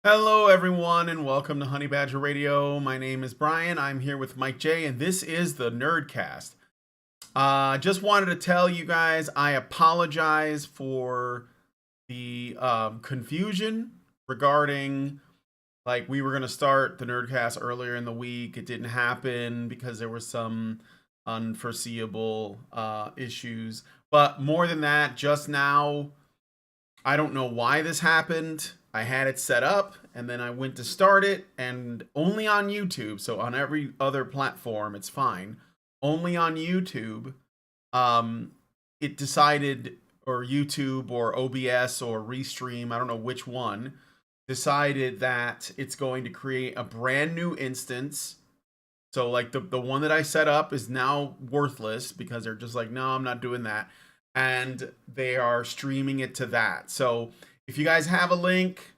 Hello, everyone, and welcome to Honey Badger Radio. My name is Brian. I'm here with Mike J, and this is the Nerdcast. Just wanted to tell you guys I apologize for the confusion regarding we were going to start the Nerdcast earlier in the week. It didn't happen because there were some unforeseeable issues. But more than that, just now, I don't know why this happened. I had it set up and then I went to start it, and only on YouTube. So on every other platform, it's fine. Only on YouTube, it decided, or YouTube or OBS or Restream, I don't know which one, decided that it's going to create a brand new instance. So like the one that I set up is now worthless because they're just like, no, I'm not doing that. And they are streaming it to that. So if you guys have a link,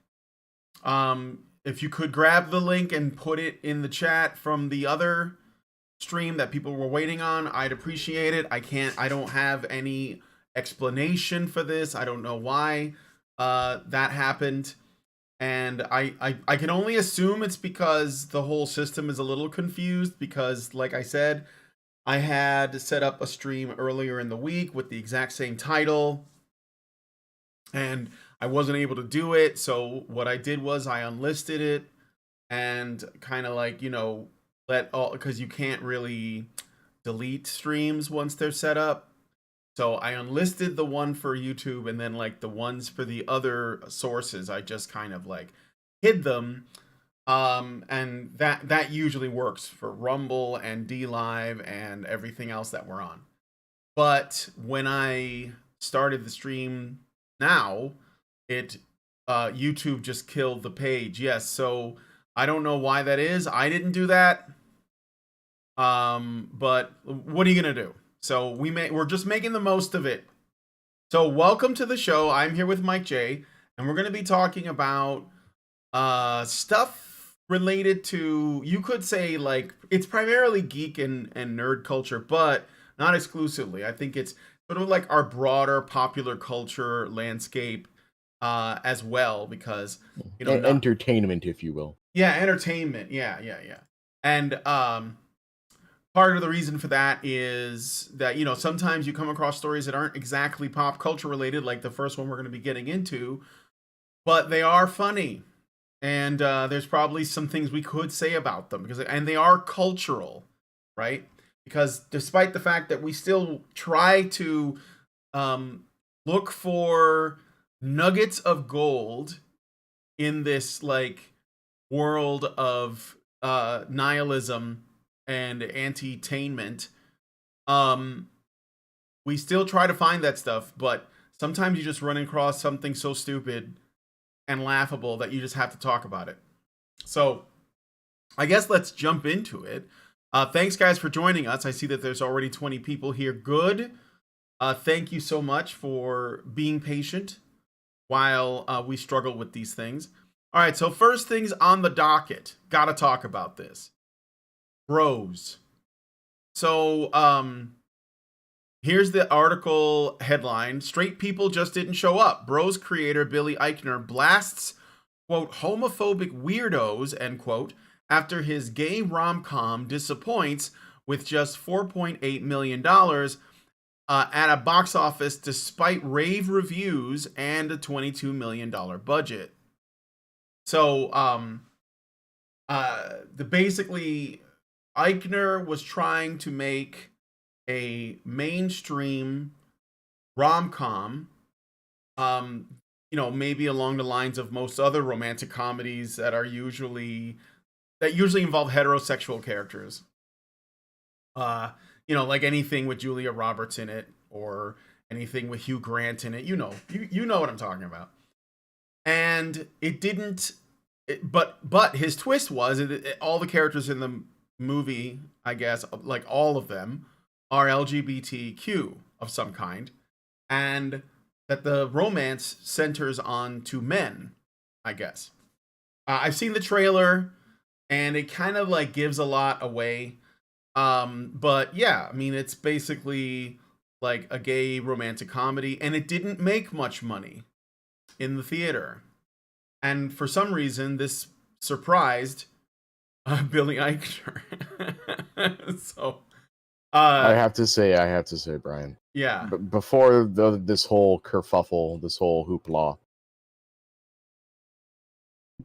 if you could grab the link and put it in the chat from the other stream that people were waiting on, I'd appreciate it. I don't have any explanation for this. I don't know why that happened. And I can only assume it's because the whole system is a little confused because, like I said, I had set up a stream earlier in the week with the exact same title, and I wasn't able to do it. So what I did was I unlisted it and kind of let all, because you can't really delete streams once they're set up. So I unlisted the one for YouTube, and then the ones for the other sources, I just kind of hid them. And that usually works for Rumble and D Live and everything else that we're on. But when I started the stream now, YouTube just killed the page. Yes, so I don't know why that is. I didn't do that. But what are you gonna do? So we're just making the most of it. So welcome to the show. I'm here with Mike J, and we're gonna be talking about stuff related to, you could say, it's primarily geek and nerd culture, but not exclusively. I think it's sort of like our broader popular culture landscape as well, because entertainment, if you will. Yeah, entertainment. Yeah. And part of the reason for that is that sometimes you come across stories that aren't exactly pop culture related, like the first one we're going to be getting into, but they are funny. And there's probably some things we could say about them and they are cultural, right? Because despite the fact that we still try to look for nuggets of gold in this world of nihilism and anti-tainment, we still try to find that stuff, but sometimes you just run across something so stupid and laughable that you just have to talk about it. So I guess let's jump into it. Thanks guys for joining us. I see that there's already 20 people here. Good. Thank you so much for being patient while we struggle with these things. All right, so first things on the docket. Gotta talk about this. Bros. So here's the article headline. Straight people just didn't show up. Bros creator Billy Eichner blasts, quote, homophobic weirdos, end quote, after his gay rom-com disappoints with just $4.8 million at a box office despite rave reviews and a $22 million budget. So basically Eichner was trying to make a mainstream rom-com, maybe along the lines of most other romantic comedies that usually involve heterosexual characters. Like anything with Julia Roberts in it, or anything with Hugh Grant in it. You know what I'm talking about. And it didn't. But his twist was all the characters in the movie, I guess, all of them, are LGBTQ of some kind, and that the romance centers on two men, I guess. I've seen the trailer, and it kind of gives a lot away. But yeah, I mean, it's basically a gay romantic comedy, and it didn't make much money in the theater. And for some reason, this surprised Billy Eichner. So, I have to say, Brian. yeah. Before this whole kerfuffle, this whole hoopla,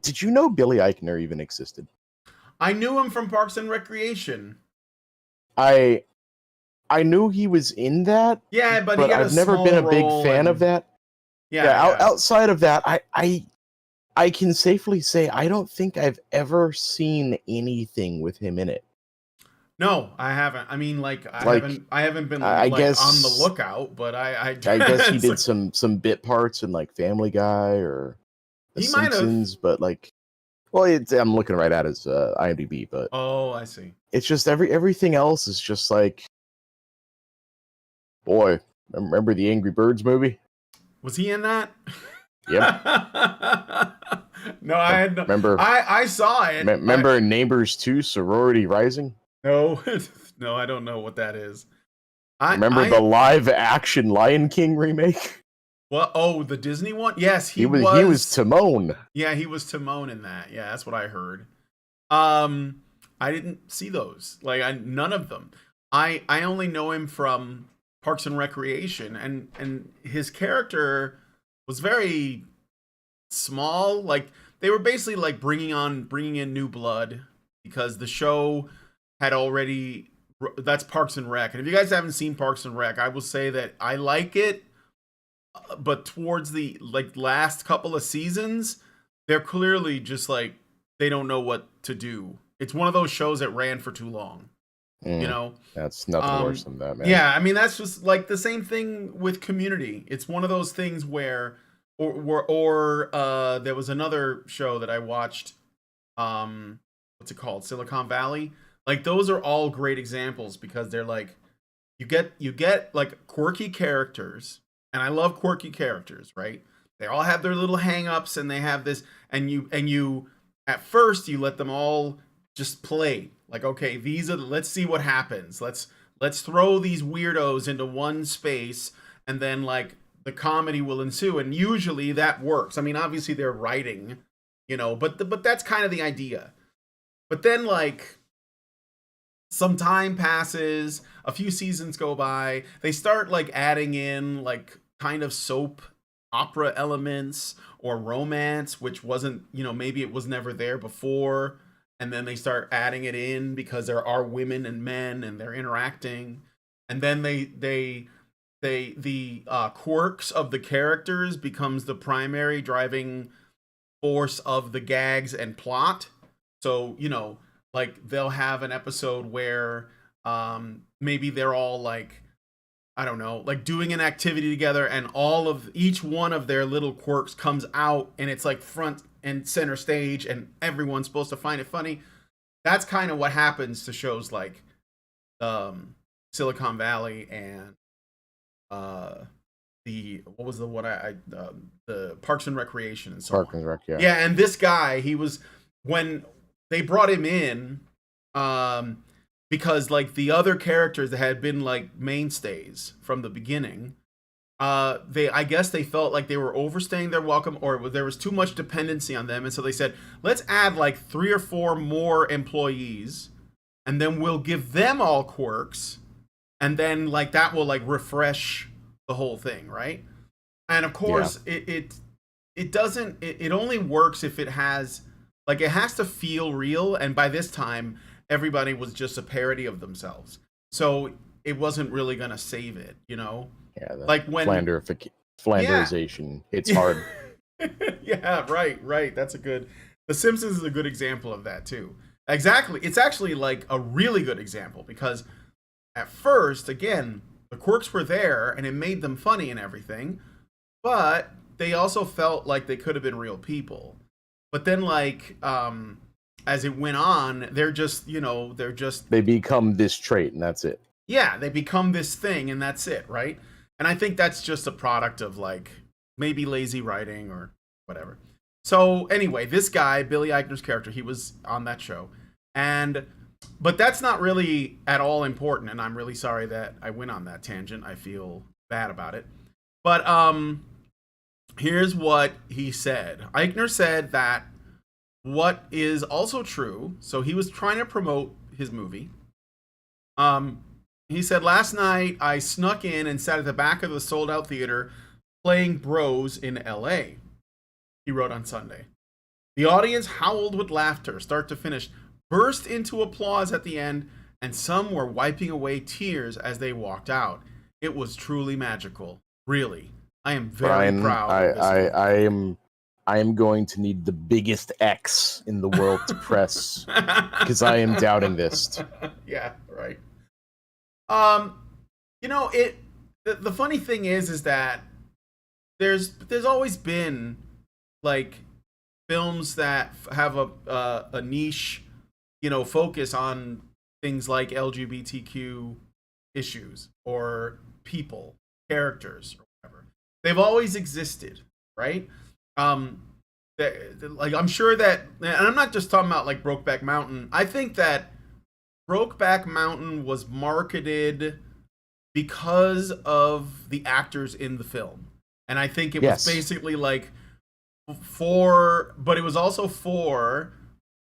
did you know Billy Eichner even existed? I knew him from Parks and Recreation. I knew he was in that. Yeah, but he had I've never been a big fan of that. Yeah. Outside of that, I can safely say I don't think I've ever seen anything with him in it. No, I haven't. I mean, I haven't been I guess, on the lookout, but I guess he did some bit parts in like Family Guy or The Simpsons, but I'm looking right at his IMDb, but oh, I see. It's just everything else is just like, boy, remember the Angry Birds movie? Was he in that? Yeah. No, I had no. Remember? I saw it. Remember Neighbors 2: Sorority Rising? No, no, I don't know what that is. Remember the live-action Lion King remake? What? Oh, the Disney one? Yes, he was Timon. Yeah, he was Timon in that. Yeah, that's what I heard. I didn't see those. None of them. I only know him from Parks and Recreation, and his character was very small. They were basically bringing in new blood because the show had already. That's Parks and Rec, and if you guys haven't seen Parks and Rec, I will say that I like it, but towards the last couple of seasons, they're clearly just they don't know what to do. It's one of those shows that ran for too long. You know, that's nothing worse than that, man. Yeah, I mean that's just the same thing with Community. It's one of those things where, or there was another show that I watched. What's it called? Silicon Valley. Those are all great examples because they're you get quirky characters, and I love quirky characters, right? They all have their little hang-ups, and they have this, and you at first you let them all just play. Okay, let's see what happens. Let's throw these weirdos into one space, and then the comedy will ensue, and usually that works. I mean, obviously they're writing, but that's kind of the idea. But then some time passes, a few seasons go by, they start adding in kind of soap opera elements or romance, which wasn't, maybe it was never there before. And then they start adding it in because there are women and men and they're interacting. And then the quirks of the characters becomes the primary driving force of the gags and plot. So, they'll have an episode where maybe they're all I don't know, doing an activity together, and each one of their little quirks comes out, and it's front and center stage, and everyone's supposed to find it funny. That's kind of what happens to shows like Silicon Valley and the Parks and Recreation and so Parks and Rec, yeah. Yeah, and this guy, when they brought him in, because the other characters that had been mainstays from the beginning, I guess they felt like they were overstaying their welcome, or there was too much dependency on them, and so they said, let's add 3 or 4 more employees, and then we'll give them all quirks, and then that will refresh the whole thing, right? And of course, it only works if it has it has to feel real, and by this time everybody was just a parody of themselves, so it wasn't really gonna save it, Yeah, when Flanderization, it's hard. Yeah, right. The Simpsons is a good example of that too. Exactly. It's actually a really good example because at first, again, the quirks were there and it made them funny and everything, but they also felt like they could have been real people. But then as it went on, they become this trait and that's it. Yeah, they become this thing and that's it, right? And I think that's just a product of maybe lazy writing or whatever. So anyway, this guy, Billy Eichner's character, he was on that show. But that's not really at all important, and I'm really sorry that I went on that tangent. I feel bad about it. But Here's what he said. Eichner said that what is also true, so he was trying to promote his movie. He said, last night I snuck in and sat at the back of the sold out theater playing Bros in LA. He wrote on Sunday. The audience howled with laughter, start to finish, burst into applause at the end, and some were wiping away tears as they walked out. It was truly magical. Really. I am very proud of this I am going to need the biggest X in the world to press because I am doubting this. Yeah, right. You know, the funny thing is that there's always been like films that have a niche, you know, focus on things like LGBTQ issues or people, characters, or whatever. They've always existed, right? Like I'm sure that, and I'm not just talking about like Brokeback Mountain. I think that Brokeback Mountain was marketed because of the actors in the film, and I think it was basically like but it was also for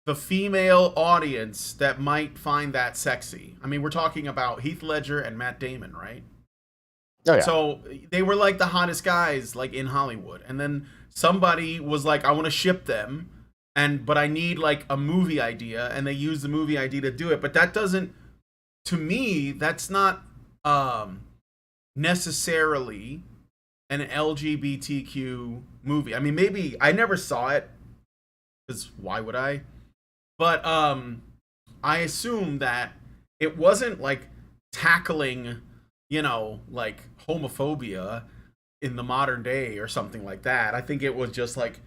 the female audience that might find that sexy. I mean, we're talking about Heath Ledger and Matt Damon, right? Oh yeah. So they were like the hottest guys like in Hollywood, and then somebody was like, I want to ship them, but I need like a movie idea, and they use the movie idea to do it. But that doesn't, to me, that's not necessarily an LGBTQ movie. I mean, maybe I never saw it, because why would I? But I assume that it wasn't like tackling, you know, like homophobia in the modern day or something like that. I think it was just like,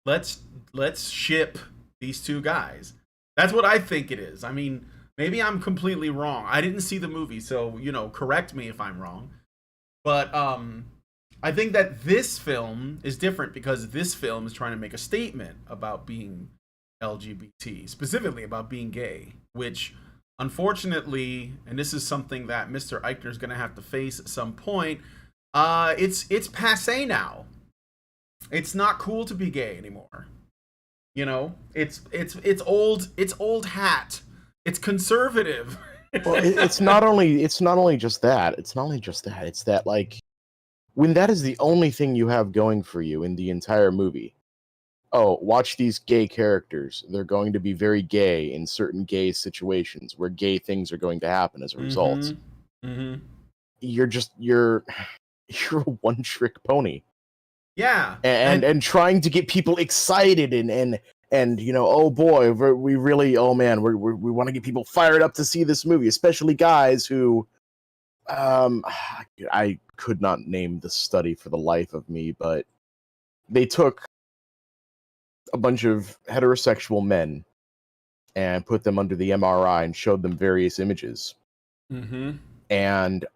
let's ship these two guys. That's what I think it is. I mean, maybe I'm completely wrong. I didn't see the movie, so, you know, correct me if I'm wrong. But I think that this film is different because this film is trying to make a statement about being LGBT, specifically about being gay, which unfortunately, and this is something that Mr. Eichner is going to have to face at some point, it's passé now. It's not cool to be gay anymore. You know, it's old hat. It's conservative. Well, it's not only just that. It's that like when that is the only thing you have going for you in the entire movie. Oh, watch these gay characters. They're going to be very gay in certain gay situations where gay things are going to happen as a result. Mm-hmm. You're a one-trick pony. Yeah. And trying to get people excited and you know, oh boy, we want to get people fired up to see this movie, especially guys who I could not name the study for the life of me, but they took a bunch of heterosexual men and put them under the MRI and showed them various images. Mm-hmm. And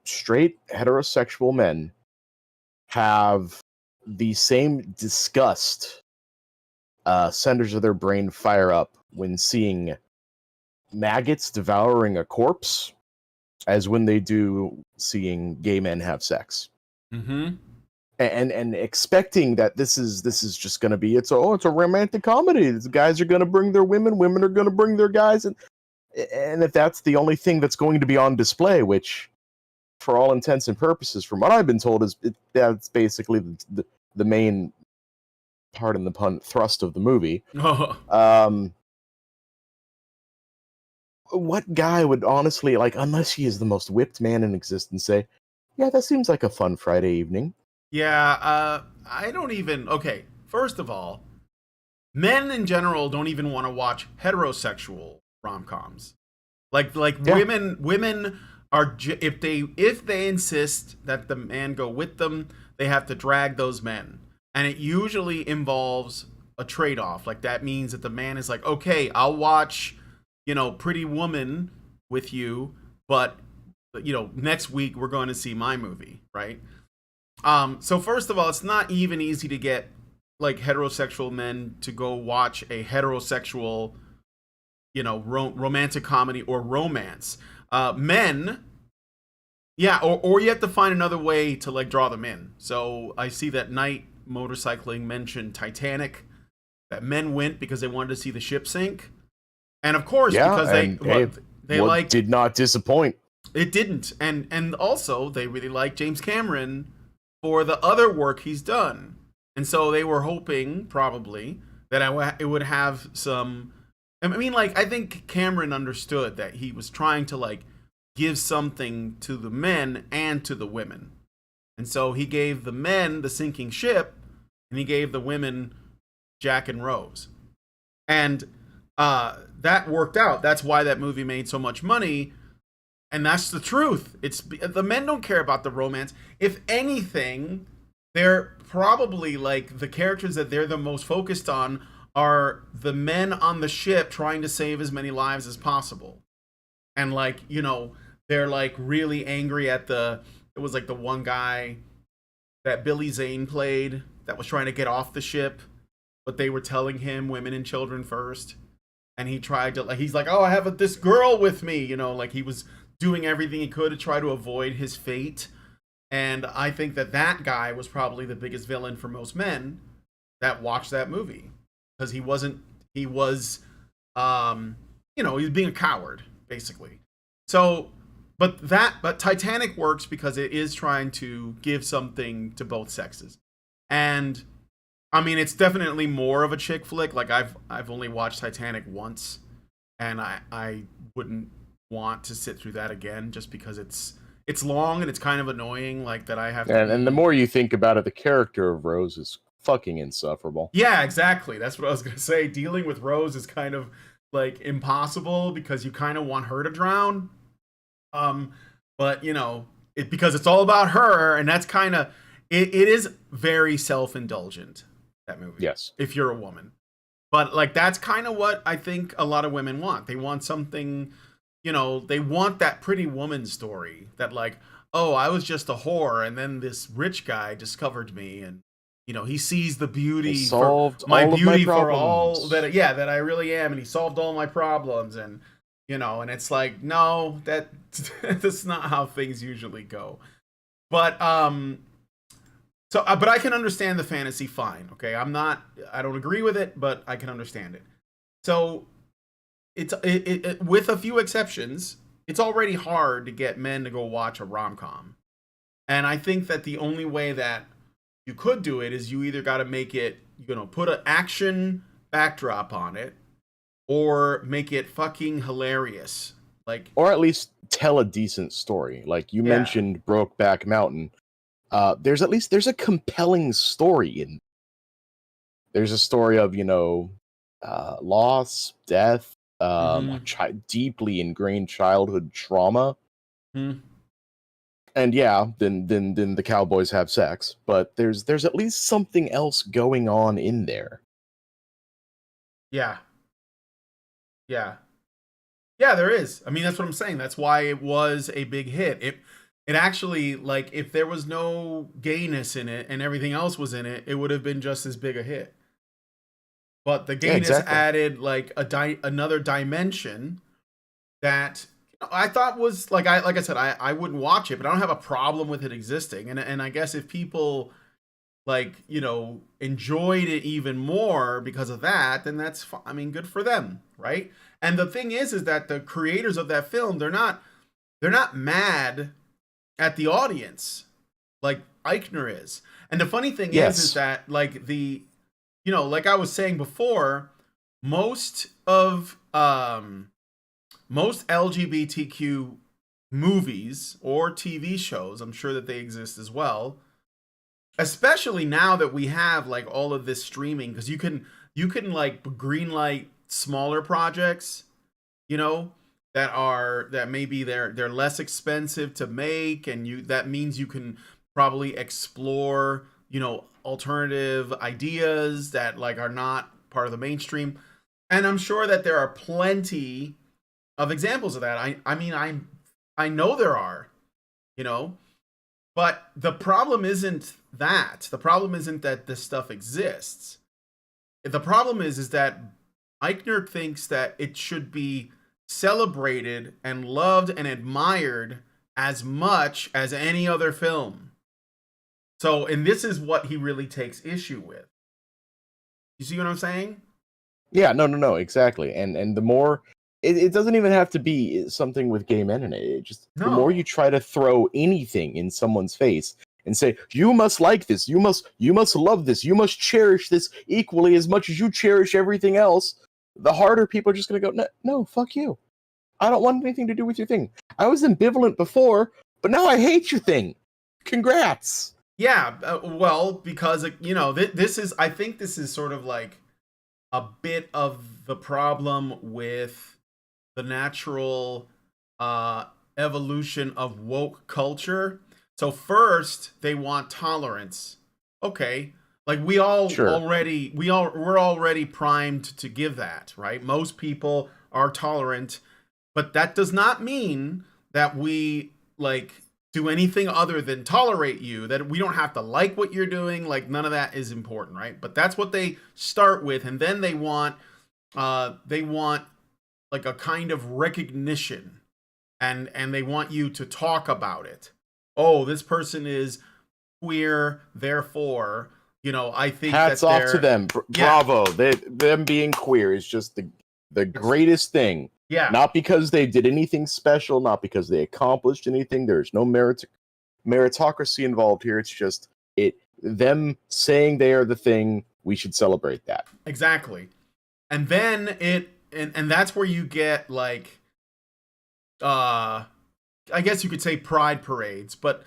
straight heterosexual men have the same disgust centers of their brain fire up when seeing maggots devouring a corpse as when they do seeing gay men have sex. Mm-hmm. And expecting that this is just going to be it's a romantic comedy. These guys are going to bring their women are going to bring their guys, and if that's the only thing that's going to be on display, which for all intents and purposes, from what I've been told, that's basically the main, pardon the pun, thrust of the movie. What guy would honestly, like, unless he is the most whipped man in existence, say, yeah, that seems like a fun Friday evening? Yeah, I don't even... Okay, first of all, men in general don't even want to watch heterosexual rom-coms. Like yeah. Women are... If they insist that the man go with them, they have to drag those men. And it usually involves a trade-off. Like, that means that the man is like, okay, I'll watch, you know, Pretty Woman with you, but, you know, next week we're going to see my movie, right? So first of all, it's not even easy to get like heterosexual men to go watch a heterosexual, you know, romantic comedy or romance. Men, yeah, or you have to find another way to like draw them in. So I see that Knight motorcycling mentioned Titanic, that men went because they wanted to see the ship sink. And of course, because they what liked, did not disappoint. it didn't. And also they really liked James Cameron for the other work he's done. And so they were hoping probably that it would have some, I mean, like, I think Cameron understood that he was trying to like give something to the men and to the women. And so he gave the men the sinking ship and he gave the women Jack and Rose. And that worked out. That's why that movie made so much money. And that's the truth. It's the men don't care about the romance. If anything, they're probably like the characters that they're the most focused on are the men on the ship trying to save as many lives as possible. And like, you know, they're like really angry at it was like the one guy that Billy Zane played that was trying to get off the ship, but they were telling him women and children first. And he tried to, like, he's like, oh, I have this girl with me, you know, like he was doing everything he could to try to avoid his fate. And I think that guy was probably the biggest villain for most men that watched that movie, because he was you know, he was being a coward basically. So but Titanic works because it is trying to give something to both sexes. And I mean, it's definitely more of a chick flick. Like I've only watched Titanic once, and I wouldn't want to sit through that again just because it's long and it's kind of annoying. Like that I have to. And the more you think about it, the character of Rose is fucking insufferable. Yeah, exactly. That's what I was gonna say. Dealing with Rose is kind of like impossible because you kind of want her to drown. But you know, because it's all about her, and that's kind of it is very self-indulgent, that movie. Yes. If you're a woman. But like that's kind of what I think a lot of women want. They want something, you know, they want that pretty woman story that like, oh, I was just a whore and then this rich guy discovered me, and you know, he sees the beauty for my beauty for all that I really am, and he solved all my problems. And you know, and it's like, no, that's not how things usually go. But but I can understand the fantasy fine. Okay, I don't agree with it, but I can understand it. So it's with a few exceptions, it's already hard to get men to go watch a rom-com. And I think that the only way that you could do it is you either got to make it, you know, put an action backdrop on it, or make it fucking hilarious. Like, or at least tell a decent story. Like you mentioned Brokeback Mountain. There's a compelling story in. There's a story of, you know, loss, death, deeply ingrained childhood trauma. And yeah, then the cowboys have sex, but there's at least something else going on in there. Yeah, there is. I mean, that's what I'm saying. That's why it was a big hit. It actually, like, if there was no gayness in it and everything else was in it, it would have been just as big a hit. But the gayness added like another dimension that I thought was like I said, I wouldn't watch it, but I don't have a problem with it existing. And I guess if people like, you know, enjoyed it even more because of that, then that's I mean, good for them, right? And the thing is that the creators of that film, they're not mad at the audience like Eichner is. And the funny thing is that like you know, like I was saying before, most LGBTQ movies or TV shows, I'm sure that they exist as well, especially now that we have like all of this streaming, because you can like greenlight smaller projects, you know, that maybe they're less expensive to make, and that means you can probably explore, you know, alternative ideas that like are not part of the mainstream. And I'm sure that there are plenty of examples of that. I mean, I know there are, you know, but the problem isn't that. The problem isn't that this stuff exists. The problem is that Eichner thinks that it should be celebrated and loved and admired as much as any other film. So, and this is what he really takes issue with. You see what I'm saying? Yeah, no, exactly. And the more it doesn't even have to be something with gay men in it. It just the more you No. try to throw anything in someone's face and say, you must like this, you must love this, you must cherish this equally as much as you cherish everything else, the harder people are just gonna go, no, fuck you. I don't want anything to do with your thing. I was ambivalent before, but now I hate your thing. Congrats. Yeah, well, because this is, I think this is sort of like a bit of the problem with the natural evolution of woke culture. So first they want tolerance. Okay, like we all Sure. already we're already primed to give that, right? Most people are tolerant, but that does not mean that we like do anything other than tolerate you, that we don't have to like what you're doing. Like none of that is important, right? But that's what they start with, and then they want like a kind of recognition, and they want you to talk about it. Oh, this person is queer, therefore, I think hats that off to them. Yeah. Bravo. Them being queer is just the greatest thing. Yeah. Not because they did anything special, not because they accomplished anything. There's no meritocracy involved here. It's just them saying they are the thing. We should celebrate that. Exactly. And then and that's where you get like I guess you could say pride parades, but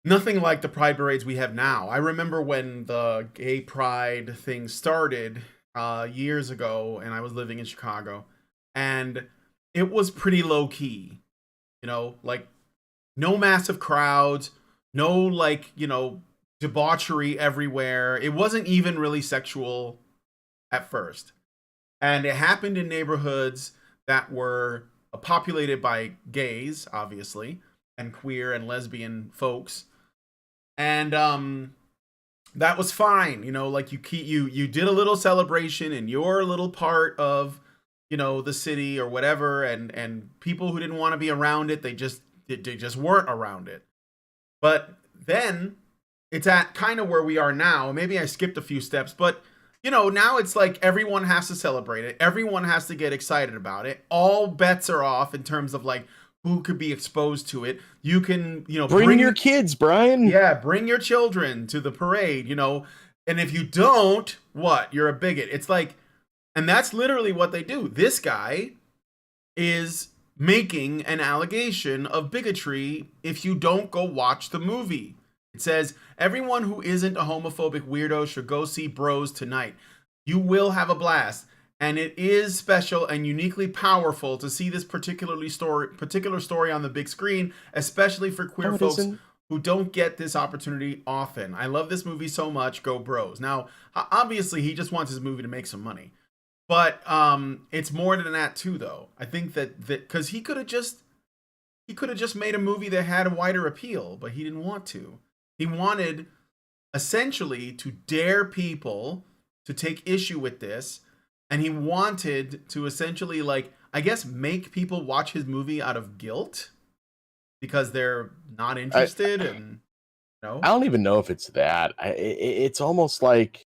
nothing like the pride parades we have now. I remember when the gay pride thing started years ago, and I was living in Chicago, and it was pretty low key, like no massive crowds, no like, debauchery everywhere. It wasn't even really sexual at first. And it happened in neighborhoods that were populated by gays, obviously, and queer and lesbian folks. And that was fine. Like you did a little celebration in your little part of, the city or whatever, and people who didn't want to be around it, they just weren't around it. But then it's at kind of where we are now. Maybe I skipped a few steps, but now it's like everyone has to celebrate it. Everyone has to get excited about it. All bets are off in terms of like who could be exposed to it. You can, bring your kids, Brian. Yeah, bring your children to the parade, And if you don't, what? You're a bigot. It's like, and that's literally what they do. This guy is making an allegation of bigotry if you don't go watch the movie. It says, everyone who isn't a homophobic weirdo should go see Bros tonight. You will have a blast. And it is special and uniquely powerful to see this particular story on the big screen, especially for queer folks who don't get this opportunity often. I love this movie so much. Go Bros. Now, obviously, he just wants his movie to make some money. But it's more than that, too, though. I think that because he could have just made a movie that had a wider appeal, but he didn't want to. He wanted, essentially, to dare people to take issue with this, and he wanted to essentially, like, I guess, make people watch his movie out of guilt because they're not interested. I don't even know if it's that. It's almost like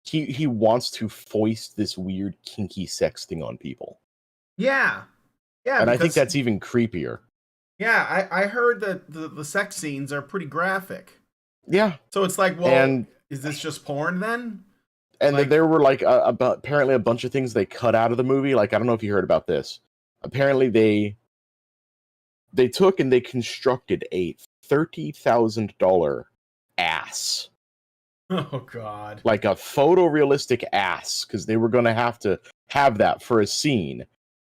he wants to foist this weird kinky sex thing on people. Yeah. And I think that's even creepier. Yeah, I heard that the sex scenes are pretty graphic. Yeah. So it's like, well, is this just porn then? And then there were like apparently a bunch of things they cut out of the movie. Like, I don't know if you heard about this. Apparently they took and they constructed a $30,000 ass. Oh God! Like a photorealistic ass, because they were going to have that for a scene.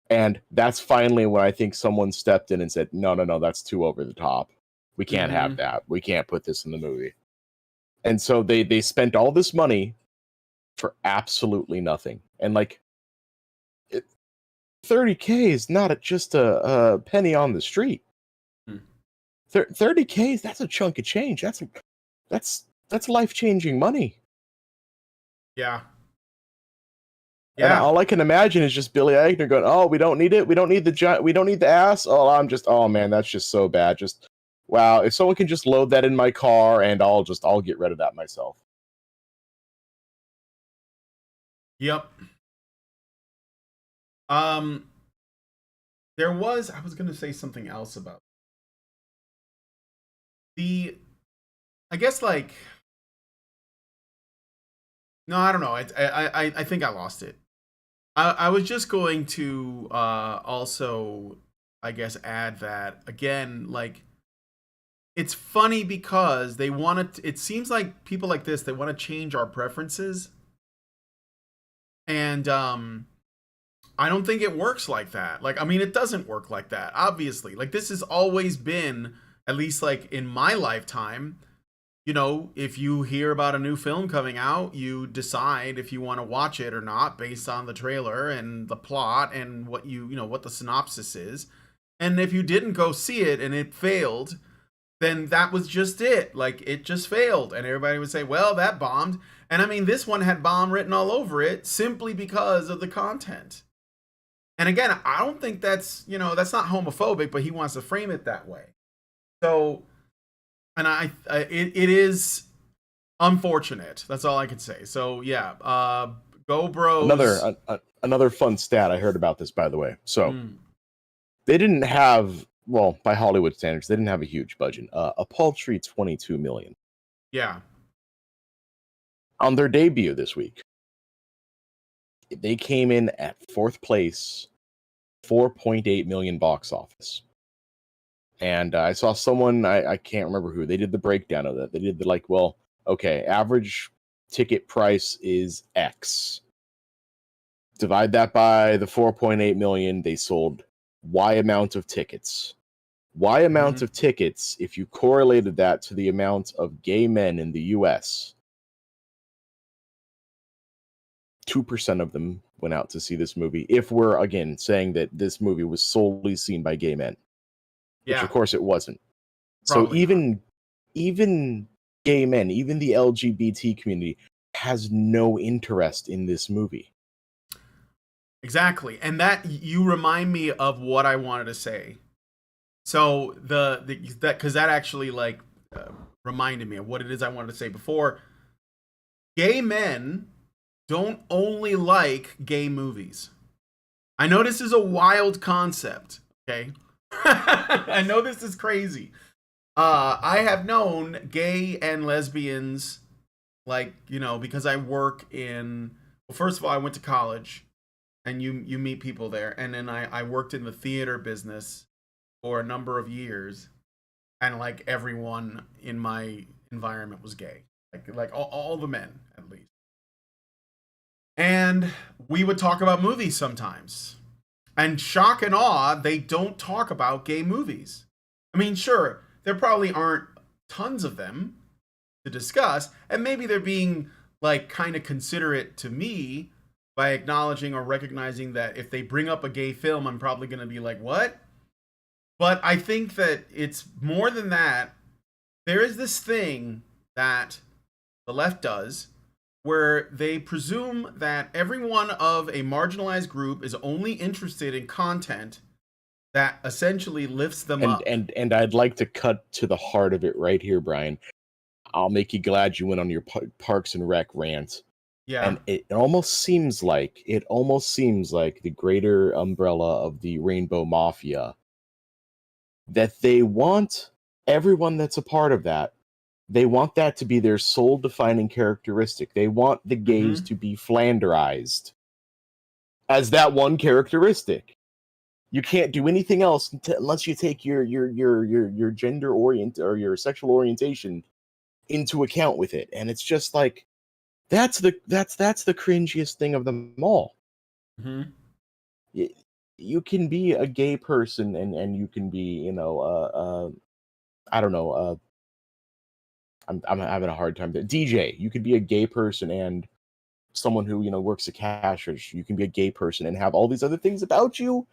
And that's finally when I think someone stepped in and said, no, that's too over the top. We can't have that. We can't put this in the movie. And so they spent all this money for absolutely nothing. And like, $30K is not just a penny on the street. $30K, that's a chunk of change. That's life-changing money. Yeah. And all I can imagine is just Billy Eichner going, "Oh, we don't need it. We don't need the ass. Oh, man, that's just so bad. Just Wow, if someone can just load that in my car, and I'll get rid of that myself. Yep. I was gonna say something else about I guess like, no, I don't know. I think I lost it. I was just going to also, I guess, add that again, like, it's funny because they want to, it seems like people like this, they want to change our preferences. And I don't think it works like that. Like, I mean, it doesn't work like that, obviously. Like, this has always been, at least like in my lifetime, you know, if you hear about a new film coming out, you decide if you want to watch it or not based on the trailer and the plot and what what the synopsis is. And if you didn't go see it and it failed, then that was just it. Like, it just failed. And everybody would say, well, that bombed. And I mean, this one had bomb written all over it simply because of the content. And again, I don't think that's, that's not homophobic, but he wants to frame it that way. So, and it is unfortunate. That's all I can say. So yeah, go Bros. Another fun stat I heard about this, by the way. So they didn't have, well, by Hollywood standards, they didn't have a huge budget. A paltry $22 million. Yeah. On their debut this week, they came in at 4th place, $4.8 million box office. And I saw someone, I can't remember who, they did the breakdown of that. They did average ticket price is X. Divide that by the 4.8 million, they sold Y amount of tickets. Y amount of tickets, if you correlated that to the amount of gay men in the US, 2% of them went out to see this movie, if we're, again, saying that this movie was solely seen by gay men. Which, of course, it wasn't. Probably so even gay men, even the LGBT community, has no interest in this movie. Exactly. And that, you remind me of what I wanted to say. So because that actually reminded me of what it is I wanted to say before. Gay men don't only like gay movies. I know this is a wild concept, okay? I know this is crazy. I have known gay and lesbians, because I work in, well, first of all, I went to college, and you meet people there, and then I worked in the theater business for a number of years, and everyone in my environment was gay, all the men at least, and we would talk about movies sometimes. And shock and awe, they don't talk about gay movies. I mean, sure, there probably aren't tons of them to discuss, and maybe they're being kind of considerate to me by acknowledging or recognizing that if they bring up a gay film, I'm probably going to be like, what? But I think that it's more than that. There is this thing that the left does where they presume that everyone of a marginalized group is only interested in content that essentially lifts them up. And I'd like to cut to the heart of it right here, Brian. I'll make you glad you went on your Parks and Rec rant. Yeah. And it almost seems like the greater umbrella of the Rainbow Mafia, that they want everyone that's a part of that, they want that to be their sole defining characteristic. They want the gays to be Flanderized as that one characteristic. You can't do anything else unless you take your gender or your sexual orientation into account with it. And it's just that's the cringiest thing of them all. You can be a gay person and you can be, I don't know, I'm having a hard time. DJ, you could be a gay person and someone who, works at cash register. You can be a gay person and have all these other things about you.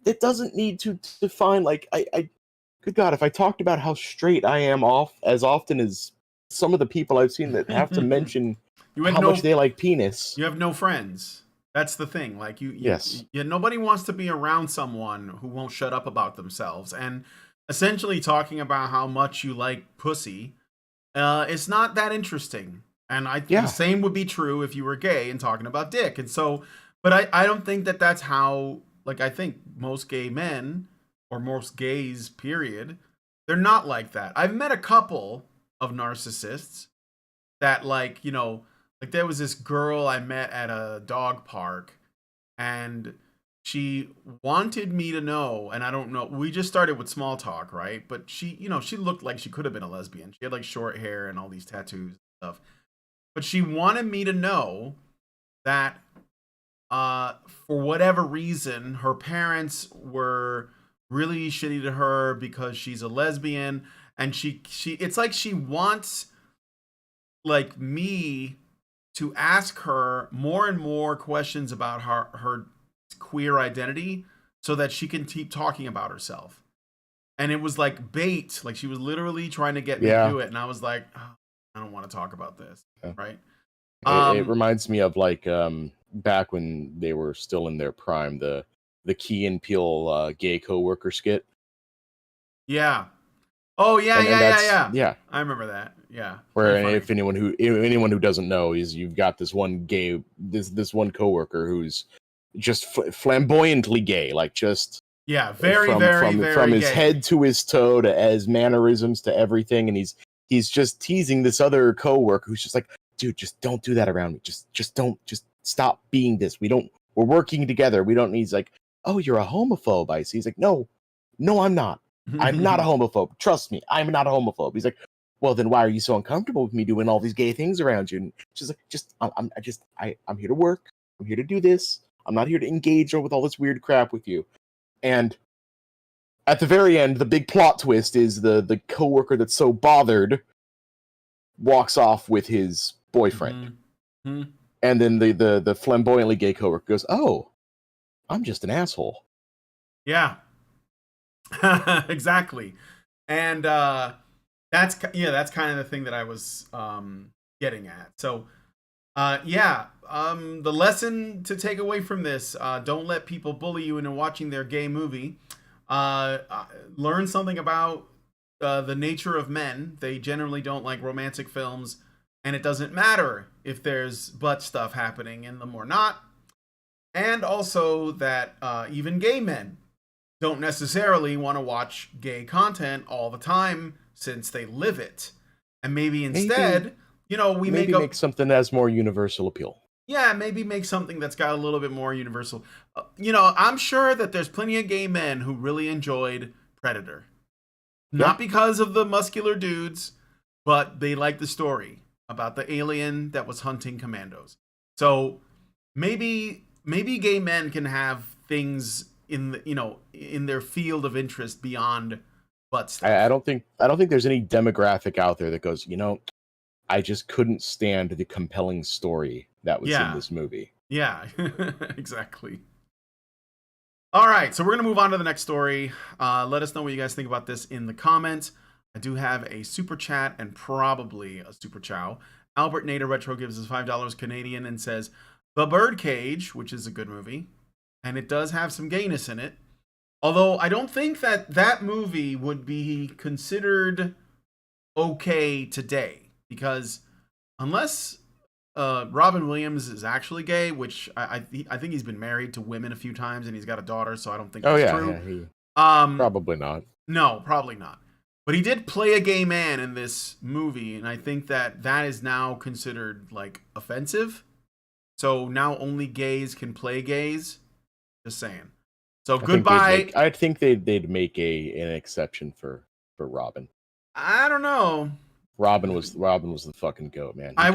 That doesn't need to define, good God, if I talked about how straight I am as often as some of the people I've seen that have to mention how much they like penis. You have no friends. That's the thing. Yes. Nobody wants to be around someone who won't shut up about themselves. And essentially talking about how much you like pussy, it's not that interesting. And the Yeah. same would be true if you were gay and talking about dick. And so, but I don't think that that's how, like, I think most gay men or most gays, period, they're not like that. I've met a couple of narcissists that, like, like there was this girl I met at a dog park, and she wanted me to know, and I don't know, we just started with small talk, right? But she looked like she could have been a lesbian. She had like short hair and all these tattoos and stuff. But she wanted me to know that for whatever reason her parents were really shitty to her because she's a lesbian, and she it's like she wants, like, me to ask her more and more questions about her queer identity so that she can keep talking about herself. And it was like bait, like she was literally trying to get me to Yeah. do it, and I was like, oh, I don't want to talk about this, Yeah. right? It reminds me of like back when they were still in their prime, the Key and Peele gay coworker skit. Yeah. Oh yeah, And yeah, yeah, that's yeah. I remember that. Yeah. Where Very funny. if anyone who doesn't know is, you've got this one this one coworker who's just flamboyantly gay, like just Yeah, very, very, very from his gay. head to his toe, to as mannerisms to everything, and he's just teasing this other coworker who's just like, dude, just don't do that around me. Just don't, just stop being this. We're working together. We don't need. He's like, oh, you're a homophobe, I see. He's like, no, I'm not. I'm not a homophobe. Trust me, I'm not a homophobe. He's like, well, then why are you so uncomfortable with me doing all these gay things around you? And she's like, I'm here to work. I'm here to do this. I'm not here to engage with all this weird crap with you. And at the very end, the big plot twist is the coworker that's so bothered walks off with his boyfriend. Mm-hmm. And then the flamboyantly gay coworker goes, oh, I'm just an asshole. Yeah. Exactly. And that's kind of the thing that I was getting at. So the lesson to take away from this: don't let people bully you into watching their gay movie. Learn something about the nature of men. They generally don't like romantic films, and it doesn't matter if there's butt stuff happening in them or not. And also that even gay men don't necessarily want to watch gay content all the time, since they live it. And maybe instead, we make something that has more universal appeal. Yeah, maybe make something that's got a little bit more universal. I'm sure that there's plenty of gay men who really enjoyed Predator. Not because of the muscular dudes, but they like the story about the alien that was hunting commandos. So maybe gay men can have things in their field of interest beyond butt stuff. I don't think there's any demographic out there that goes, I just couldn't stand the compelling story that was in this movie. Yeah, exactly. All right, so we're going to move on to the next story. Let us know what you guys think about this in the comments. I do have a super chat and probably a super chow. Albert Nader Retro gives us $5 Canadian and says, The Birdcage, which is a good movie, and it does have some gayness in it. Although I don't think that movie would be considered okay today, because unless Robin Williams is actually gay, which I think he's been married to women a few times and he's got a daughter, so I don't think that's true. Probably not. No, probably not. But he did play a gay man in this movie, and I think that is now considered like offensive. So now only gays can play gays. Just saying. So goodbye. I think they'd make an exception for Robin. I don't know. Robin was the fucking goat, man. I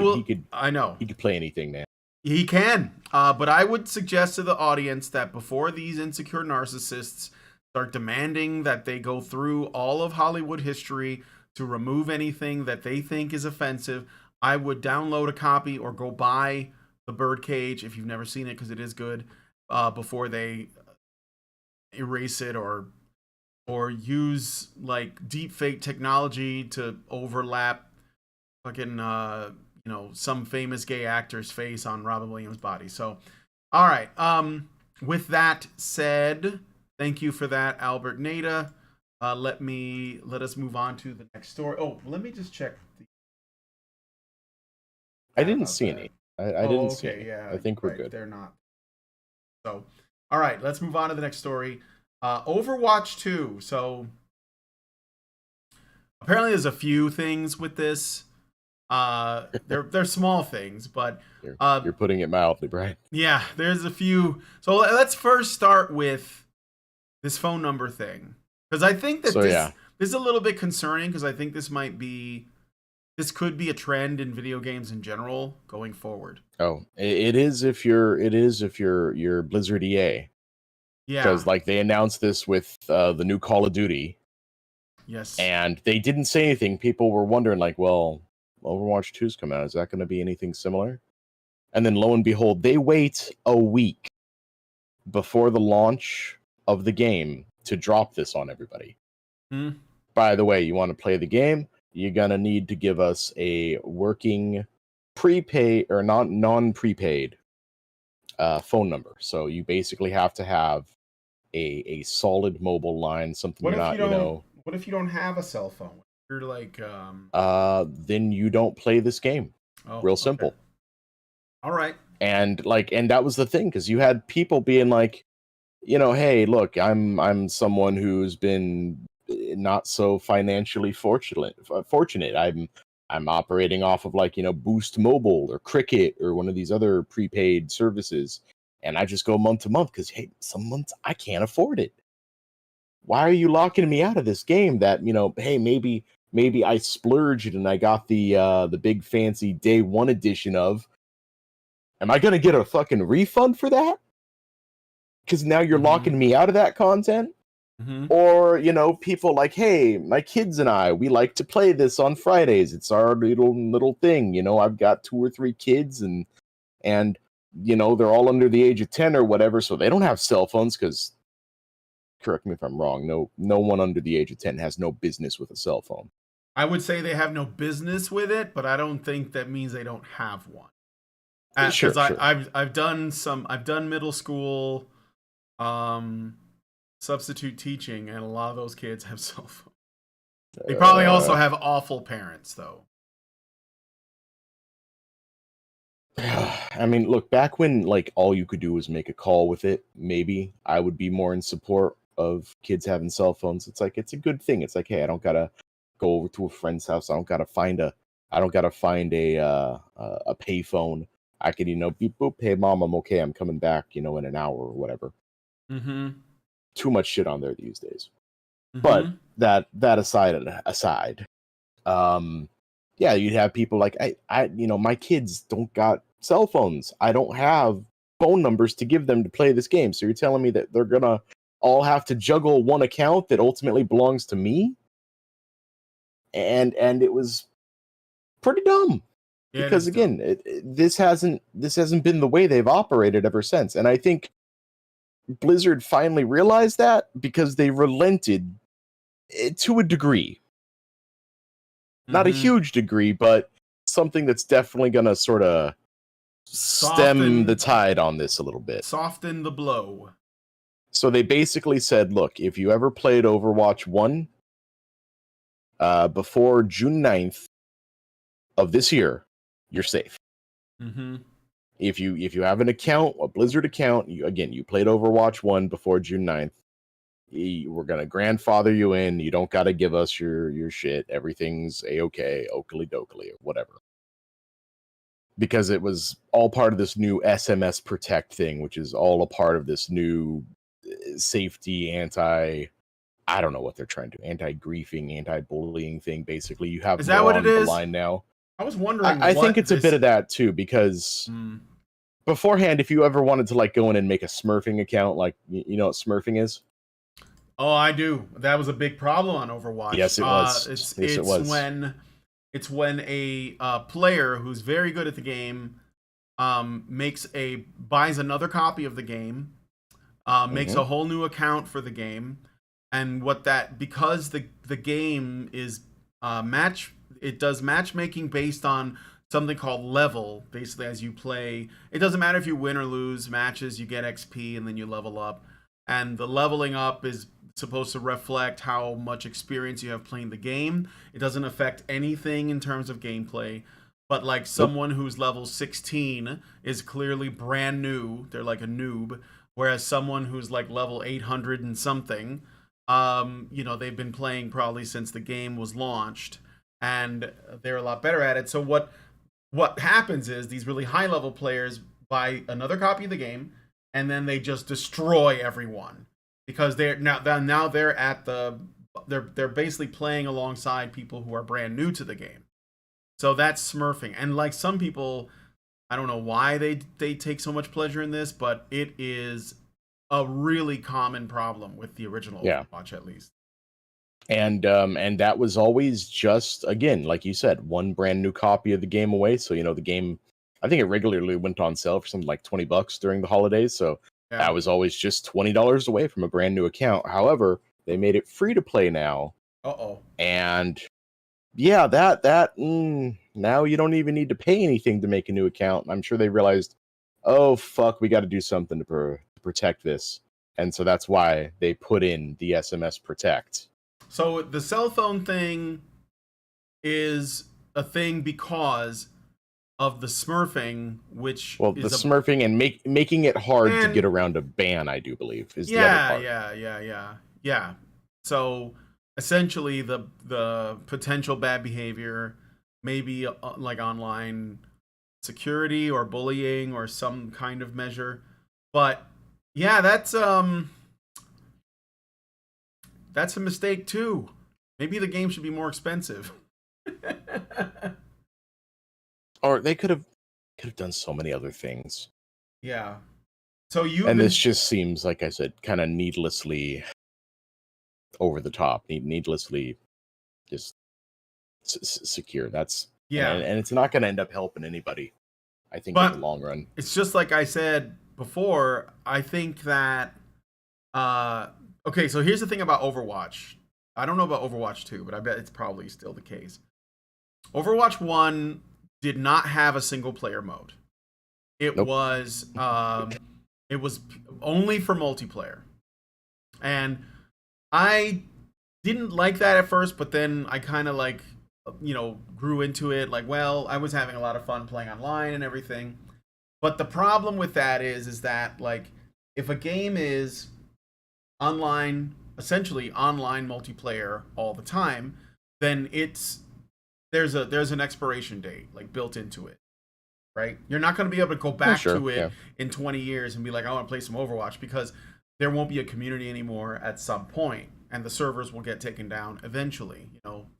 know. He could play anything, man. He can. But I would suggest to the audience that before these insecure narcissists start demanding that they go through all of Hollywood history to remove anything that they think is offensive, I would download a copy or go buy The Birdcage if you've never seen it, because it is good, before they erase it or use like deep fake technology to overlap fucking some famous gay actor's face on Robin Williams' body. So all right, with that said, thank you for that, Albert Nader. Let us move on to the next story. Oh, let me just check I didn't about see that. any. I didn't Oh, see okay, any. yeah, I think we're right. good. They're not. So, all right, let's move on to the next story. Overwatch 2. So, apparently there's a few things with this. They're small things, but You're putting it mildly, Brian. yeah, there's a few. So let's first start with this phone number thing, because I think that So yeah. this is a little bit concerning, because I think this could be a trend in video games in general going forward. Oh, it is if you're Blizzard EA, Yeah. because like they announced this with the new Call of Duty, Yes. and they didn't say anything. People were wondering like, well, Overwatch 2's come out. Is that going to be anything similar? And then lo and behold, they wait a week before the launch of the game to drop this on everybody. Hmm. By the way, you want to play the game, you're going to need to give us a working prepaid or non-prepaid phone number. So you basically have to have a solid mobile line, something What you're if not, you don't? What if you don't have a cell phone? You're like, then you don't play this game. oh, Real okay, simple. all right. And that was the thing, because you had people being like, hey, look, I'm someone who's been not so financially fortunate. I'm operating off of like, Boost Mobile or Cricket or one of these other prepaid services, and I just go month to month because hey, some months I can't afford it. Why are you locking me out of this game that, hey, maybe I splurged and I got the big fancy day one edition of. Am I gonna get a fucking refund for that? Because now you're Mm-hmm. locking me out of that content? Mm-hmm. Or, people like, hey, my kids and I, we like to play this on Fridays. It's our little thing. I've got 2 or 3 kids and they're all under the age of 10 or whatever, so they don't have cell phones because, correct me if I'm wrong, no one under the age of 10 has no business with a cell phone. I would say they have no business with it, but I don't think that means they don't have one. Because Sure. I've done middle school um, substitute teaching, and a lot of those kids have cell phones. They probably also have awful parents, though. I mean, look, back when like all you could do was make a call with it, maybe I would be more in support of kids having cell phones. It's like it's a good thing. It's like, hey, I don't gotta go over to a friend's house. I don't gotta find a payphone. I can, beep boop, hey mom, I'm okay. I'm coming back, in an hour or whatever. Mm-hmm. Too much shit on there these days. But Mm-hmm. that aside, um, yeah, you'd have people like my kids don't got cell phones. I don't have phone numbers to give them to play this game. So you're telling me that they're gonna all have to juggle one account that ultimately belongs to me? And it was pretty dumb Yeah, it because is dumb. again, this hasn't been the way they've operated ever since. And I think Blizzard finally realized that because they relented to a degree. Not a Mm-hmm. huge degree, but something that's definitely going to sort of stem the Soften, tide on this a little bit. soften the blow. So they basically said, look, if you ever played Overwatch 1 before June 9th of this year, you're safe. Mm-hmm. If you have an account, a Blizzard account, you played Overwatch 1 before June 9th, we're going to grandfather you in. You don't got to give us your shit. Everything's A-okay, oakley dokley, or whatever. Because it was all part of this new SMS Protect thing, which is all a part of this new safety I don't know what they're trying to do, anti-griefing, anti-bullying thing. Basically, you have Is that more what it on the is? line now. I was wondering I think what it's a this. bit of that too, because beforehand, if you ever wanted to like go in and make a Smurfing account, like you know what Smurfing is? Oh, I do. That was a big problem on Overwatch. Yes, it was. It's Yes, it was. when a player who's very good at the game buys another copy of the game, makes Mm-hmm. a whole new account for the game, and because the game is it does matchmaking based on something called level. Basically, as you play, it doesn't matter if you win or lose matches, you get XP and then you level up, and the leveling up is supposed to reflect how much experience you have playing the game. It doesn't affect anything in terms of gameplay. But like someone who's level 16 is clearly brand new. They're like a noob. Whereas someone who's like level 800 and something, they've been playing probably since the game was launched, and they're a lot better at it. So what happens is these really high level players buy another copy of the game, and then they just destroy everyone because they're they're basically playing alongside people who are brand new to the game. So that's smurfing. And like some people, I don't know why they take so much pleasure in this, but it is a really common problem with the original Overwatch, at least. And that was always just, again, like you said, one brand new copy of the game away. So, the game, I think it regularly went on sale for something like $20 during the holidays. So that was always just $20 away from a brand new account. However, they made it free to play now. And yeah, now you don't even need to pay anything to make a new account. I'm sure they realized, oh fuck, we got to do something to protect this, and so that's why they put in the SMS Protect. So the cell phone thing is a thing because of the smurfing, which the smurfing and making it hard to get around a ban, I do believe, is the other part. Yeah. So essentially, the potential bad behavior, maybe like online security or bullying or some kind of measure, but yeah, that's a mistake too. Maybe the game should be more expensive. Or they could have done so many other things. Yeah. This just seems, like I said, kind of needlessly over the top, needlessly just secure. That's and it's not going to end up helping anybody, I think, in the long run. It's just like I said before. I think that okay, so here's the thing about Overwatch. I don't know about Overwatch 2, but I bet it's probably still the case. Overwatch 1 did not have a single player mode. It was only for multiplayer. And I didn't like that at first, but then I kind of grew into it. Like, well, I was having a lot of fun playing online and everything. But the problem with that is that, like, if a game is online, essentially online multiplayer all the time, then there's an expiration date like built into it, right? You're not going to be able to go back to it in 20 years and be like, I want to play some Overwatch, because there won't be a community anymore at some point, and the servers will get taken down eventually,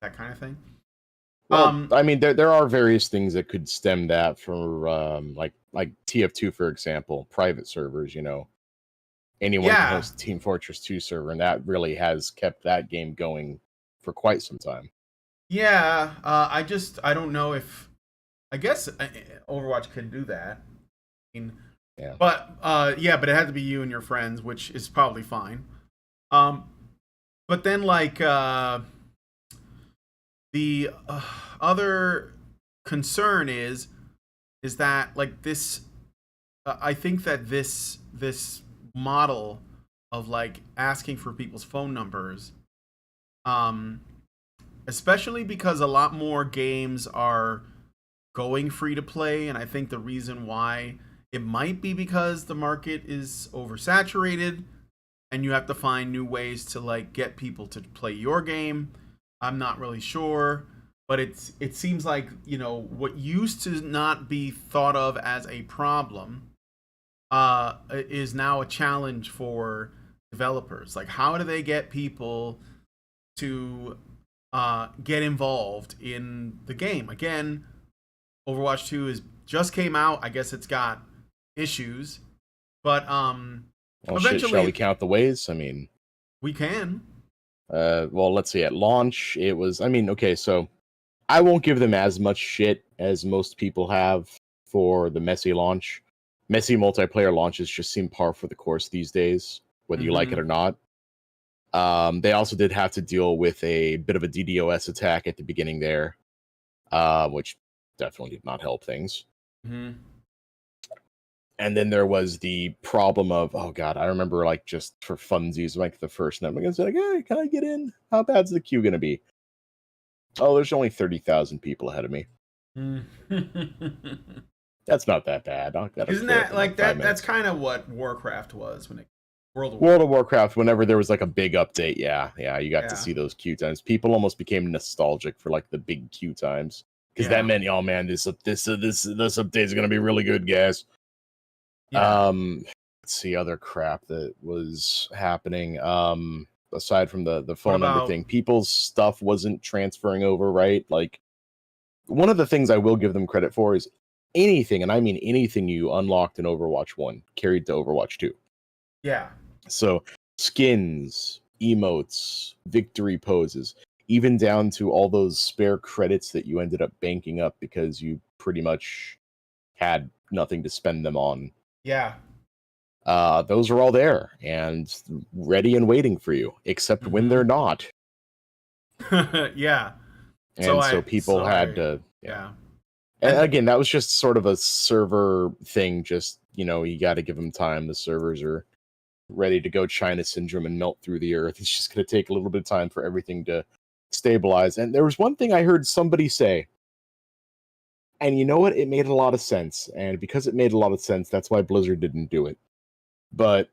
that kind of thing. Well, I mean, there are various things that could stem that from, like TF2, for example, private servers. Anyone can host a Team Fortress 2 server, and that really has kept that game going for quite some time. Yeah, I don't know if, I guess Overwatch could do that. But but it had to be you and your friends, which is probably fine. But then the other concern is that like this, I think that this model of like asking for people's phone numbers, especially because a lot more games are going free to play, and I think the reason why, it might be because the market is oversaturated and you have to find new ways to like get people to play your game. I'm not really sure, but it seems like, what used to not be thought of as a problem is now a challenge for developers. Like, how do they get people to get involved in the game? Again, Overwatch 2 just came out. I guess it's got issues, but eventually, shall we count the ways? I mean, we can. Well, let's see. At launch, it was. I mean, okay, so I won't give them as much shit as most people have for the messy launch. Messy multiplayer launches just seem par for the course these days, whether you like it or not. They also did have to deal with a bit of a DDoS attack at the beginning there, which definitely did not help things. And then there was the problem of, oh god, I remember like just for funsies, like the first night, I'm gonna say like, hey, can I get in? How bad's the queue gonna be? Oh, there's only 30,000 people ahead of me. That's not that bad. I'll gotta Isn't clear up that in like 5 that? That's minutes. kind of what Warcraft was when it World of World of Warcraft, whenever there was like a big update, yeah, you got to Yeah. see those queue times. People almost became nostalgic for like the big queue times because that Yeah. meant, oh man, this update is gonna be really good, guys. Yeah. Let's see other crap that was happening. Aside from the What phone number about? thing, people's stuff wasn't transferring over, right? Like one of the things I will give them credit for is anything, and I mean anything you unlocked in Overwatch 1 carried to Overwatch 2. Yeah. So skins, emotes, victory poses, even down to all those spare credits that you ended up banking up because you pretty much had nothing to spend them on. Yeah. Those are all there and ready and waiting for you, except when they're not. Yeah. And so people had to, yeah. Yeah. And And again, that was just sort of a server thing. Just, you got to give them time. The servers are ready to go China syndrome and melt through the earth. It's just going to take a little bit of time for everything to stabilize. And there was one thing I heard somebody say, and you know what? It made a lot of sense. And because it made a lot of sense, that's why Blizzard didn't do it. But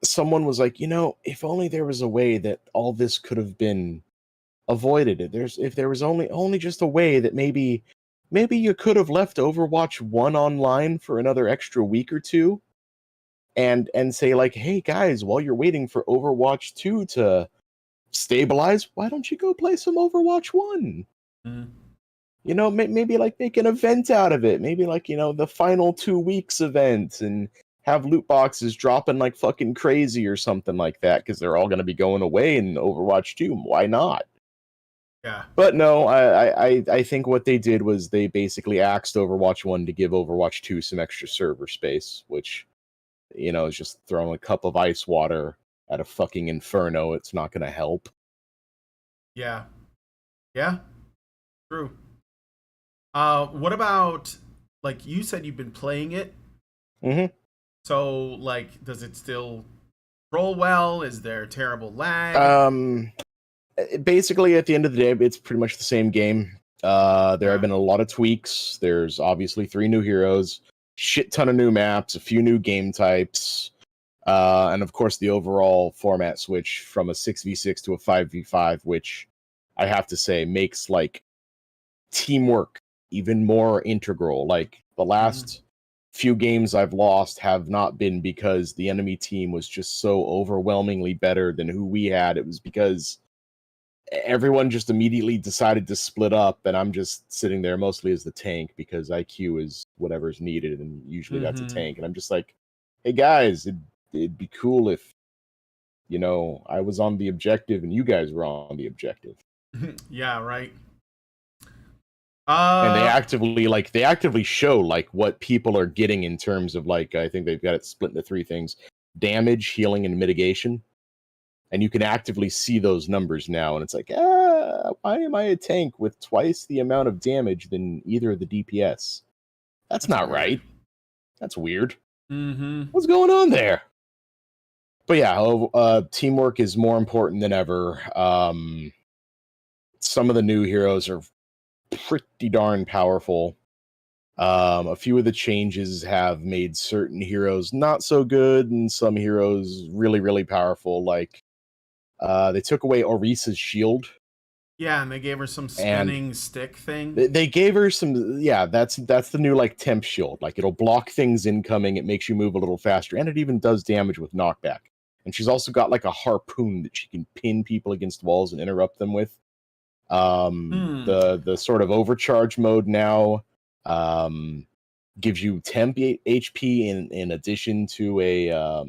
someone was like, if only there was a way that all this could have been avoided. If there was only just a way that maybe you could have left Overwatch 1 online for another extra week or two and say like, hey guys, while you're waiting for Overwatch 2 to stabilize, why don't you go play some Overwatch 1? mm, Maybe like make an event out of it. Maybe like, the final 2 weeks event and have loot boxes dropping like fucking crazy or something like that because they're all going to be going away in Overwatch 2. Why not? yeah. But no, I think what they did was they basically axed Overwatch 1 to give Overwatch 2 some extra server space, which, is just throwing a cup of ice water at a fucking inferno. It's not going to help. Yeah. Yeah. True. What about, like you said you've been playing it? Mm-hmm. So like does it still roll well? Is there terrible lag? Basically, at the end of the day, it's pretty much the same game. There have been a lot of tweaks. There's obviously 3 new heroes, shit ton of new maps, a few new game types, and of course the overall format switch from a 6v6 to a 5v5, which I have to say makes like teamwork even more integral. Like the last few games I've lost have not been because the enemy team was just so overwhelmingly better than who we had. It was because everyone just immediately decided to split up, and I'm just sitting there mostly as the tank because IQ is whatever's needed, and usually that's a tank. And I'm just like, hey guys, it'd be cool if I was on the objective and you guys were on the objective. Yeah, right. And they actively show like what people are getting in terms of like, I think they've got it split into 3 things: damage, healing, and mitigation. And you can actively see those numbers now, and it's like, why am I a tank with twice the amount of damage than either of the DPS? That's not weird. right. That's weird. Mm-hmm. What's going on there? But yeah, teamwork is more important than ever. Some of the new heroes are pretty darn powerful. A few of the changes have made certain heroes not so good, and some heroes really, really powerful. Like, they took away Orisa's shield. Yeah, and they gave her some spinning stick thing. They gave her some, yeah, that's the new like temp shield. Like it'll block things incoming, it makes you move a little faster, and it even does damage with knockback. And she's also got like a harpoon that she can pin people against walls and interrupt them with. The sort of overcharge mode now gives you temp HP in addition to a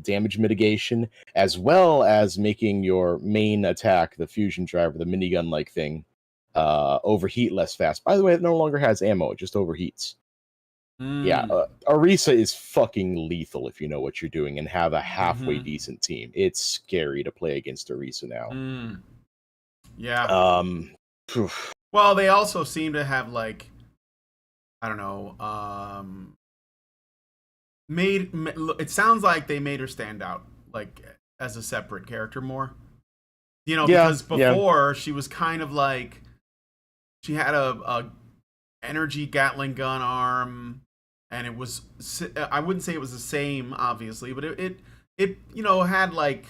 damage mitigation, as well as making your main attack, the fusion driver, the minigun like thing, overheat less fast. By the way, it no longer has ammo, it just overheats. Yeah, Orisa is fucking lethal if you know what you're doing and have a halfway decent team. It's scary to play against Orisa now. Yeah. Well, they also seem to have like, I don't know, it sounds like they made her stand out, like as a separate character more. Yeah, Because yeah, before she was kind of like she had a energy Gatling gun arm, and it was, I wouldn't say it was the same, obviously, but it had like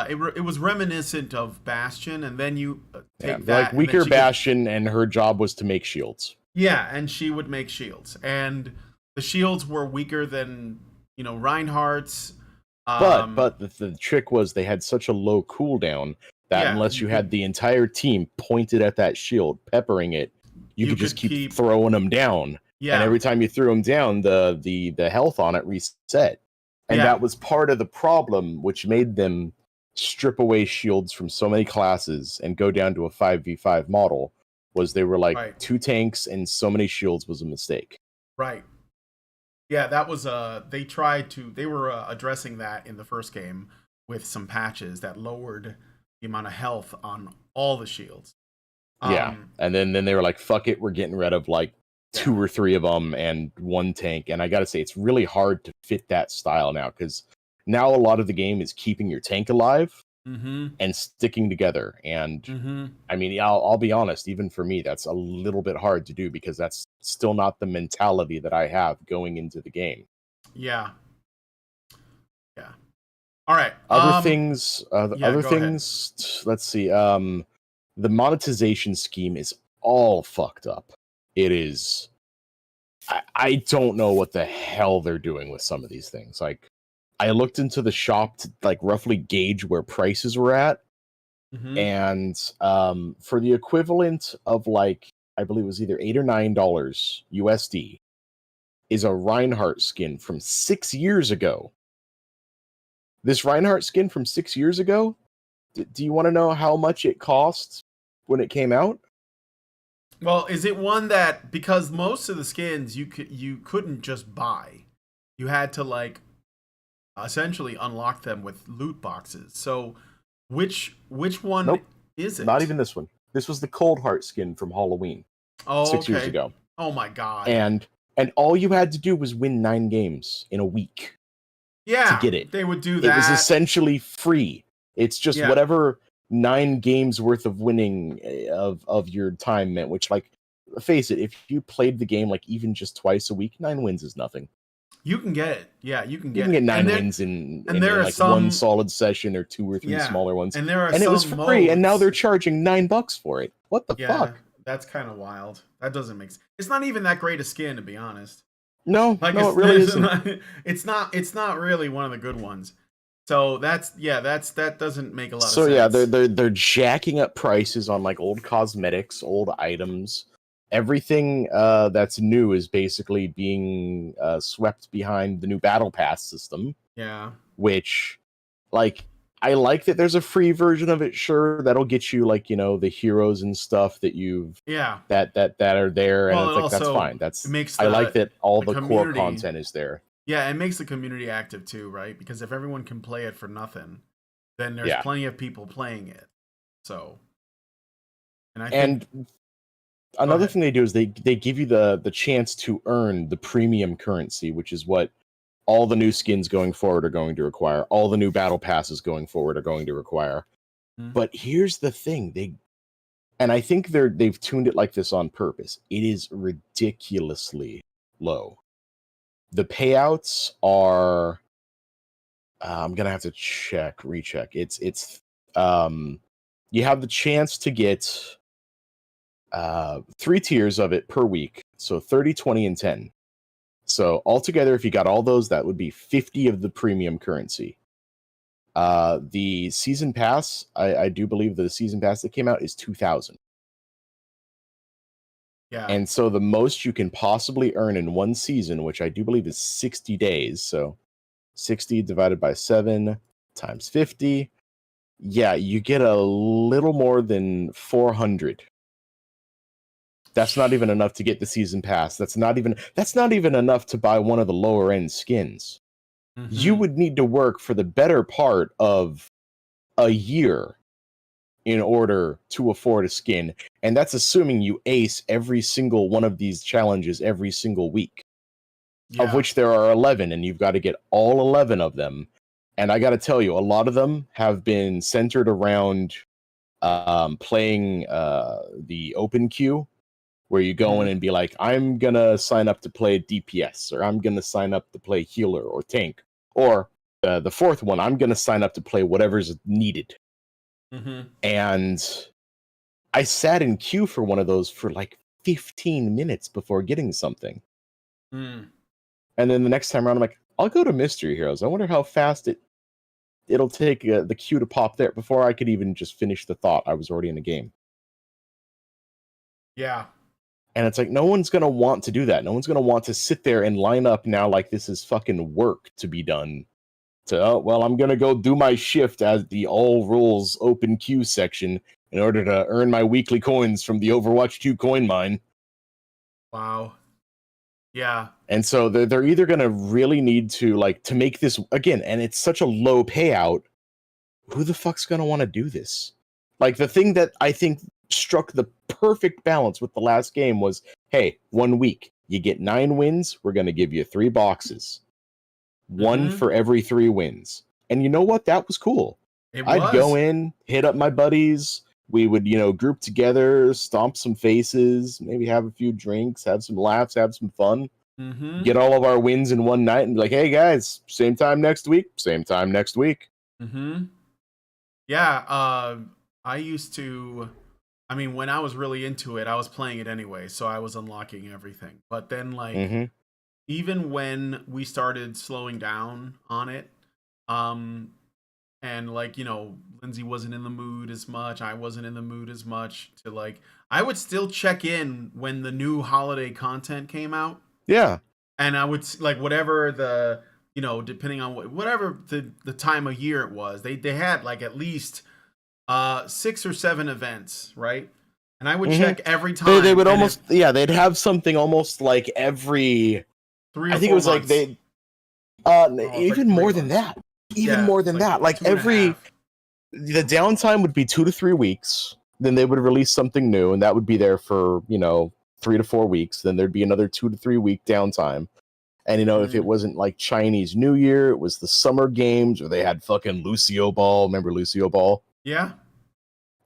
it was reminiscent of Bastion, and then you yeah. take Like that, and then weaker she could, Bastion, and her job was to make shields. yeah, and she would make shields, and the shields were weaker than Reinhardt's. But the trick was they had such a low cooldown that Yeah, unless you you had could the entire team pointed at that shield, peppering it, you you could just could keep keep, throwing them down. And yeah, every time you threw them down, the health on it reset. And yeah, that was part of the problem, which made them strip away shields from so many classes and go down to a 5v5 model. Was they were like right, 2 tanks and so many shields was a mistake. right. Yeah, that was they were addressing that in the first game with some patches that lowered the amount of health on all the shields. Yeah, and then they were like, "Fuck it, we're getting rid of like Yeah. 2 or 3 of them and 1 tank." And I gotta say, it's really hard to fit that style now because now a lot of the game is keeping your tank alive Mm-hmm. and sticking together. And Mm-hmm. I mean, I'll be honest, even for me, that's a little bit hard to do because that's still not the mentality that I have going into the game. Yeah. Yeah. All right. Other things, Yeah, go ahead. Let's see. The monetization scheme is all fucked up. It is. I don't know what the hell they're doing with some of these things. Like, I looked into the shop to like roughly gauge where prices were at, Mm-hmm. and for the equivalent of like I believe it was either $8 or $9 USD is a Reinhardt skin from 6 years ago. This Reinhardt skin from 6 years ago. Do you want to know how much it cost when it came out? Well, is it one that, because most of the skins you couldn't just buy, you had to like essentially unlock them with loot boxes. So which one Nope, is not it? even this one. This was the Cold Heart skin from Halloween Oh, 6 years okay. ago. Oh my god. And all you had to do was win 9 games in a week to Yeah, get it. they would do It was that. essentially free. It's just Yeah. whatever 9 games worth of winning of your time meant. Which, like, face it, if you played the game like even just twice a week, 9 wins is nothing. You can get it. Yeah, you can You get can get it. 9 wins in, And there in are like one some, solid session or 2 or 3 yeah, smaller ones, and there are and it was some free. And now modes. they're charging $9 for it. What the Yeah, fuck? that's kind of wild. That doesn't make sense. It's not even that great a skin, to be honest. No, Like no, it really it's isn't. not, it's not really one of the good ones. So that doesn't make a lot of So yeah, sense. they're jacking up prices on like old cosmetics, old items. Everything that's new is basically being swept behind the new battle pass system, Yeah. which, like, I like that there's a free version of it. Sure, that'll get you like the heroes and stuff that you've Yeah. that are there, and Well, it's and like that's also fine. it That's makes I like that all the the core community, content is there. yeah, it makes the community active too, right? Because if everyone can play it for nothing, then there's Yeah, plenty of people playing it. So, and I think, and go another ahead. thing they do is they give you the chance to earn the premium currency, which is what all the new skins going forward are going to require. All the new battle passes going forward are going to require. Hmm. But here's the thing, and I think they've tuned it like this on purpose. It is ridiculously low. The payouts are I'm gonna have to recheck. It's you have the chance to get 3 tiers of it per week. So 30, 20, and 10. So altogether, if you got all those, that would be 50 of the premium currency. The season pass, I do believe the season pass that came out is 2,000. Yeah. And so the most you can possibly earn in one season, which I do believe is 60 days. So 60 divided by 7 times 50. Yeah, you get a little more than 400. That's not even enough to get the season pass. That's not even enough to buy one of the lower end skins. You Mm-hmm. would need to work for the better part of a year in order to afford a skin, and that's assuming you ace every single one of these challenges every single week. of which there are 11, and you've got to get all 11 of them. And I got to tell you, a lot of them have been centered around playing the open queue, where you go in and be like, I'm going to sign up to play DPS, or I'm going to sign up to play healer or tank. Or the fourth one, I'm going to sign up to play whatever's needed. And I sat in queue for one of those for like 15 minutes before getting something. And then the next time around, I'm like, I'll go to Mystery Heroes. I wonder how fast it'll take the queue to pop there before I could even just finish the thought. I was already in the game. Yeah. And it's like, no one's going to want to do that. No one's going to want to sit there and line up now like this is fucking work to be done. Well, I'm going to go do my shift as the all rules open queue section in order to earn my weekly coins from the Overwatch 2 coin mine. Wow. Yeah. And so they're either going to really need to, like, to make this, again, and it's such a low payout, who the fuck's going to want to do this? Like, the thing that I think struck the perfect balance with the last game was, hey, 1 week, you get 9 wins, we're going to give you 3 boxes. One for every 3 wins. And you know what? That was cool. I'd go in, hit up my buddies. We would, group together, stomp some faces, maybe have a few drinks, have some laughs, have some fun. Get all of our wins in one night and be like, hey, guys, same time next week, same time next week. Yeah, I used to... I mean, when I was really into it, I was playing it anyway, so I was unlocking everything. But then, like... Even when we started slowing down on it, and like, Lindsay wasn't in the mood as much, I wasn't in the mood as much to like, I would still check in when the new holiday content came out. Yeah. And I would like whatever the, depending on whatever the time of year it was, they had like at least 6 or 7 events, right? And I would check every time. They would almost, they'd have something almost like every... 3 or 4 I think it was months. like even like more than that. Even more than that. Like the downtime would be 2 to 3 weeks. Then they would release something new, and that would be there for 3 to 4 weeks. Then there'd be another 2 to 3 week downtime. And if it wasn't like Chinese New Year, it was the summer games, or they had fucking Lucio Ball. Remember Lucio Ball? Yeah,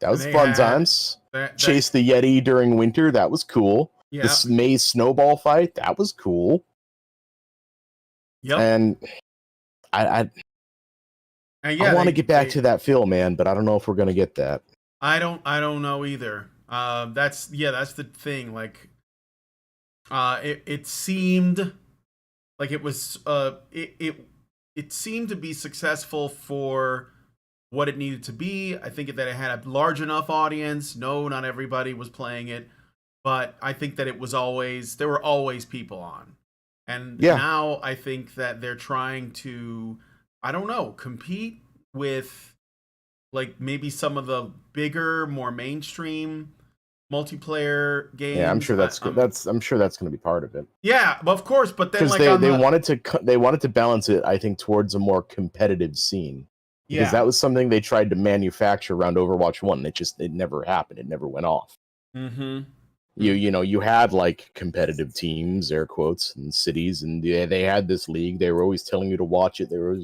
that was fun times. Chase the Yeti during winter. That was cool. Yeah. The May snowball fight. That was cool. Yep. And I want to get back to that feel, man, but I don't know if we're gonna get that. I don't know either. That's the thing. Like, it seemed like it was it seemed to be successful for what it needed to be. I think that it had a large enough audience. No, not everybody was playing it, but I think that there were always people on. And now I think that they're trying to, I don't know, compete with like maybe some of the bigger, more mainstream multiplayer games. Yeah, I'm sure that's going to be part of it. Yeah, of course, but then like they wanted to balance it, I think, towards a more competitive scene. Because that was something they tried to manufacture around Overwatch 1. It never happened. It never went off. You had like competitive teams, air quotes, and cities, and they had this league. They were always telling you to watch it. They were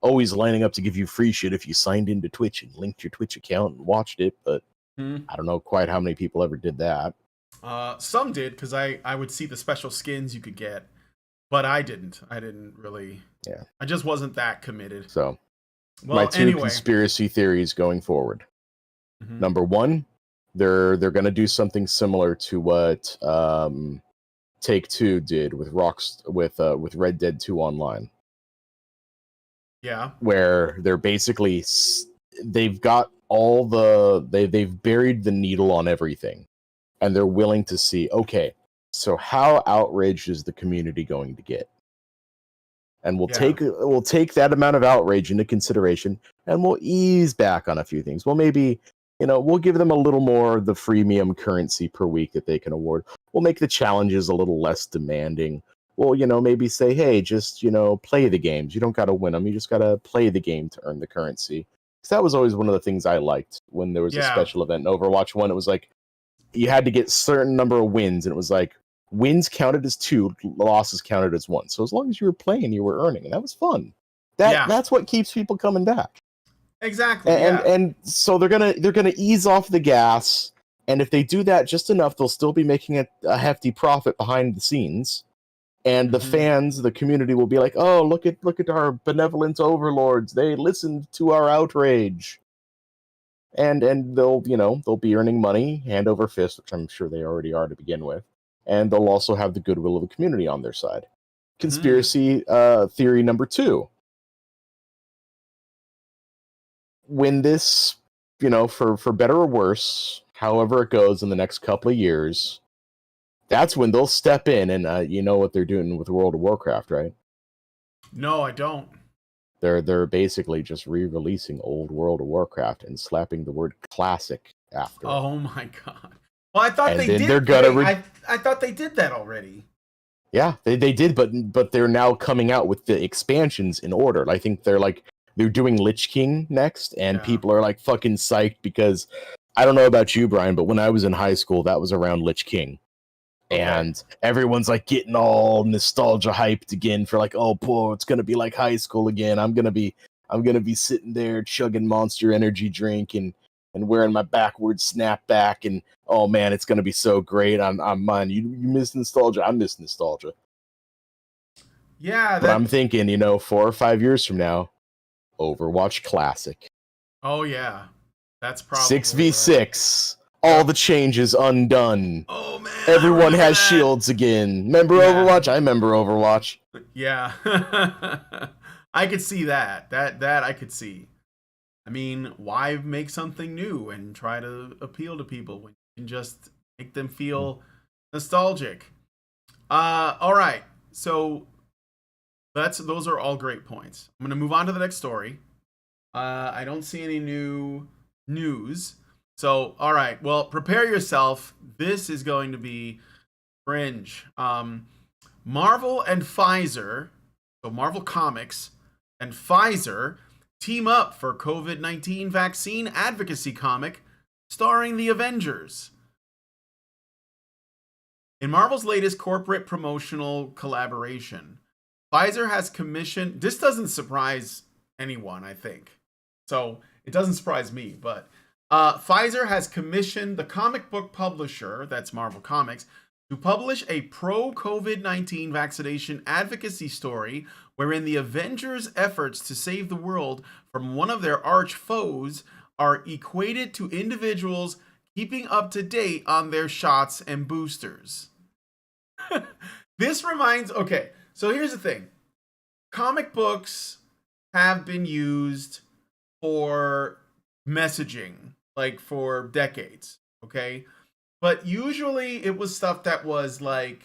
always lining up to give you free shit if you signed into Twitch and linked your Twitch account and watched it. But I don't know quite how many people ever did that. Some did, because I would see the special skins you could get, but I didn't. I didn't really. Yeah. I just wasn't that committed. So, my two conspiracy theories going forward. Number 1. They're going to do something similar to what Take-Two did with with Red Dead 2 Online. Yeah. Where they're basically they've got they've buried the needle on everything, and they're willing to see, okay, so how outraged is the community going to get? And we'll take that amount of outrage into consideration, and we'll ease back on a few things. Well, maybe we'll give them a little more of the freemium currency per week that they can award. We'll make the challenges a little less demanding. We'll, maybe say, hey, just, play the games. You don't got to win them. You just got to play the game to earn the currency. Because that was always one of the things I liked when there was a special event in Overwatch 1. It was like, you had to get a certain number of wins. And it was like, Wins counted as 2, losses counted as 1. So as long as you were playing, you were earning, and that was fun. Yeah. That's what keeps people coming back. Exactly. And so they're gonna ease off the gas, and if they do that just enough, they'll still be making a hefty profit behind the scenes. And the fans, the community will be like, "Oh, look at our benevolent overlords. They listened to our outrage." And they'll be earning money hand over fist, which I'm sure they already are to begin with. And they'll also have the goodwill of the community on their side. Conspiracy theory number 2. When this, for better or worse, however it goes in the next couple of years, that's when they'll step in, and you know what they're doing with World of Warcraft, right? No, I don't. They're basically just re-releasing old World of Warcraft and slapping the word classic after it. Oh my god. Well, I thought And they then did. they're gonna I thought they did that already. Yeah, they did, but they're now coming out with the expansions in order. I think they're doing Lich King next, and people are like fucking psyched because I don't know about you, Brian, but when I was in high school, that was around Lich King. Okay. And everyone's like getting all nostalgia hyped again for like, oh boy, it's gonna be like high school again. I'm gonna be sitting there chugging Monster Energy drink and wearing my backwards snapback, and oh man, it's gonna be so great. I'm mine. You miss nostalgia. I miss nostalgia. Yeah, but I'm thinking, 4 or 5 years from now, Overwatch Classic. Oh yeah, that's probably 6v6. All the changes undone. Oh man, everyone has shields again. Remember Overwatch? I remember Overwatch. Yeah. I could see that. That I could see. I mean, why make something new and try to appeal to people when you can just make them feel nostalgic? All right. So those are all great points. I'm gonna move on to the next story. I don't see any new news. So, all right. Well, prepare yourself. This is going to be cringe. Marvel and Pfizer, so Marvel Comics and Pfizer team up for COVID-19 vaccine advocacy comic starring the Avengers. In Marvel's latest corporate promotional collaboration, Pfizer has commissioned, this doesn't surprise anyone, I think. So it doesn't surprise me, but Pfizer has commissioned the comic book publisher, that's Marvel Comics, to publish a pro-COVID-19 vaccination advocacy story wherein the Avengers' efforts to save the world from one of their arch foes are equated to individuals keeping up to date on their shots and boosters. This reminds, okay, so here's the thing. Comic books have been used for messaging, like for decades, okay? But usually it was stuff that was like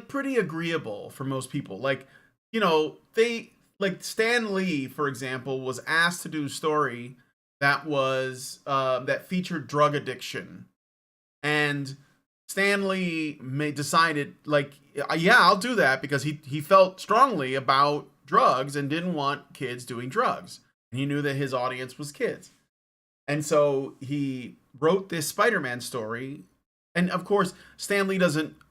pretty agreeable for most people. Like, they, like Stan Lee, for example, was asked to do a story that was that featured drug addiction, and Stan Lee decided, like, yeah, I'll do that because he felt strongly about drugs and didn't want kids doing drugs. And he knew that his audience was kids. And so he wrote this Spider-Man story. And of course, Stan Lee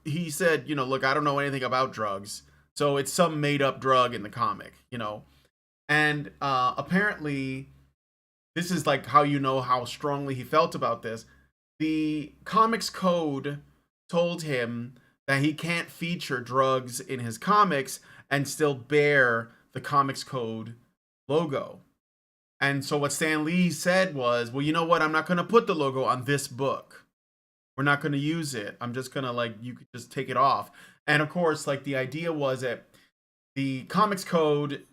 he said, look, I don't know anything about drugs. So it's some made up drug in the comic, And apparently, this is like how you know how strongly he felt about this. The Comics Code told him that he can't feature drugs in his comics and still bear the Comics Code logo. And so what Stan Lee said was, well, you know what? I'm not going to put the logo on this book. We're not going to use it. I'm just going to, you could just take it off. And of course, the idea was that the Comics Code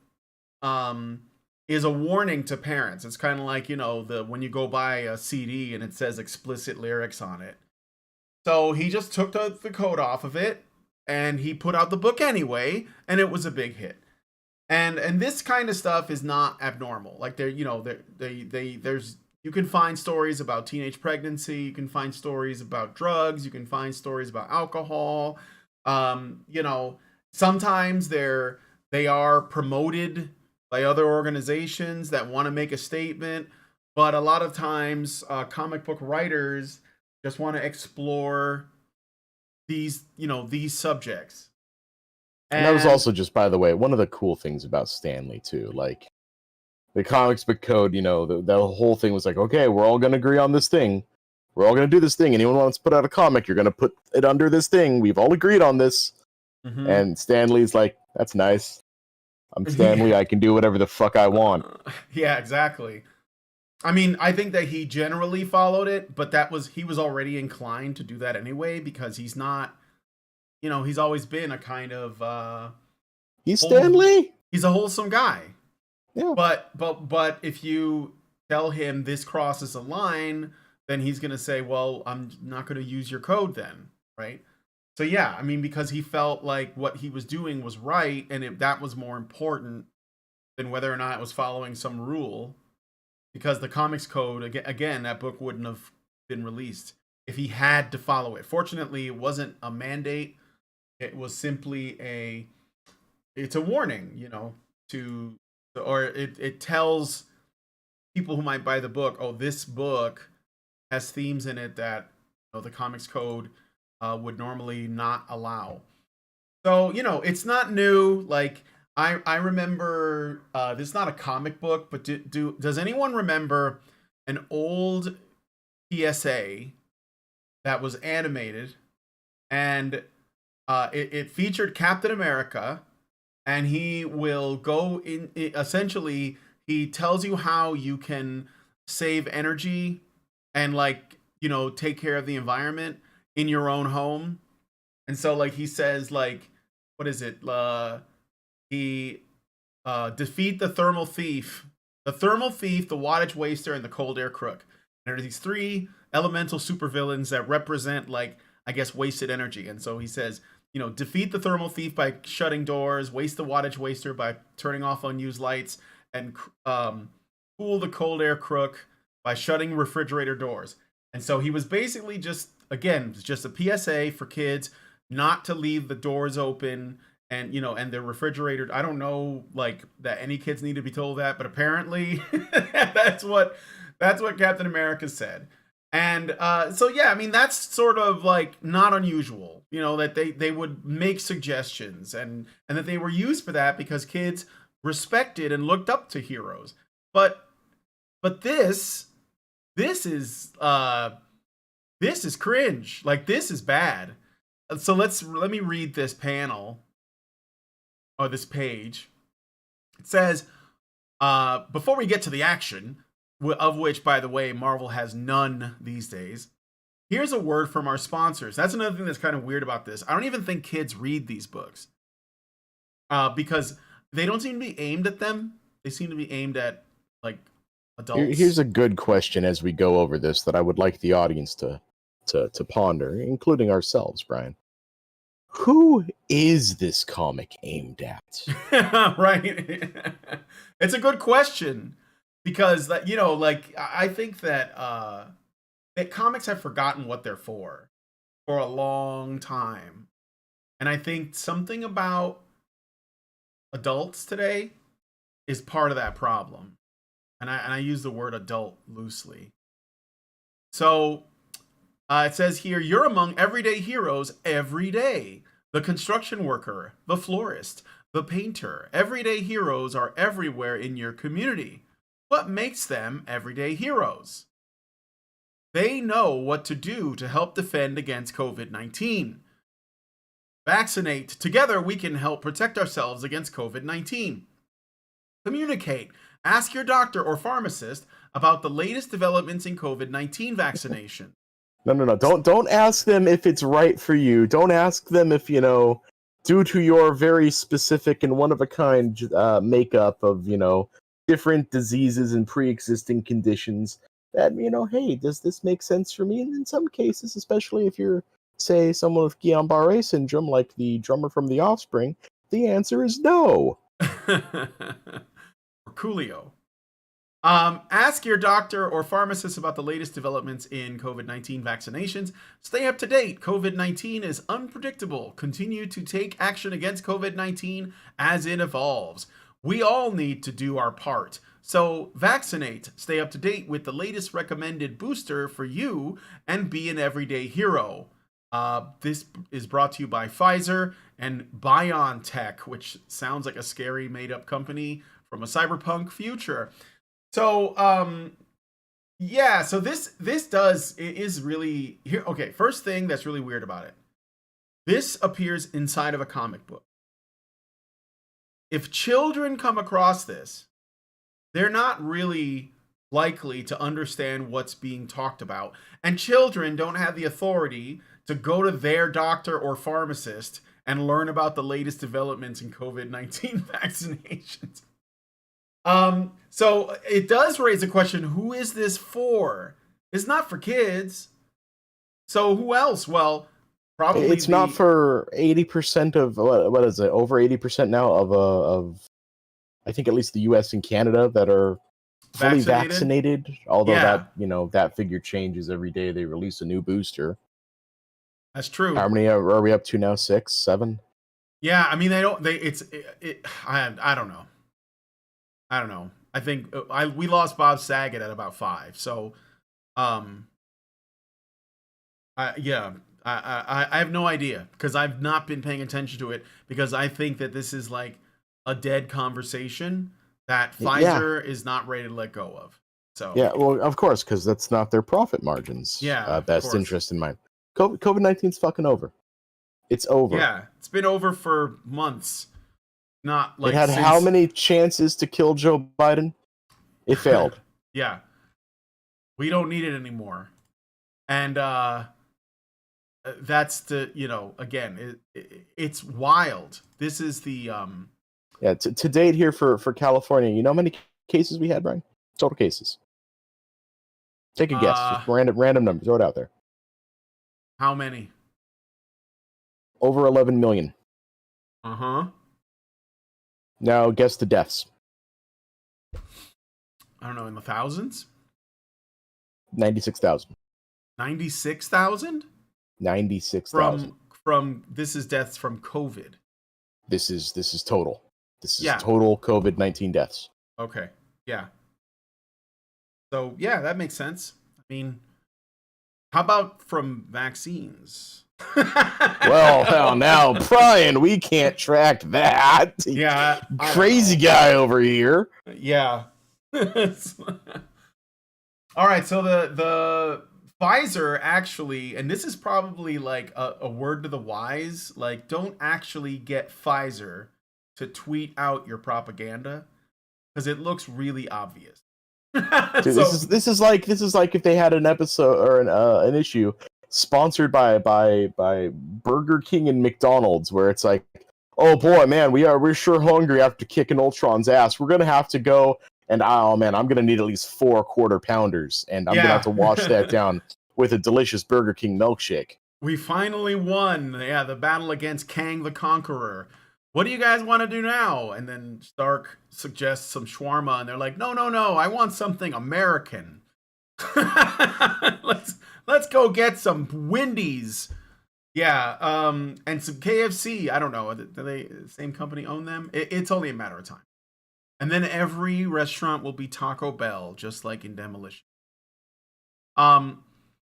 is a warning to parents. It's kind of like, when you go buy a CD and it says explicit lyrics on it. So he just took the code off of it and he put out the book anyway, and it was a big hit. And this kind of stuff is not abnormal. Like there's you can find stories about teenage pregnancy, you can find stories about drugs, you can find stories about alcohol. Sometimes they are promoted by other organizations that want to make a statement, but a lot of times comic book writers just want to explore these subjects. And that was also just, by the way, one of the cool things about Stanley too. Like the comics book code, the whole thing was like, okay, we're all gonna agree on this thing. We're all gonna do this thing. Anyone wants to put out a comic, you're gonna put it under this thing. We've all agreed on this. Mm-hmm. And Stanley's like, that's nice. I'm Stanley. I can do whatever the fuck I want. Yeah, exactly. I mean, I think that he generally followed it, but he was already inclined to do that anyway because he's not. He's always been a kind of he's Stanley. He's a wholesome guy. Yeah. But if you tell him this crosses a line, then he's gonna say, "Well, I'm not gonna use your code then," right? So yeah, I mean, because he felt like what he was doing was right, and that was more important than whether or not it was following some rule. Because the comics code, again, that book wouldn't have been released if he had to follow it. Fortunately, it wasn't a mandate. It was simply it's a warning, or it tells people who might buy the book, oh, this book has themes in it that the comics code would normally not allow. So, it's not new. Like, I remember, this is not a comic book, but does anyone remember an old PSA that was animated, and it featured Captain America, and he will go in, essentially, he tells you how you can save energy and, take care of the environment in your own home. And so, he says, what is it? He defeat the thermal thief, the wattage waster, and the cold air crook. And there are these three elemental supervillains that represent, I guess, wasted energy. And so he says, defeat the thermal thief by shutting doors, waste the wattage waster by turning off unused lights, and cool the cold air crook by shutting refrigerator doors. And so he was basically just a PSA for kids not to leave the doors open and the refrigerator. I don't know that any kids need to be told that, but apparently that's what Captain America said. And so yeah, I mean, that's sort of not unusual, that they would make suggestions and that they were used for that because kids respected and looked up to heroes. But this is cringe. This is bad. So let me read this panel or this page. It says, before we get to the action, of which, by the way, Marvel has none these days, here's a word from our sponsors. That's another thing that's kind of weird about this. I don't even think kids read these books because they don't seem to be aimed at them. They seem to be aimed at adults. Here's a good question as we go over this that I would like the audience to ponder, including ourselves, Brian. Who is this comic aimed at? Right. It's a good question because I think that comics have forgotten what they're for a long time. And I think something about adults today is part of that problem. And I use the word adult loosely. So it says here, you're among everyday heroes every day. The construction worker, the florist, the painter. Everyday heroes are everywhere in your community. What makes them everyday heroes? They know what to do to help defend against COVID-19. Vaccinate. Together we can help protect ourselves against COVID-19. Communicate. Ask your doctor or pharmacist about the latest developments in COVID-19 vaccination. No. Don't ask them if it's right for you. Don't ask them if, due to your very specific and one-of-a-kind makeup of, different diseases and pre-existing conditions, that, hey, does this make sense for me? And in some cases, especially if you're, say, someone with Guillain-Barré syndrome, like the drummer from The Offspring, the answer is no. Or Coolio. Ask your doctor or pharmacist about the latest developments in COVID-19 vaccinations. Stay up to date. COVID-19 is unpredictable. Continue to take action against COVID-19 as it evolves. We all need to do our part. So vaccinate. Stay up to date with the latest recommended booster for you and be an everyday hero. This is brought to you by Pfizer and BioNTech, which sounds like a scary made-up company from a cyberpunk future. So, yeah, so this is really here. Okay, first thing that's really weird about it. This appears inside of a comic book. If children come across this, they're not really likely to understand what's being talked about. And children don't have the authority to go to their doctor or pharmacist and learn about the latest developments in COVID-19 vaccinations. So it does raise a question, who is this for? It's not for kids. So who else? Well, probably it's not for 80% of what is it? Over 80% now of I think at least the US and Canada that are fully vaccinated. Although that, that figure changes every day they release a new booster. That's true. How many are we up to now? 6, 7? Yeah, I mean I don't know. I don't know. I think we lost Bob Saget at about 5. So, I have no idea because I've not been paying attention to it because I think that this is like a dead conversation that Pfizer is not ready to let go of. So yeah, well, of course, because that's not their profit margins. Yeah, best interest in mind. COVID-19's fucking over. It's over. Yeah, it's been over for months. Not like it had how many chances to kill Joe Biden? It failed. Yeah, we don't need it anymore, and that's the again it's wild. This is the to date here for California. You know how many cases we had, Brian? Total cases. Take a guess. Just random numbers. Throw it out there. How many? Over 11 million. Now guess the deaths. I don't know, in the thousands? 96,000. 96,000? 96,000. From this is deaths from COVID. This is total. This is total COVID-19 deaths. Okay. Yeah. So, yeah, that makes sense. I mean, how about from vaccines? well, now, Brian, we can't track that. Yeah. Crazy guy over here. Yeah. All right, so the Pfizer actually, and this is probably like a word to the wise, like don't actually get Pfizer to tweet out your propaganda because it looks really obvious. Dude, this is like if they had an episode or an issue sponsored by Burger King and McDonald's where it's like, oh boy, man, we're sure hungry after kicking Ultron's ass. We're gonna have to go. And oh man, I'm gonna need at least 4 quarter pounders, and I'm gonna have to wash that down with a delicious Burger King milkshake. We finally won, the battle against Kang the Conqueror. What do you guys want to do now? And then Stark suggests some shawarma, and they're like, no, I want something American. Let's go get some Wendy's. Yeah, and some KFC. I don't know. Do they the same company own them? It's only a matter of time. And then every restaurant will be Taco Bell, just like in Demolition. So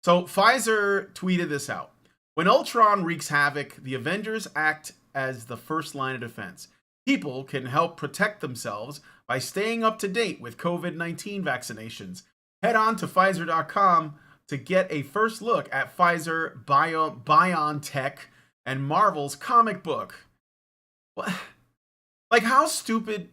Pfizer tweeted this out. When Ultron wreaks havoc, the Avengers act as the first line of defense. People can help protect themselves by staying up to date with COVID-19 vaccinations. Head on to Pfizer.com to get a first look at Pfizer, BioNTech, and Marvel's comic book. What? Like, how stupid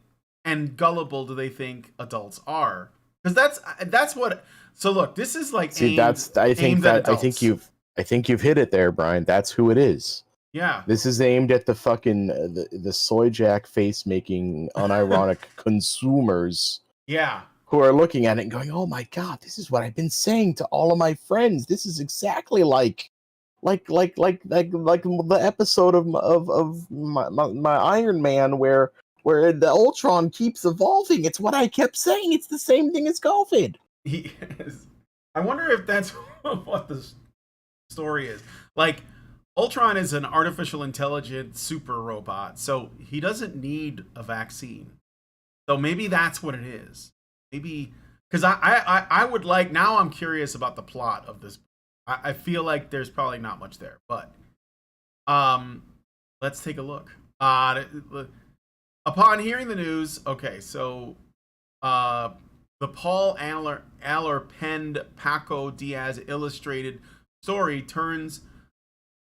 and gullible do they think adults are? Because that's what. So look, this is like I think you've hit it there, Brian. That's who it is. Yeah. This is aimed at the fucking the soy jack face making unironic consumers. Yeah. Who are looking at it and going, "Oh my god, this is what I've been saying to all of my friends. This is exactly like the episode of my Iron Man where the Ultron keeps evolving. It's what I kept saying. It's the same thing as COVID." Yes. I wonder if that's what the story is. Like, Ultron is an artificial intelligent super robot, so he doesn't need a vaccine. So maybe that's what it is. Maybe because I would like, now I'm curious about the plot of this. I feel like there's probably not much there, but let's take a look. Upon hearing the news, okay, so the Paul Aller penned Paco Diaz illustrated story turns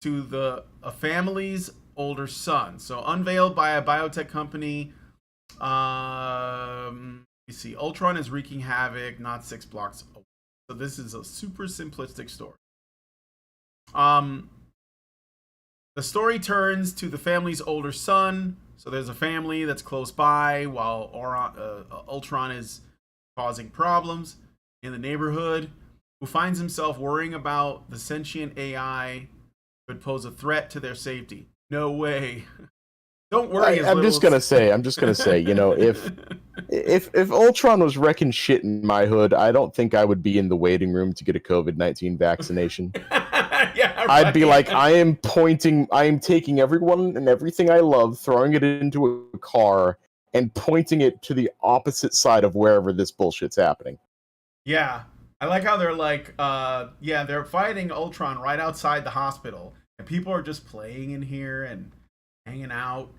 to a family's older son. So unveiled by a biotech company. You see, Ultron is wreaking havoc, not 6 blocks away. So this is a super simplistic story. The story turns to the family's older son. So there's a family that's close by while Ultron is causing problems in the neighborhood, who finds himself worrying about the sentient AI could pose a threat to their safety. No way. Don't worry. I'm just gonna say, you know, if Ultron was wrecking shit in my hood, I don't think I would be in the waiting room to get a COVID-19 vaccination. Yeah, right. I'd be like, I am taking everyone and everything I love, throwing it into a car, and pointing it to the opposite side of wherever this bullshit's happening. Yeah. I like how they're like, they're fighting Ultron right outside the hospital, and people are just playing in here and hanging out.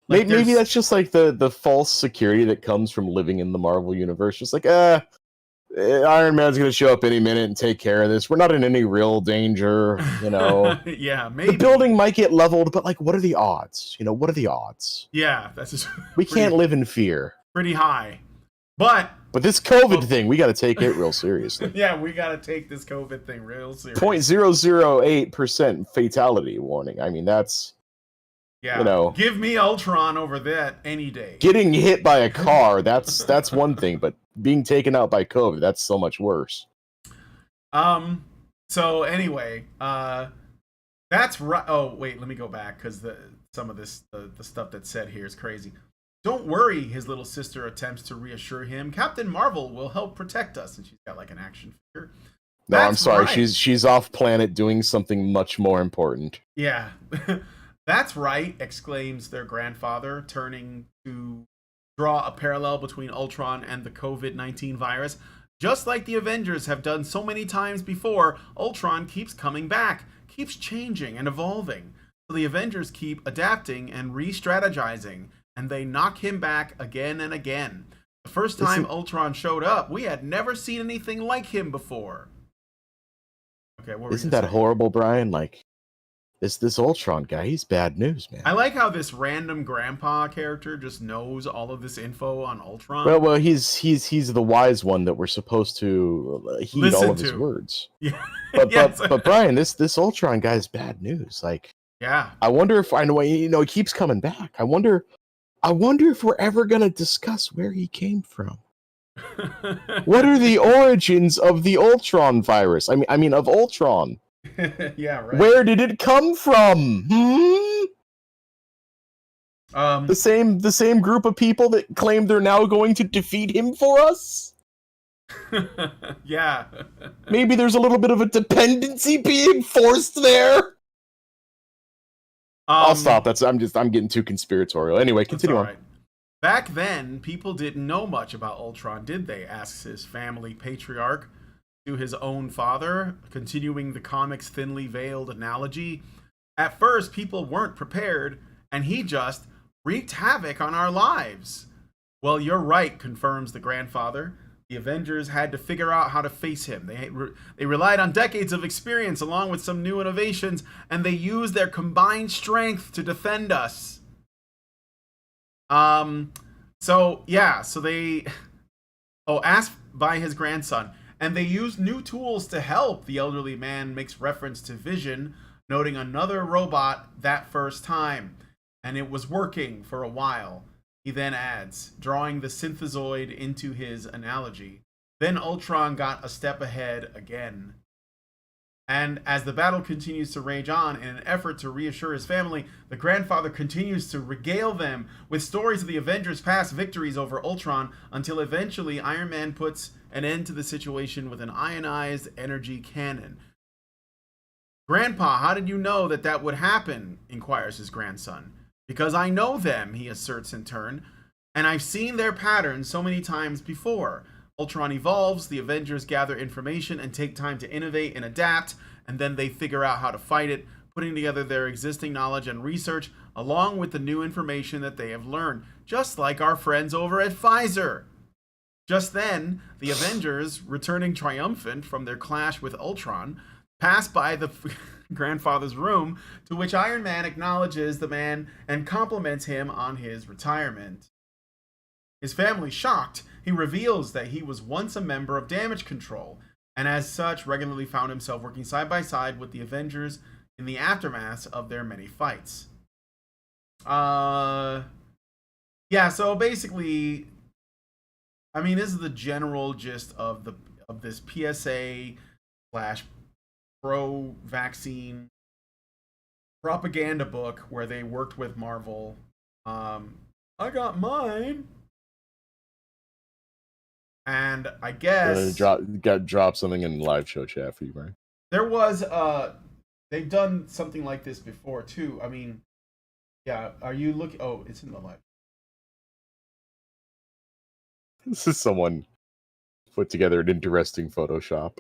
Like maybe that's just like the false security that comes from living in the Marvel universe. Just like, Iron Man's gonna show up any minute and take care of this. We're not in any real danger, you know. Yeah, maybe. The building might get leveled, but like, what are the odds? You know, what are the odds? Yeah, that's just we can't live in fear. Pretty high. But this COVID thing, we got to take it real seriously. Yeah, we got to take this COVID thing real seriously. 0.008% fatality warning. I mean, that's, yeah. You know, give me Ultron over that any day. Getting hit by a car, that's one thing, but being taken out by COVID, that's so much worse. So anyway, that's right. Oh wait, let me go back because some of this the stuff that's said here is crazy. Don't worry, his little sister attempts to reassure him. Captain Marvel will help protect us, and she's got like an action figure. No, I'm sorry. Right. She's off planet doing something much more important. Yeah. That's right, exclaims their grandfather, turning to draw a parallel between Ultron and the COVID-19 virus. Just like the Avengers have done so many times before, Ultron keeps coming back, keeps changing and evolving. So the Avengers keep adapting and re-strategizing, and they knock him back again and again. The first time Ultron showed up, we had never seen anything like him before. Okay, what isn't that horrible, Brian? Like, this Ultron guy, he's bad news, man. I like how this random grandpa character just knows all of this info on Ultron. Well, he's the wise one that we're supposed to heed listen all of to. His words. Yeah. But Brian, this Ultron guy's bad news. Like, yeah. I wonder if he keeps coming back. I wonder if we're ever gonna discuss where he came from. What are the origins of the Ultron virus? I mean of Ultron. Yeah, right. Where did it come from? The same group of people that claim they're now going to defeat him for us? Yeah. Maybe there's a little bit of a dependency being forced there. I'll stop. I'm getting too conspiratorial. Anyway, continue on. Right. Back then, people didn't know much about Ultron, did they? Asks his family patriarch to his own father, continuing the comic's thinly veiled analogy. At first, people weren't prepared, and he just wreaked havoc on our lives. Well, you're right, confirms the grandfather. The Avengers had to figure out how to face him. They relied on decades of experience along with some new innovations, and they used their combined strength to defend us. So they asked by his grandson, and they used new tools to help. The elderly man makes reference to Vision, noting another robot that first time, and it was working for a while. He then adds, drawing the synthezoid into his analogy. Then Ultron got a step ahead again. And as the battle continues to rage on in an effort to reassure his family, the grandfather continues to regale them with stories of the Avengers' past victories over Ultron until eventually Iron Man puts an end to the situation with an ionized energy cannon. Grandpa, how did you know that would happen? Inquires his grandson. Because I know them, he asserts in turn, and I've seen their patterns so many times before. Ultron evolves, the Avengers gather information and take time to innovate and adapt, and then they figure out how to fight it, putting together their existing knowledge and research along with the new information that they have learned, just like our friends over at Pfizer. Just then, the Avengers, returning triumphant from their clash with Ultron, pass by the grandfather's room, to which Iron Man acknowledges the man and compliments him on his retirement. His family shocked, he reveals that he was once a member of Damage Control, and as such regularly found himself working side by side with the Avengers in the aftermath of their many fights. Yeah, so basically, I mean, this is the general gist of this PSA slash pro-vaccine propaganda book where they worked with Marvel. I got mine. And I guess drop something in live show chat for you, Brian. There was they've done something like this before too. I mean, yeah, are you looking? Oh, it's in the live. This is someone put together an interesting Photoshop.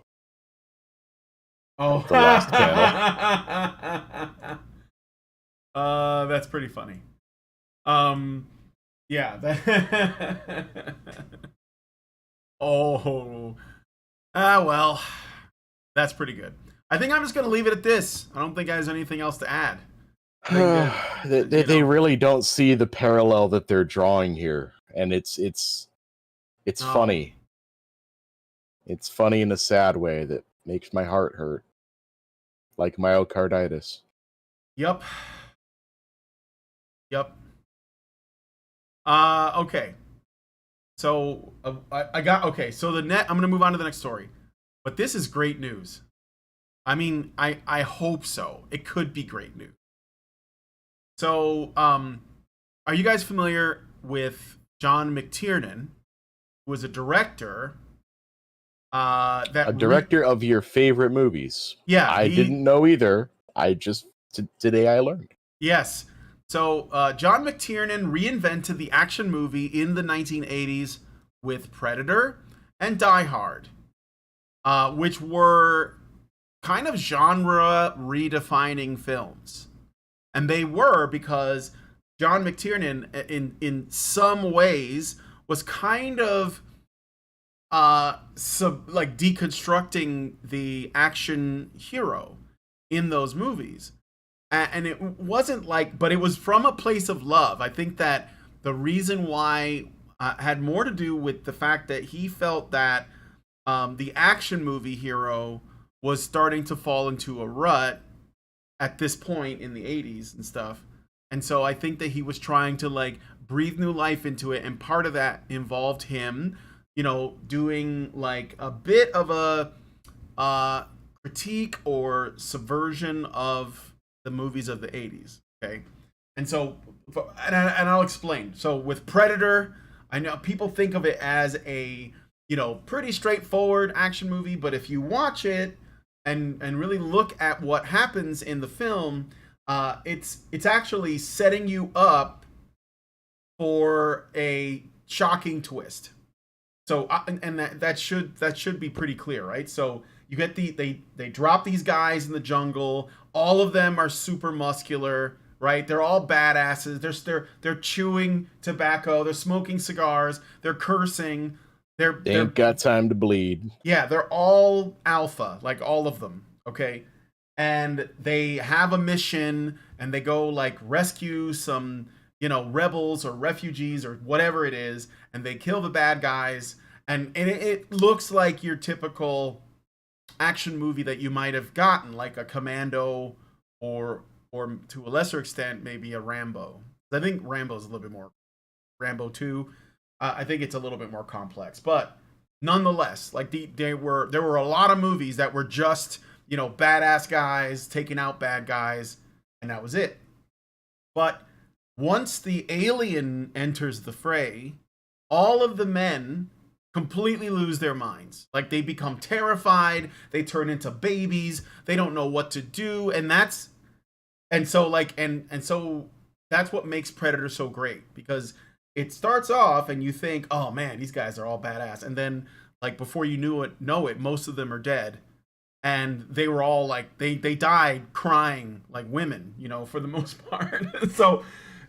Oh, the last panel. That's pretty funny. Yeah. Oh. Well, that's pretty good. I think I'm just gonna leave it at this. I don't think there's anything else to add. They really don't see the parallel that they're drawing here, and it's funny. It's funny in a sad way that makes my heart hurt, like myocarditis. Yep. Okay. So I got okay. So I'm gonna move on to the next story, but this is great news. I mean, I hope so. It could be great news. So, are you guys familiar with John McTiernan, who was a director? Director of your favorite movies. Yeah, I didn't know either. Today I learned. Yes. So, John McTiernan reinvented the action movie in the 1980s with Predator and Die Hard, which were kind of genre redefining films. And they were because John McTiernan, in some ways, was kind of deconstructing the action hero in those movies. And it wasn't but it was from a place of love. I think that the reason why had more to do with the fact that he felt that the action movie hero was starting to fall into a rut at this point in the 80s and stuff. And so I think that he was trying to breathe new life into it. And part of that involved him, doing a bit of a critique or subversion of the movies of the 80s. Okay. And so, and I'll explain. So with Predator, I know people think of it as a, pretty straightforward action movie, but if you watch it and really look at what happens in the film, it's actually setting you up for a shocking twist. So, and that should be pretty clear, right? So you get they drop these guys in the jungle. All of them are super muscular, right? They're all badasses. They're chewing tobacco. They're smoking cigars. They're cursing. They ain't got time to bleed. Yeah, they're all alpha, all of them. Okay, and they have a mission, and they go rescue some rebels or refugees or whatever it is, and they kill the bad guys, and it looks like your typical action movie that you might have gotten, like a Commando or to a lesser extent maybe a Rambo. I think Rambo's a little bit more, Rambo 2. I think it's a little bit more complex, but nonetheless, there were a lot of movies that were just badass guys taking out bad guys, and that was it. But once the alien enters the fray, all of the men completely lose their minds. They become terrified, they turn into babies, they don't know what to do, and so that's what makes Predator so great, because it starts off and you think, oh man, these guys are all badass, and then before you know it, most of them are dead. and they were all like they died crying like women, for the most part.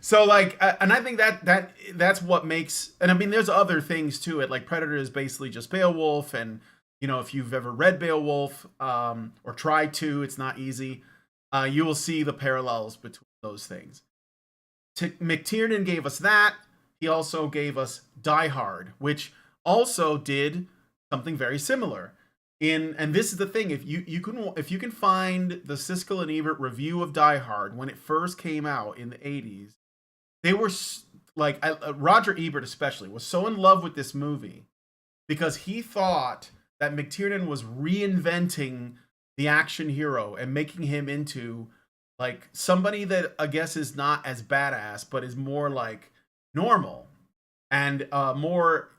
So like, and I think that's what makes, and I mean, there's other things to it. Like Predator is basically just Beowulf, and if you've ever read Beowulf or tried to, it's not easy. You will see the parallels between those things. McTiernan gave us that. He also gave us Die Hard, which also did something very similar. And this is the thing: if you can find the Siskel and Ebert review of Die Hard when it first came out in the 80s, they were like, Roger Ebert especially was so in love with this movie because he thought that McTiernan was reinventing the action hero and making him into like somebody that I guess is not as badass, but is more like normal and more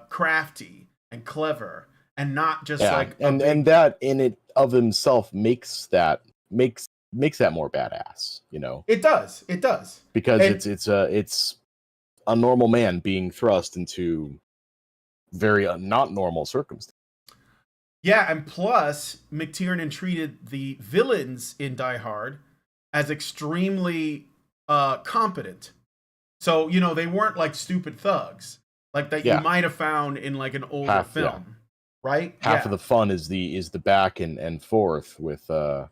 crafty and clever, and not just like and that in it of himself makes that more badass. It does because it's a normal man being thrust into very not normal circumstances. Yeah, and plus McTiernan treated the villains in Die Hard as extremely competent. So, they weren't like stupid thugs like that you might have found in like an older film, right? Half of the fun is the back and forth with oh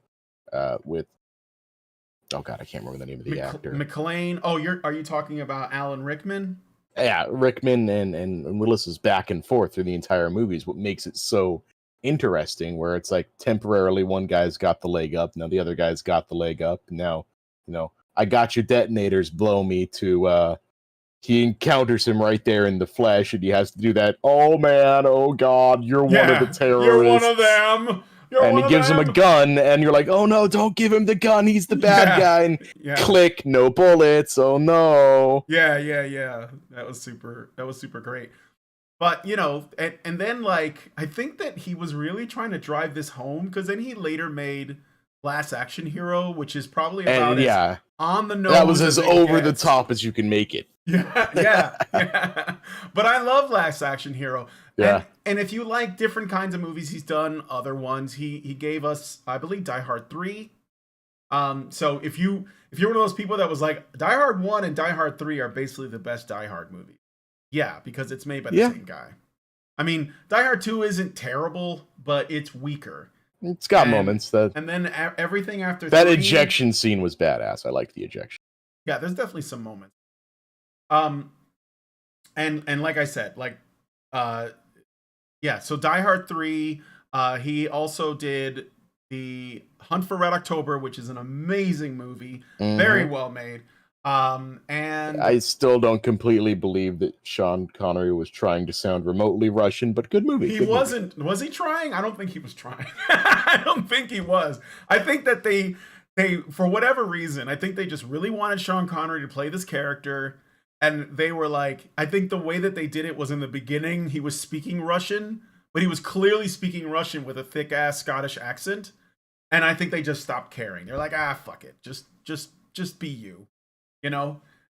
god, I can't remember the name of the actor. McLean. Oh, are you talking about Alan Rickman? Yeah, Rickman and Willis's back and forth through the entire movie is what makes it so interesting, where it's like temporarily one guy's got the leg up, now the other guy's got the leg up, now I got your detonators, blow me, to he encounters him right there in the flesh, and he has to do that, oh man, oh god, you're one of the terrorists, you're one of them, and he gives him a gun, and you're like, oh no, don't give him the gun, he's the bad guy, and click, no bullets, oh no. Yeah, that was super great. But and then like I think that he was really trying to drive this home, because then he later made Last Action Hero, which is probably about as on the nose. That was as over the top as you can make it. Yeah. But I love Last Action Hero. Yeah. And if you like different kinds of movies, he's done other ones. He gave us, I believe, Die Hard 3. So if you're one of those people that was like, Die Hard 1 and Die Hard 3 are basically the best Die Hard movies. Yeah, because it's made by the same guy. I mean, Die Hard 2 isn't terrible, but it's weaker. It's got moments that... And then everything after that 3, ejection scene was badass. I liked the ejection. Yeah, there's definitely some moments. And like I said, like, so Die Hard 3, he also did the Hunt for Red October, which is an amazing movie, very well made. And I still don't completely believe that Sean Connery was trying to sound remotely Russian, but good movie. He wasn't. Was he trying? I don't think he was trying. I don't think he was. I think that they for whatever reason, I think they just really wanted Sean Connery to play this character. And they were like, I think the way that they did it was in the beginning, he was speaking Russian, but he was clearly speaking Russian with a thick ass Scottish accent. And I think they just stopped caring. They're like, fuck it. Just be you.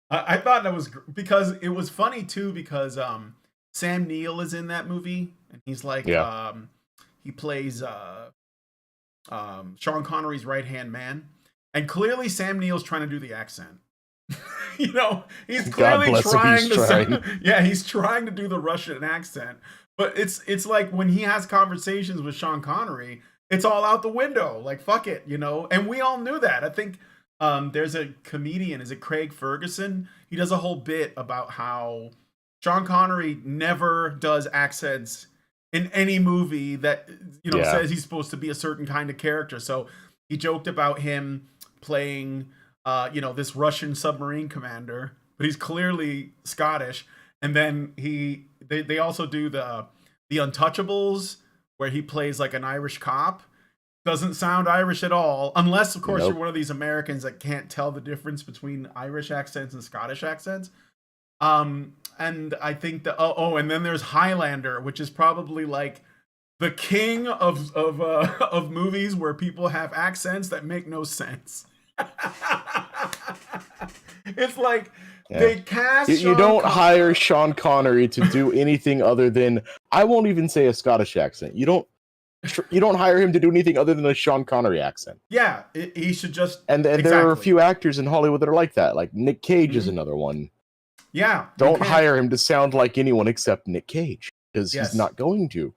I thought that was because it was funny too, because Sam Neill is in that movie, and he's like he plays Sean Connery's right hand man, and clearly Sam Neill's trying to do the accent. He's clearly trying he's trying to do the Russian accent, but it's like when he has conversations with Sean Connery, it's all out the window, like fuck it, and we all knew that. I think there's a comedian, is it Craig Ferguson? He does a whole bit about how Sean Connery never does accents in any movie that, says he's supposed to be a certain kind of character. So he joked about him playing, this Russian submarine commander, but he's clearly Scottish. And then they also do the Untouchables, where he plays like an Irish cop. Doesn't sound Irish at all, unless, of course, you're one of these Americans that can't tell the difference between Irish accents and Scottish accents. And I think that and then there's Highlander, which is probably like the king of movies where people have accents that make no sense. It's like they cast. You don't hire Sean Connery to do anything other than, I won't even say a Scottish accent. You don't. You don't hire him to do anything other than a Sean Connery accent. Yeah, he should just. And exactly. There are a few actors in Hollywood that are like that. Like Nick Cage is Mhm. another one. Yeah. Don't hire him to sound like anyone except Nick Cage, because Yes. he's not going to.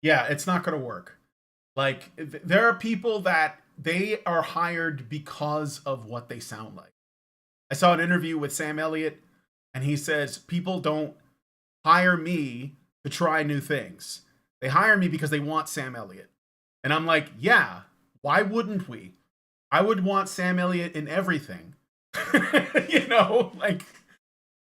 Yeah, it's not going to work. Like, there are people that they are hired because of what they sound like. I saw an interview with Sam Elliott, and he says, people don't hire me to try new things. They hire me because they want Sam Elliott. And I'm like, yeah, why wouldn't we? I would want Sam Elliott in everything. You know, like,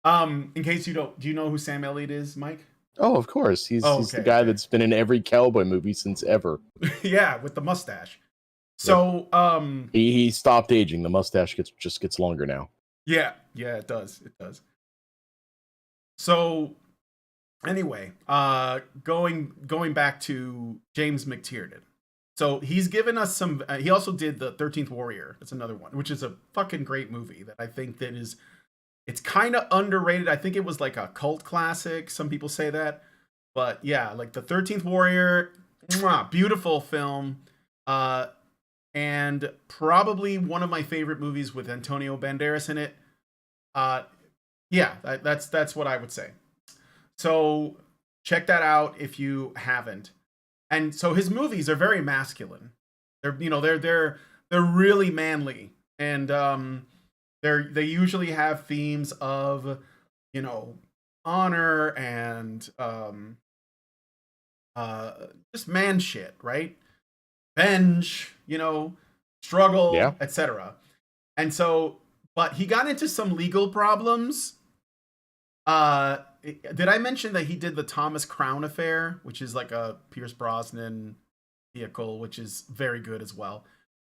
in case you don't, do you know who Sam Elliott is, Mike? Oh, of course. He's the guy that's been in every cowboy movie since ever. Yeah, with the mustache. So, he stopped aging. The mustache just gets longer now. Yeah, it does. It does. So, anyway, going back to James McTiernan. So he's given us some. He also did the 13th Warrior. That's another one, which is a fucking great movie that I think that is. It's kind of underrated. I think it was like a cult classic. Some people say that, but yeah, like the 13th Warrior, beautiful film, and probably one of my favorite movies with Antonio Banderas in it. Yeah, that's what I would say. So check that out if you haven't. And so his movies are very masculine. They're really manly, and they usually have themes of honor and just man shit, right? Venge, struggle, etc. And so, but he got into some legal problems. Did I mention that he did the Thomas Crown Affair, which is like a Pierce Brosnan vehicle, which is very good as well.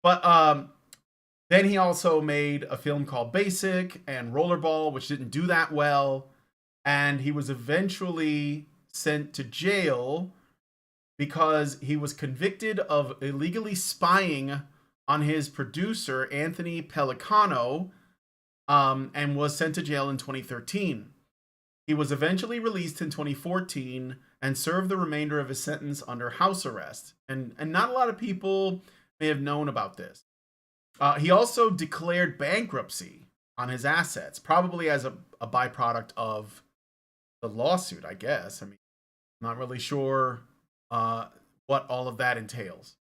But then he also made a film called Basic and Rollerball, which didn't do that well. And he was eventually sent to jail because he was convicted of illegally spying on his producer, Anthony Pellicano, and was sent to jail in 2013. He was eventually released in 2014 and served the remainder of his sentence under house arrest. And not a lot of people may have known about this. He also declared bankruptcy on his assets, probably as a byproduct of the lawsuit, I guess. I mean, I'm not really sure what all of that entails.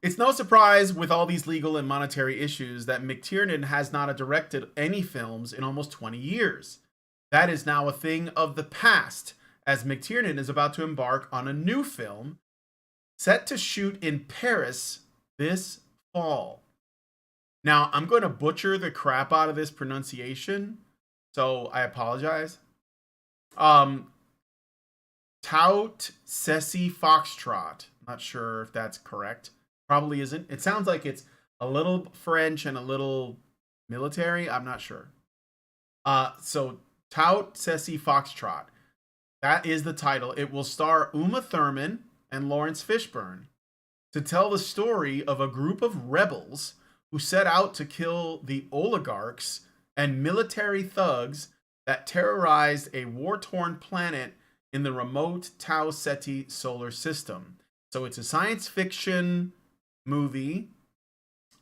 It's no surprise with all these legal and monetary issues that McTiernan has not directed any films in almost 20 years. That is now a thing of the past, as McTiernan is about to embark on a new film set to shoot in Paris this fall. Now, I'm going to butcher the crap out of this pronunciation, so I apologize. Tout Ceci Foxtrot. Not sure if that's correct. Probably isn't. It sounds like it's a little French and a little military. I'm not sure. So Tout Ceci Foxtrot. That is the title. It will star Uma Thurman and Lawrence Fishburne to tell the story of a group of rebels who set out to kill the oligarchs and military thugs that terrorized a war-torn planet in the remote Tau Ceti solar system. So it's a science fiction movie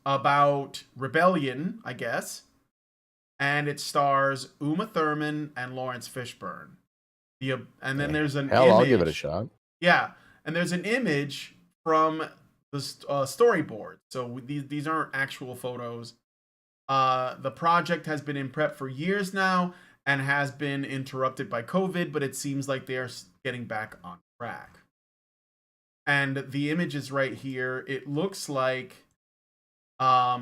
about rebellion, I guess, and it stars Uma Thurman and Lawrence Fishburne. And then there's an image. I'll give it a shot. Yeah, and there's an image from the storyboard. So these aren't actual photos. The project has been in prep for years now and has been interrupted by COVID, but it seems like they are getting back on track. And the image is right here. It looks like what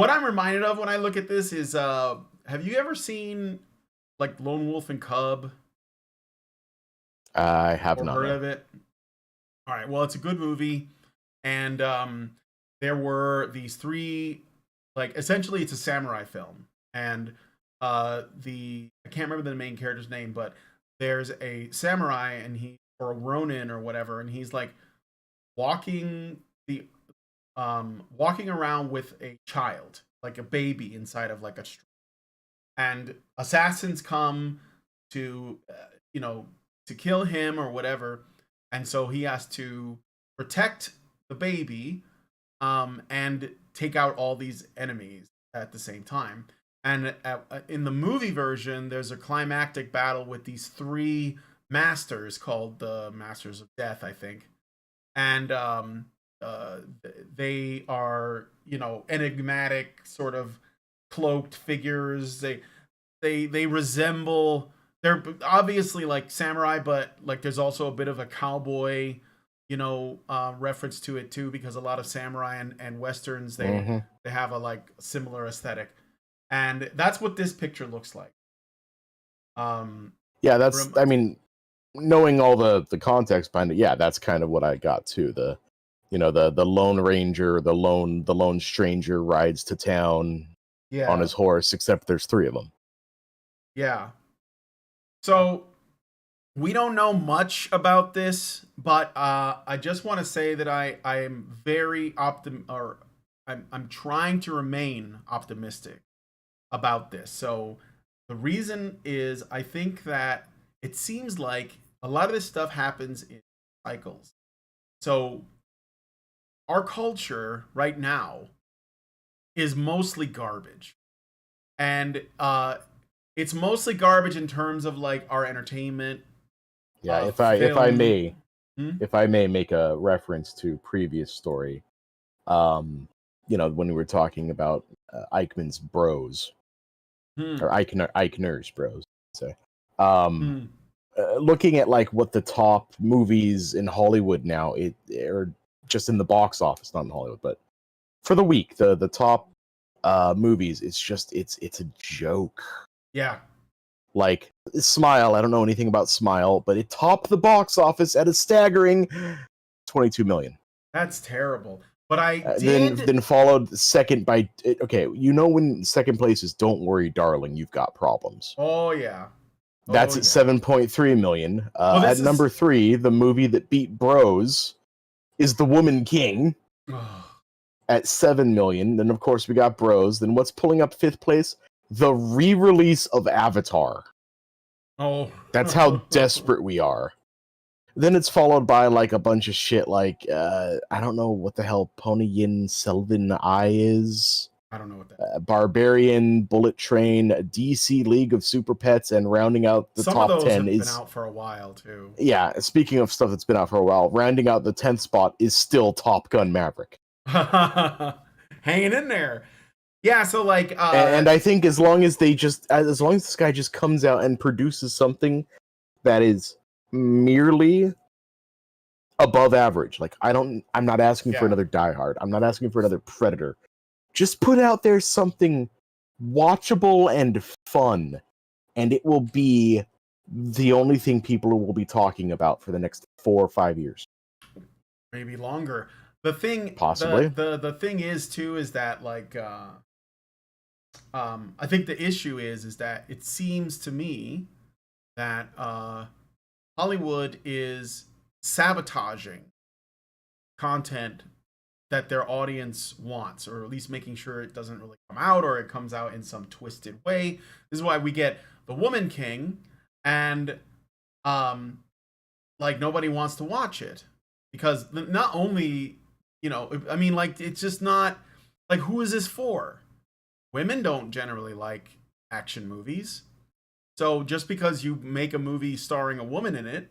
I'm reminded of when I look at this is have you ever seen like Lone Wolf and Cub? I have not heard of it. All right, well, it's a good movie, and there were these three, like, essentially it's a samurai film, and I can't remember the main character's name, but there's a samurai or a ronin or whatever, and he's like walking around with a child, like a baby inside of like a street, and assassins come to to kill him or whatever, and so he has to protect the baby, and take out all these enemies at the same time. And in the movie version, there's a climactic battle with these three masters called the Masters of Death, I think, and they are, you know, enigmatic sort of cloaked figures. They resemble, they're obviously like samurai, but like there's also a bit of a cowboy, you know, reference to it too, because a lot of samurai and westerns, they have a like similar aesthetic, and that's what this picture looks like. Yeah, that's, I mean, knowing all the context behind it, yeah, that's kind of what I got too. The, you know, the Lone Ranger, the lone stranger rides to town on his horse, except there's three of them. Yeah. So we don't know much about this, but I just want to say that I am very I'm trying to remain optimistic about this. So the reason is I think that it seems like a lot of this stuff happens in cycles. So our culture right now is mostly garbage. And it's mostly garbage in terms of like our entertainment. Yeah, if I may make a reference to previous story, you know, when we were talking about Eichmann's bros, or Eichner's bros, say, looking at like what the top movies in Hollywood now, or just in the box office, not in Hollywood, but for the week, the top movies, it's a joke. Yeah. Like Smile, I don't know anything about Smile, but it topped the box office at a staggering 22 million. That's terrible. But I then followed second by, okay, you know, when second place is Don't Worry Darling, You've Got Problems. Oh yeah. That's at 7.3 million. At number 3, the movie that beat Bros is The Woman King at 7 million. Then of course we got Bros. Then what's pulling up 5th place? The re-release of Avatar. Oh. That's how desperate we are. Then it's followed by like a bunch of shit like, I don't know what the hell Ponyin Selvin I is. I don't know what that Barbarian, Bullet Train, DC League of Super Pets, and rounding out the Some top of those 10 have is... been out for a while too. Yeah, speaking of stuff that's been out for a while, rounding out the 10th spot is still Top Gun Maverick. Hanging in there. Yeah, so like and I think as long as this guy just comes out and produces something that is merely above average, like I'm not asking for another Die Hard, I'm not asking for another Predator. Just put out there something watchable and fun, and it will be the only thing people will be talking about for the next 4 or 5 years. Maybe longer. The thing, possibly. The thing is too is that like I think the issue is that it seems to me that Hollywood is sabotaging content that their audience wants, or at least making sure it doesn't really come out, or it comes out in some twisted way. This is why we get The Woman King, and like nobody wants to watch it, because not only, you know, I mean, like, it's just not like, who is this for? Women don't generally like action movies. So just because you make a movie starring a woman in it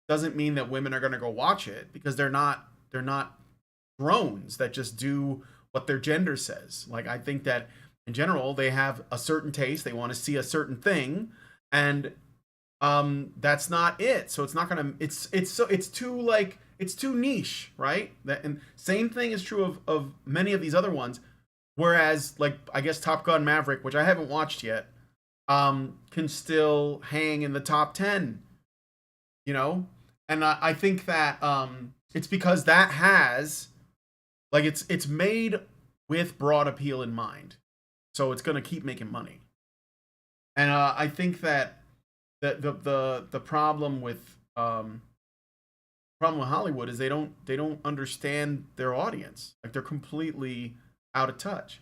doesn't mean that women are going to go watch it, because they're not drones that just do what their gender says. Like, I think that in general they have a certain taste, they want to see a certain thing, and that's not it. So it's not going to, it's too niche, right? That, and same thing is true of many of these other ones. Whereas, like, I guess Top Gun Maverick, which I haven't watched yet, can still hang in the top 10, you know? And I think that it's because that has, like, it's made with broad appeal in mind. So it's going to keep making money. And I think that the problem with Hollywood is they don't understand their audience. Like, they're completely out of touch.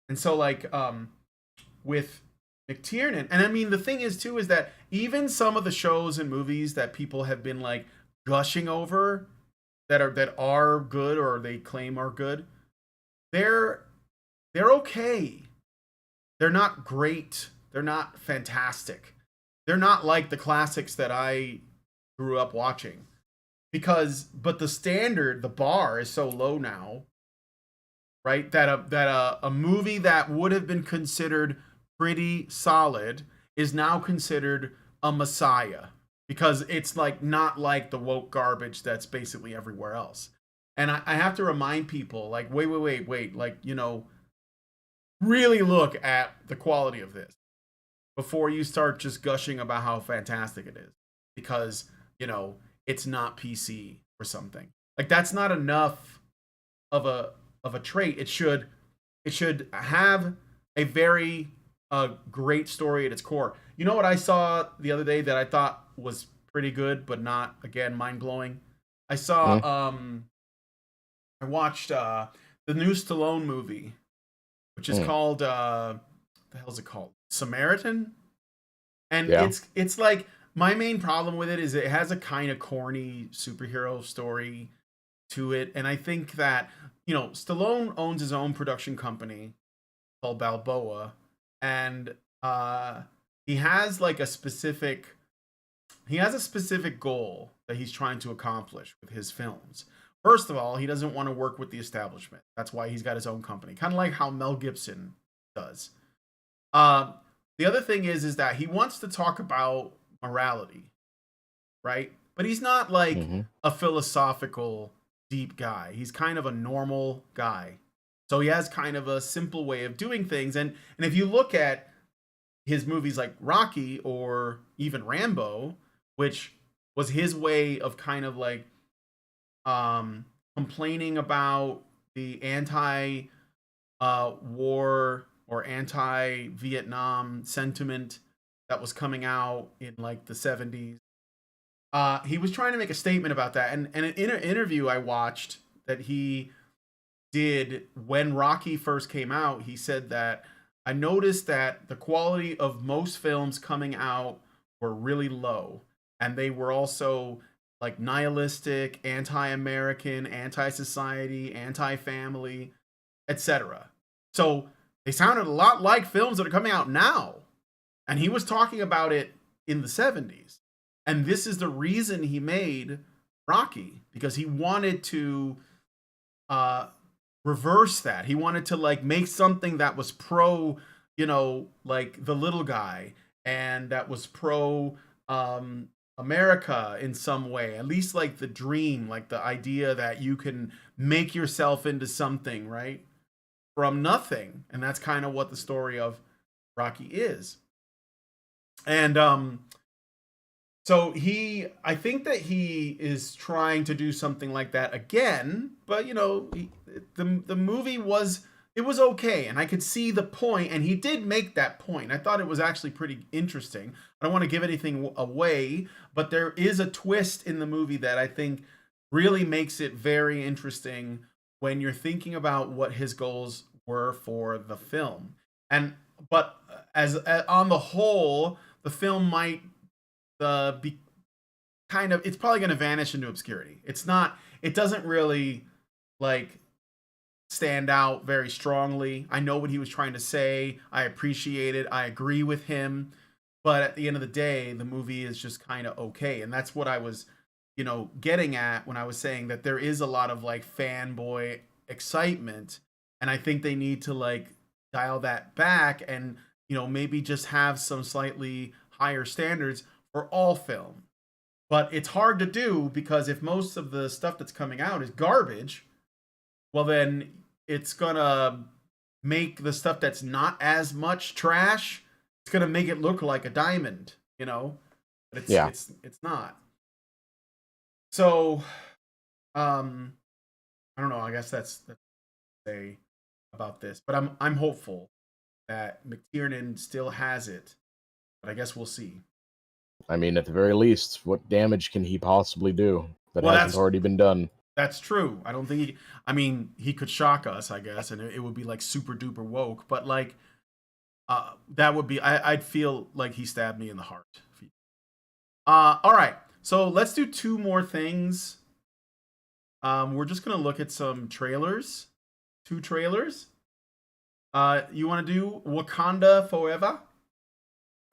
And so, like, with McTiernan. And I mean, the thing is too is that even some of the shows and movies that people have been like gushing over that are good or they claim are good, they're they're okay. They're not great. They're not fantastic. They're not like the classics that I grew up watching. But the standard, the bar is so low now, right? That a movie that would have been considered pretty solid is now considered a messiah because it's like not like the woke garbage that's basically everywhere else. And I have to remind people, like, wait, like, really look at the quality of this before you start just gushing about how fantastic it is, because it's not PC or something. Like that's not enough of a trait. It should have a very great story at its core. You know what I saw the other day that I thought was pretty good, but not, again, mind blowing. I saw I watched the new Stallone movie, which is called the hell's it called? Samaritan. And Yeah. it's like, my main problem with it is it has a kind of corny superhero story to it, and I think that Stallone owns his own production company called Balboa, and he has like a specific goal that he's trying to accomplish with his films. First of all, he doesn't want to work with the establishment. That's why he's got his own company, kind of like how Mel Gibson does. The other thing is that he wants to talk about morality, right? But he's not like a philosophical deep guy. He's kind of a normal guy. So he has kind of a simple way of doing things. And if you look at his movies like Rocky or even Rambo, which was his way of kind of like complaining about the anti war or anti-Vietnam sentiment that was coming out in like the 70s. He was trying to make a statement about that. And in an interview I watched that he did when Rocky first came out, he said that I noticed that the quality of most films coming out were really low. And they were also like nihilistic, anti-American, anti-society, anti-family, etc. So they sounded a lot like films that are coming out now. And he was talking about it in the 70s. And this is the reason he made Rocky, because he wanted to reverse that. He wanted to like make something that was pro, like the little guy, and that was pro America in some way. At least like the dream, like the idea that you can make yourself into something, right? From nothing. And that's kind of what the story of Rocky is. And so I think that he is trying to do something like that again, but the movie was okay, and I could see the point, and he did make that point. I thought it was actually pretty interesting. I don't want to give anything away, but there is a twist in the movie that I think really makes it very interesting when you're thinking about what his goals were for the film. But as on the whole, the film might be kind of, it's probably going to vanish into obscurity. It doesn't really like stand out very strongly. I know what he was trying to say. I appreciate it. I agree with him. But at the end of the day, the movie is just kind of okay. And that's what I was, getting at when I was saying that there is a lot of like fanboy excitement. And I think they need to like dial that back and, maybe just have some slightly higher standards for all film. But it's hard to do because if most of the stuff that's coming out is garbage, well then it's gonna make the stuff that's not as much trash, it's gonna make it look like a diamond, but it's not. So I don't know, I guess that's say about this, but I'm hopeful that McTiernan still has it, but I guess we'll see. I mean, at the very least, what damage can he possibly do that hasn't already been done? That's true. I don't think he could shock us, I guess, and it would be like super duper woke, but like, That would be I'd feel like he stabbed me in the heart. All right, so let's do two more things. We're just gonna look at some trailers. Two trailers. You want to do Wakanda Forever?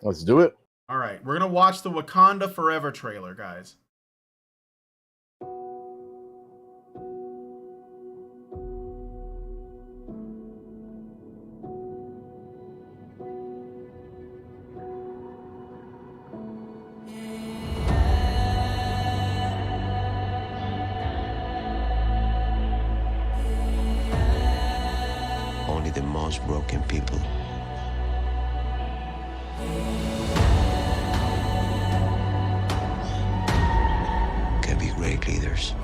Let's do it. All right, we're gonna watch the Wakanda Forever trailer, guys. Only the most broken people can be great leaders.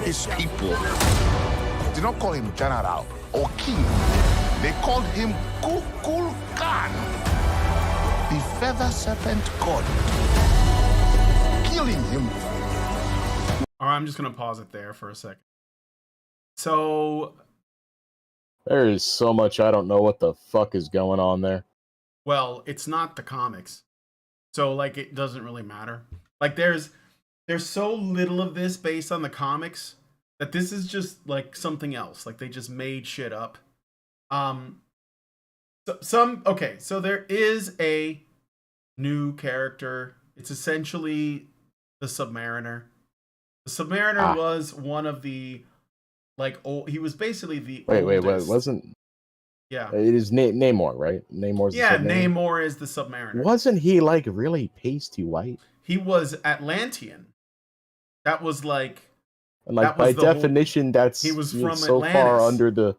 His people did not call him general or king. They called him Kukul Khan, the feather serpent god. Killing him. All right, I'm just gonna pause it there for a second. So, There is so much I don't know what the fuck is going on there. well, it's not the comics, so like it doesn't really matter. Like there's so little of this based on the comics that this is just like something else. Like they just made shit up. So there is a new character. It's essentially the Submariner. The Submariner was one of the he was basically the Wait, oldest. wasn't... Yeah. It is Namor, right? Namor's the Submariner? Namor is the Submariner. Wasn't he like really pasty white? He was Atlantean. That was like... And like by definition, that's he was you know, from so Atlantis. far under the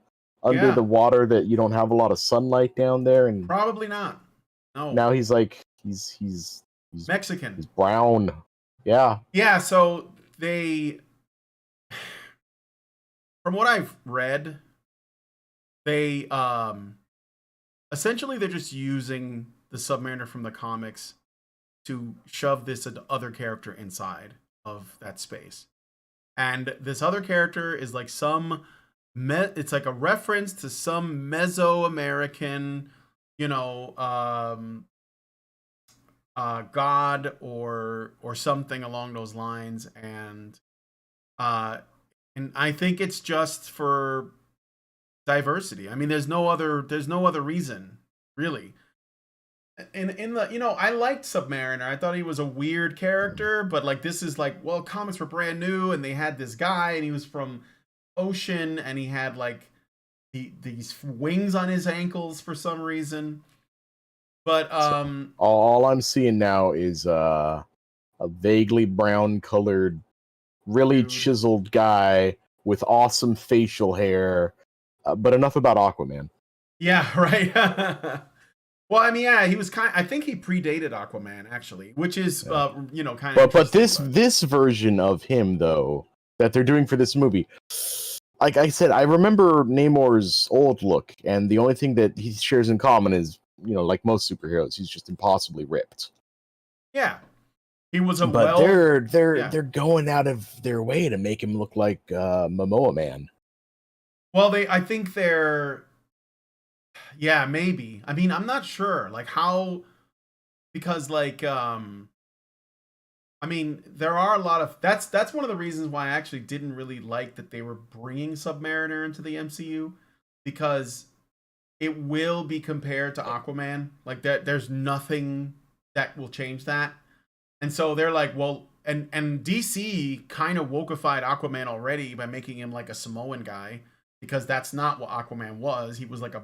water that you don't have a lot of sunlight down there, and Probably not. No. now he's like he's Mexican. He's brown. Yeah. Yeah, so they... From what I've read, they essentially they're just using the Submariner from the comics to shove this other character inside of that space. And this other character is like it's like a reference to some Mesoamerican, god or something along those lines, and I think it's just for diversity. I mean, there's no other reason, really. In the I liked Submariner. I thought he was a weird character, but like this is like, well, comics were brand new and they had this guy and he was from ocean and he had like these wings on his ankles for some reason. But all I'm seeing now is a vaguely brown colored, really chiseled guy with awesome facial hair. But enough about Aquaman. Yeah, right. Well, I mean, yeah, he was I think he predated Aquaman actually, which is kind of. But this version of him though that they're doing for this movie, like I said, I remember Namor's old look, and the only thing that he shares in common is, like most superheroes, he's just impossibly ripped. Yeah, he was they're going out of their way to make him look like Momoa Man. Well, I think they're. Yeah, maybe. I mean, I'm not sure. Like how, because like I mean, there are a lot of that's one of the reasons why I actually didn't really like that they were bringing Submariner into the MCU, because it will be compared to Aquaman. Like there's nothing that will change that. And so they're like, well, and DC kind of wokeified Aquaman already by making him like a Samoan guy, because that's not what Aquaman was. He was like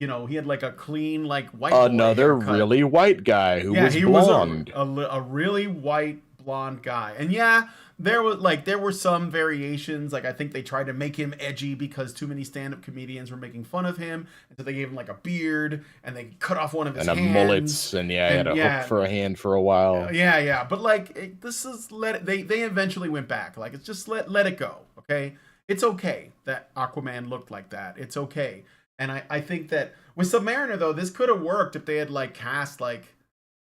he had like a clean, like white. Another really white guy who was blonde. A really white blonde guy. And yeah, there were some variations. Like I think they tried to make him edgy because too many stand-up comedians were making fun of him, and so they gave him like a beard and they cut off one of his hands. And mullets, and he had a hook for a hand for a while. Yeah. But like this is they eventually went back. Like it's just let it go. Okay, it's okay that Aquaman looked like that. It's okay. And I think that with Submariner though, this could have worked if they had like cast like,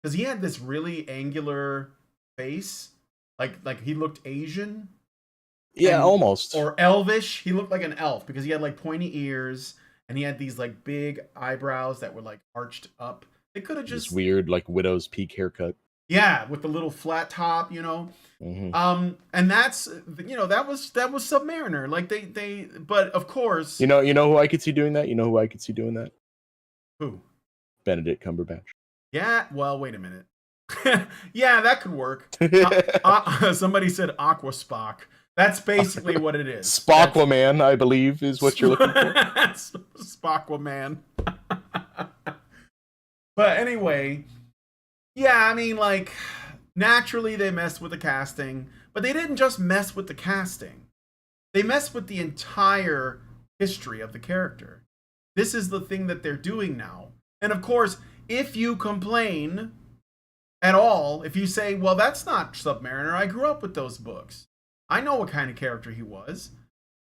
because he had this really angular face, like he looked Asian. Yeah, almost. Or elvish. He looked like an elf because he had like pointy ears and he had these like big eyebrows that were like arched up. They could have just this weird like widow's peak haircut. Yeah, with the little flat top, you know. Mm-hmm. And that's, you know, that was Submariner. Like they but of course, you know who I could see doing that. You know who I could see doing that. Who? Benedict Cumberbatch. Yeah. Well, wait a minute. Yeah, that could work. Somebody said Aqua Spock. That's basically what it is. Spockwaman, I believe, is what you're looking for. Spockwaman. But anyway, yeah, I mean, like, naturally they messed with the casting, but they didn't just mess with the casting. They messed with the entire history of the character. This is the thing that they're doing now. And of course, if you complain at all, if you say, well, that's not Submariner, I grew up with those books. I know what kind of character he was.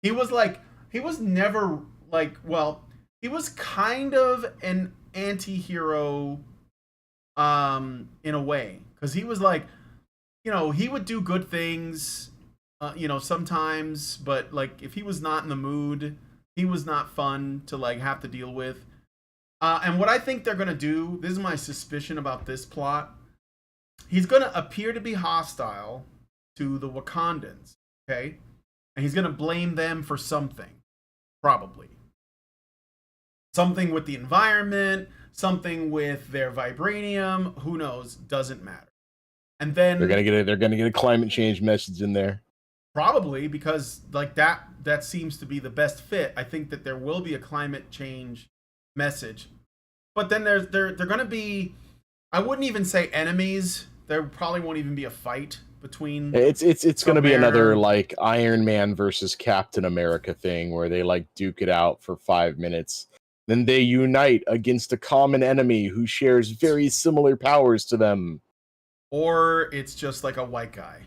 He was never like, well, he was kind of an anti-hero in a way. Because he was like, you know, he would do good things, you know, sometimes, but like if he was not in the mood, he was not fun to like have to deal with. And what I think they're going to do, this is my suspicion about this plot, he's going to appear to be hostile to the Wakandans, okay? And he's going to blame them for something, probably. Something with the environment, something with their vibranium, who knows, doesn't matter. And then they're gonna get a climate change message in there. Probably, because like that seems to be the best fit. I think that there will be a climate change message. But then they're going to be, I wouldn't even say enemies. There probably won't even be a fight between. It's going to be another like Iron Man versus Captain America thing where they like duke it out for 5 minutes. Then they unite against a common enemy who shares very similar powers to them. Or it's just like a white guy,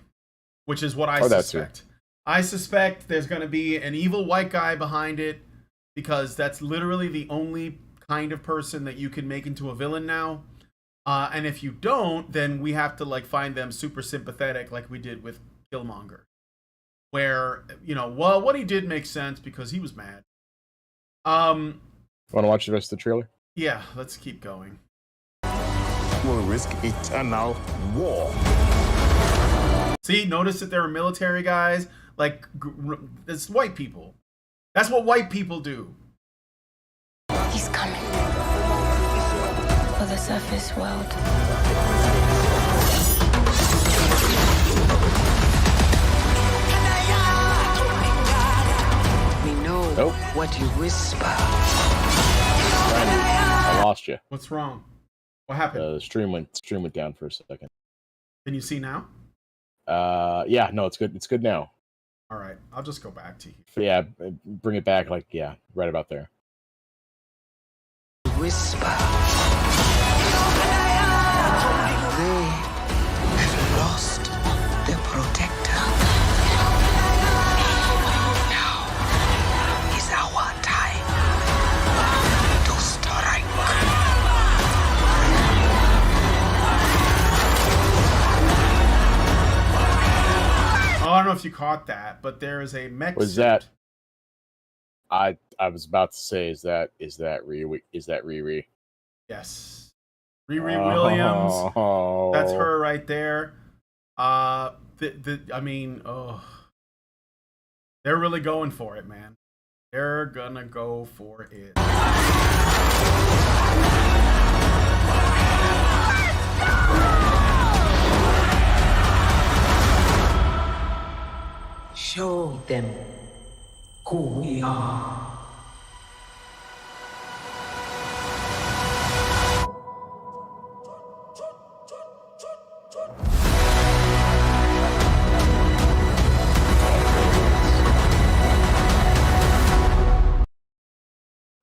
which is what I suspect. I suspect there's going to be an evil white guy behind it because that's literally the only kind of person that you can make into a villain now. And if you don't, then we have to like find them super sympathetic like we did with Killmonger. Where, you know, well, what he did makes sense because he was mad. Want to watch the rest of the trailer? Yeah, let's keep going. Will risk eternal war. See, notice that there are military guys. Like, it's white people. That's what white people do. He's coming for the surface world. We know what you whisper. I lost you. What's wrong? What happened? The stream went down for a second. Can you see now? Yeah, no, it's good. It's good now. All right, I'll just go back to you. Yeah, bring it back. Like, yeah, right about there. Whisper. They have lost their protector. Now is our time to strike. I don't know if you caught that, but there is a mech. Was that? I was about to say, is that Riri? Yes, Riri Williams. Oh. That's her right there. I mean, they're really going for it, man. They're gonna go for it. Show them who we are.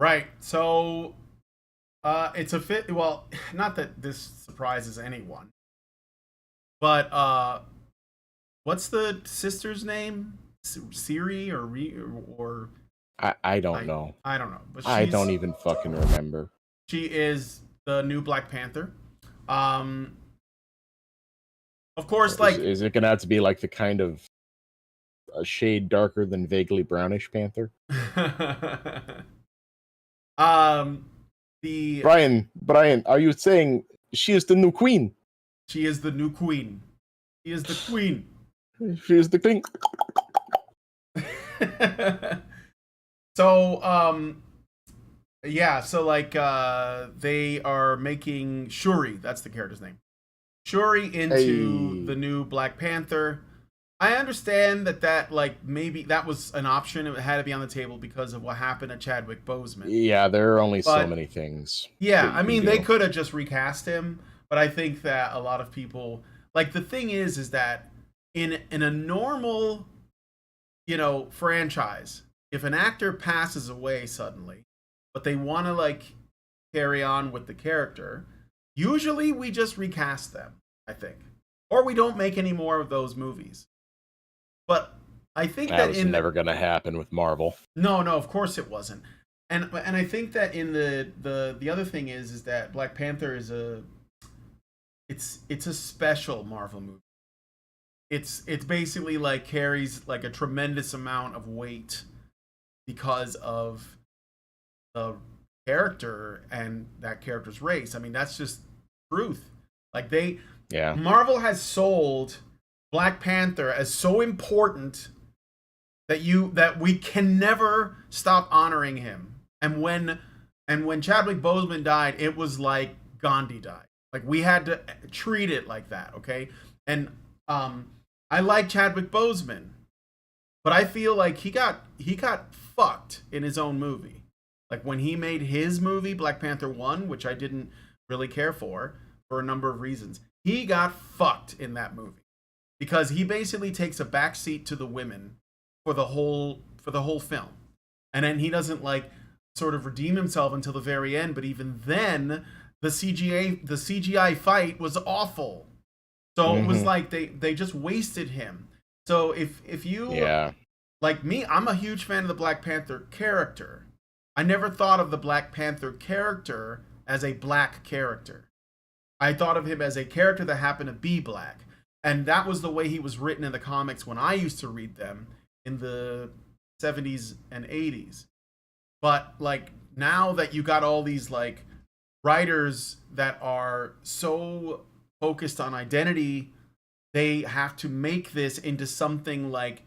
Right. So, it's a fit. Well, not that this surprises anyone, but what's the sister's name? Siri or I don't know. I don't know, but I don't even fucking remember. She is the new Black Panther. Of course, like Is it gonna have to be like the kind of a shade darker than vaguely brownish panther? the Brian, are you saying she is the new queen? she is the new queen. She is the queen. She is the queen. So yeah, so like they are making Shuri, that's the character's name, Shuri into the new Black Panther. I understand that like maybe that was an option. It had to be on the table because of what happened to Chadwick Boseman. Yeah, there are only so But- many things. Yeah, I mean, they do. could have just recast him, but I think that a lot of people, like, the thing is that in a normal, franchise, if an actor passes away suddenly, but they want to like carry on with the character, usually we just recast them, I think, or we don't make any more of those movies. But I think That was never gonna happen with Marvel. No, of course it wasn't. And I think that in the other thing is that Black Panther is it's a special Marvel movie. It's basically like carries like a tremendous amount of weight because of the character and that character's race. I mean, that's just truth. Like Marvel has sold Black Panther as so important that we can never stop honoring him. And when Chadwick Boseman died, it was like Gandhi died. Like, we had to treat it like that, okay? And I like Chadwick Boseman, but I feel like he got fucked in his own movie. Like, when he made his movie Black Panther 1, which I didn't really care for a number of reasons, he got fucked in that movie because he basically takes a backseat to the women for the whole film, and then he doesn't like sort of redeem himself until the very end. But even then, the CGI fight was awful. So it was like they just wasted him. So if you like me, I'm a huge fan of the Black Panther character. I never thought of the Black Panther character as a black character. I thought of him as a character that happened to be black. And that was the way he was written in the comics when I used to read them in the 70s and 80s. But like now that you got all these like writers that are so focused on identity, they have to make this into something like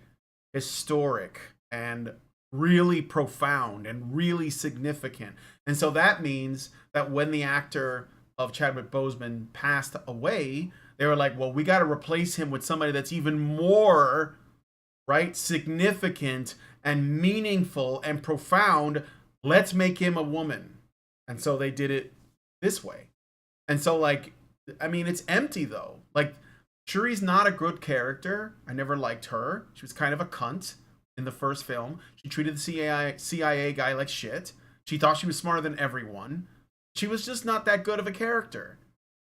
historic and really profound and really significant. And so that means that when the actor of Chadwick Boseman passed away, they were like, well, we got to replace him with somebody that's even more, right, significant and meaningful and profound. Let's make him a woman. And so they did it this way. And so, like, I mean, it's empty, though. Like, Shuri's not a good character. I never liked her. She was kind of a cunt in the first film. She treated the CIA guy like shit. She thought she was smarter than everyone. She was just not that good of a character.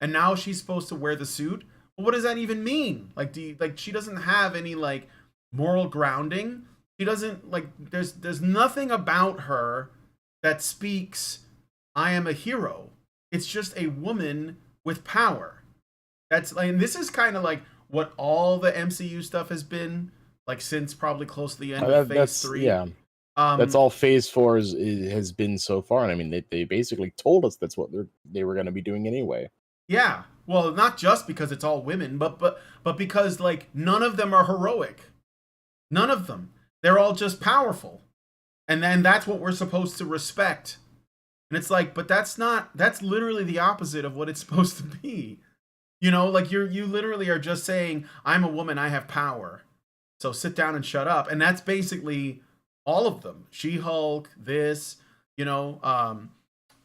And now she's supposed to wear the suit. Well, what does that even mean? Like, she doesn't have any like moral grounding. She doesn't like. There's nothing about her that speaks, I am a hero. It's just a woman with power. That's like, and this is kind of like what all the MCU stuff has been like since probably close to the end of Phase 3. Yeah. That's all Phase 4 has been so far, and I mean they basically told us that's what they were going to be doing anyway. Yeah, well, not just because it's all women, but because like none of them are heroic, none of them. They're all just powerful, and then that's what we're supposed to respect. And it's like, but that's literally the opposite of what it's supposed to be. You know, like you literally are just saying, I'm a woman, I have power, so sit down and shut up. And that's basically all of them. She-Hulk, this, you know,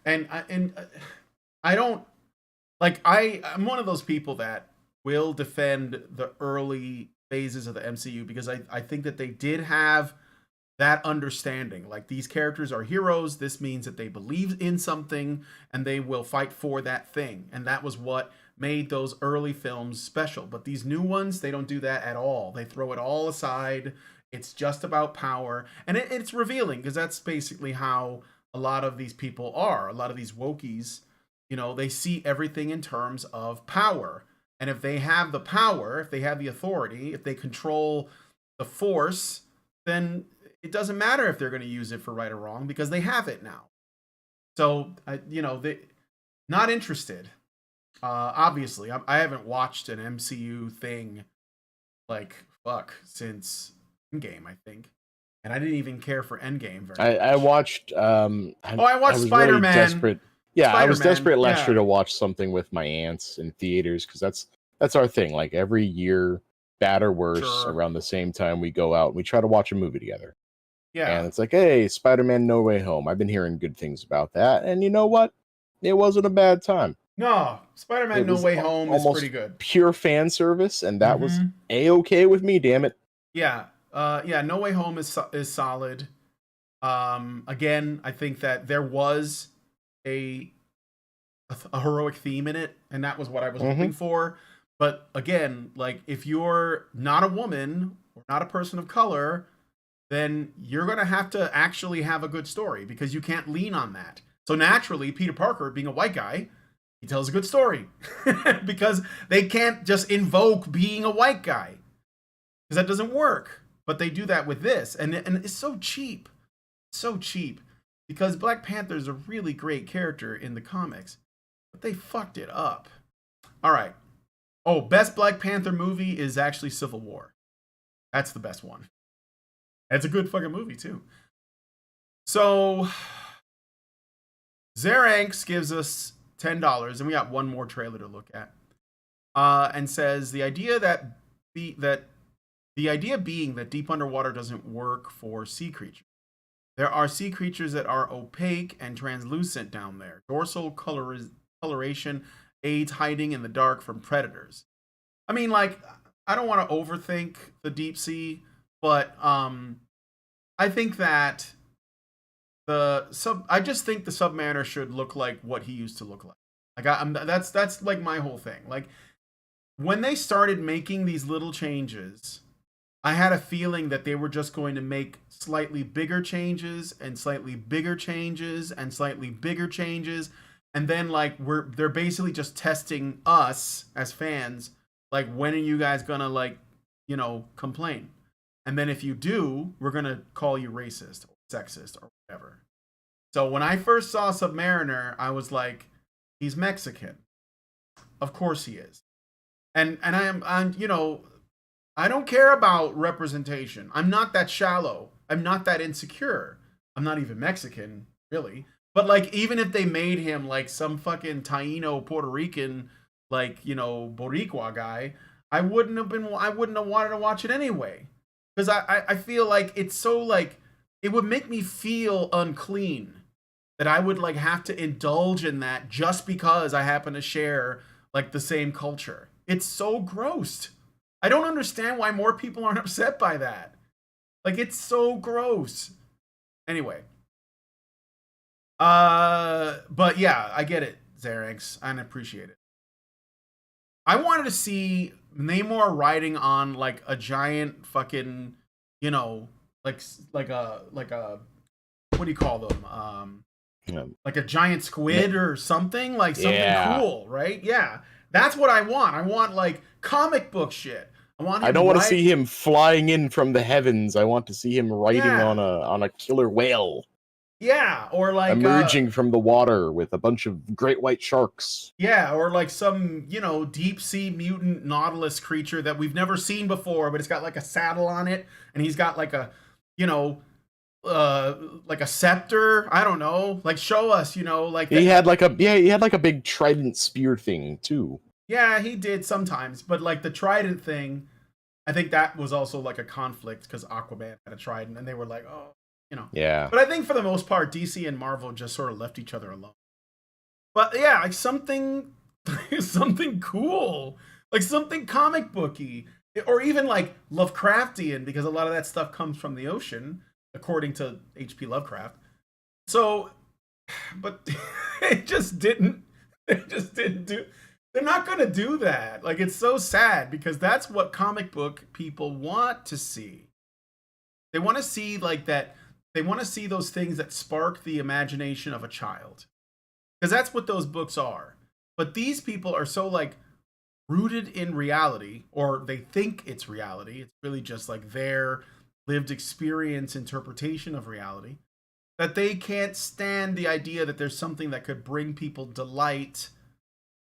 and I don't like. I'm one of those people that will defend the early phases of the MCU because I think that they did have that understanding. Like, these characters are heroes. This means that they believe in something and they will fight for that thing. And that was what made those early films special. But these new ones, they don't do that at all. They throw it all aside It's just about power. And it's revealing because that's basically how a lot of these people are. A lot of these wokies, they see everything in terms of power. And if they have the power, if they have the authority, if they control the force, then it doesn't matter if they're going to use it for right or wrong because they have it now. So, they not interested. Obviously, I haven't watched an MCU thing since Endgame, I think. And I didn't even care for Endgame very much. I watched. I watched was Spider-Man. Really desperate. Yeah, I was desperate last yeah. year to watch something with my aunts in theaters because that's our thing. Like every year, bad or worse, Sure. around the same time we go out and we try to watch a movie together. Yeah. And it's like, hey, Spider-Man No Way Home. I've been hearing good things about that. And you know what? It wasn't a bad time. No, Spider-Man No Way Home is pretty good. Pure fan service, and that was A-okay with me, damn it. Yeah. No Way Home is solid. Again, I think that there was a heroic theme in it, and that was what I was looking for. But again, like if you're not a woman or not a person of color, then you're going to have to actually have a good story because you can't lean on that. So naturally, Peter Parker, being a white guy, he tells a good story because they can't just invoke being a white guy because that doesn't work. But they do that with this, and it's so cheap. So cheap because Black Panther is a really great character in the comics, but they fucked it up. All right. Oh, best Black Panther movie is actually Civil War. That's the best one. It's a good fucking movie too. So Zeranx gives us $10, and we got one more trailer to look at, and says the idea being that deep underwater doesn't work for sea creatures. There are sea creatures that are opaque and translucent down there. Dorsal coloration aids hiding in the dark from predators. I mean, like, I don't want to overthink the deep sea, but I think that I just think the Submariner should look like what he used to look like. That's like my whole thing. Like when they started making these little changes, I had a feeling that they were just going to make slightly bigger changes and slightly bigger changes and slightly bigger changes. And then like they're basically just testing us as fans. Like, when are you guys gonna complain? And then if you do, we're gonna call you racist or sexist or whatever. So when I first saw Submariner, I was like, he's Mexican. Of course he is. And I'm I don't care about representation. I'm not that shallow. I'm not that insecure. I'm not even Mexican, really. But like, even if they made him like some fucking Taino Puerto Rican, Boricua guy, I wouldn't have wanted to watch it anyway. Because I feel like it's so like, it would make me feel unclean that I would like have to indulge in that just because I happen to share like the same culture. It's so gross. I don't understand why more people aren't upset by that. Like, it's so gross. Anyway. But yeah, I get it, Zeranx. I appreciate it. I wanted to see Namor riding on like a giant fucking, like a what do you call them? Like a giant squid or something, like something cool, right? Yeah. That's what I want. I want like comic book shit. I don't want to see him flying in from the heavens. I want to see him riding on a killer whale. Yeah, or like emerging from the water with a bunch of great white sharks. Yeah, or like some, deep sea mutant nautilus creature that we've never seen before, but it's got like a saddle on it, and he's got like a, like a scepter. I don't know. Like, show us, like he had like a big trident spear thing too. Yeah, he did sometimes, but like the trident thing, I think that was also like a conflict because Aquaman had a trident, and they were like, oh, Yeah. But I think for the most part, DC and Marvel just sort of left each other alone. But yeah, like something cool, like something comic booky, or even like Lovecraftian, because a lot of that stuff comes from the ocean, according to H.P. Lovecraft. So, but it just didn't. They're not going to do that. Like, it's so sad because that's what comic book people want to see. They want to see like that. They want to see those things that spark the imagination of a child, because that's what those books are. But these people are so like rooted in reality, or they think it's reality. It's really just like their lived experience interpretation of reality, that they can't stand the idea that there's something that could bring people delight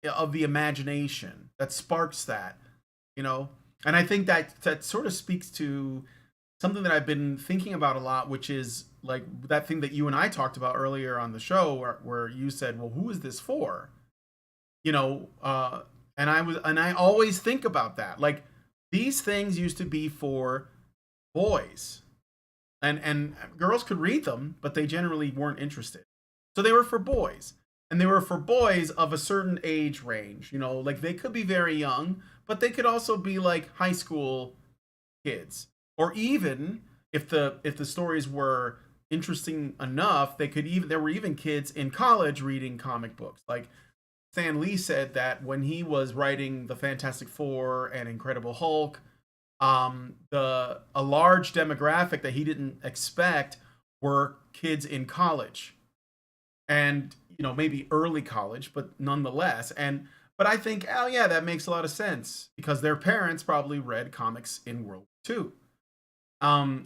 of the imagination that sparks that, you know. And I think that sort of speaks to something that I've been thinking about a lot, which is like that thing that you and I talked about earlier on the show, where you said, well, who is this for, you know? And I always think about that, like these things used to be for boys, and girls could read them, but they generally weren't interested. So they were for boys, and they were for boys of a certain age range, you know, like they could be very young, but they could also be like high school kids, or even if the stories were interesting enough, there were even kids in college reading comic books. Like Stan Lee said that when he was writing the Fantastic Four and Incredible Hulk, a large demographic that he didn't expect were kids in college, and you know, maybe early college, but nonetheless. But I think, oh yeah, that makes a lot of sense, because their parents probably read comics in World War II,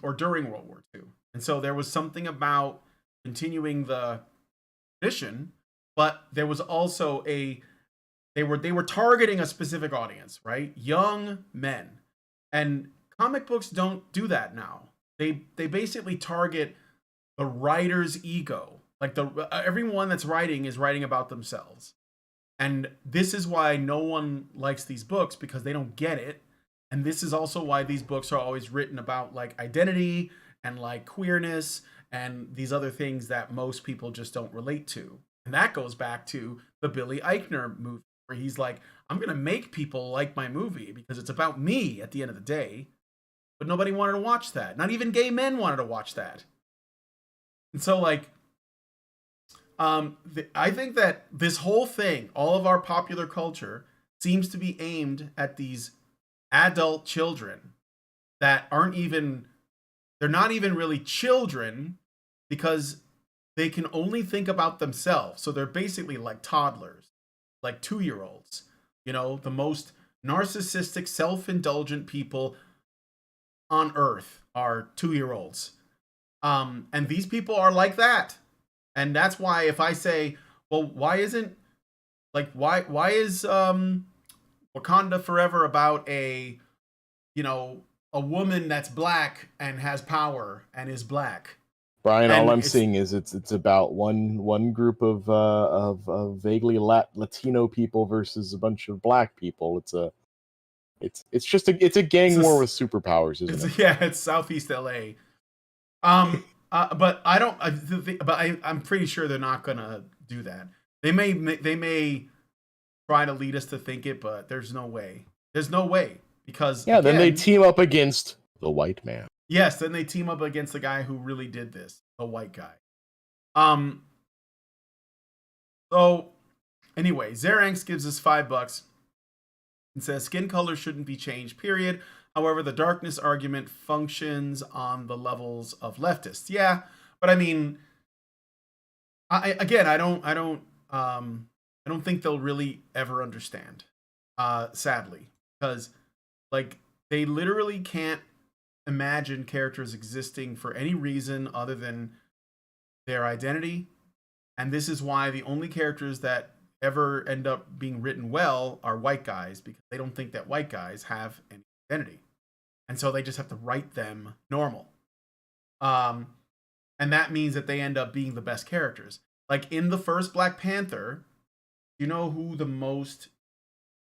or during World War II, and so there was something about continuing the tradition. But there was also they were targeting a specific audience, right? Young men. And comic books don't do that now. They basically target the writer's ego. Like everyone that's writing is writing about themselves. And this is why no one likes these books, because they don't get it. And this is also why these books are always written about like identity and like queerness and these other things that most people just don't relate to. And that goes back to the Billy Eichner movie, where he's like, I'm going to make people like my movie because it's about me at the end of the day. But nobody wanted to watch that. Not even gay men wanted to watch that. And so like, I think that this whole thing, all of our popular culture, seems to be aimed at these adult children that they're not even really children, because they can only think about themselves. So they're basically like toddlers, like 2-year-olds, you know, the most narcissistic, self-indulgent people on earth are 2-year-olds. And these people are like that. And that's why if I say, well, why is Wakanda Forever about a woman that's black and has power and is black? Brian, all I'm seeing is it's about one group of vaguely Latino people versus a bunch of black people. It's just a gang war with superpowers, isn't it? Yeah, it's Southeast LA. But I'm pretty sure they're not gonna do that. They may try to lead us to think it, but there's no way. There's no way, because then they team up against the white man. Yes, then they team up against the guy who really did this, the white guy. So anyway, Zeranx gives us $5 and says skin color shouldn't be changed, period. However, the darkness argument functions on the levels of leftists. Yeah, but I mean, I don't think they'll really ever understand, sadly, because like they literally can't imagine characters existing for any reason other than their identity. And this is why the only characters that ever end up being written well are white guys, because they don't think that white guys have any identity. And so they just have to write them normal. And that means that they end up being the best characters. Like in the first Black Panther, you know who the most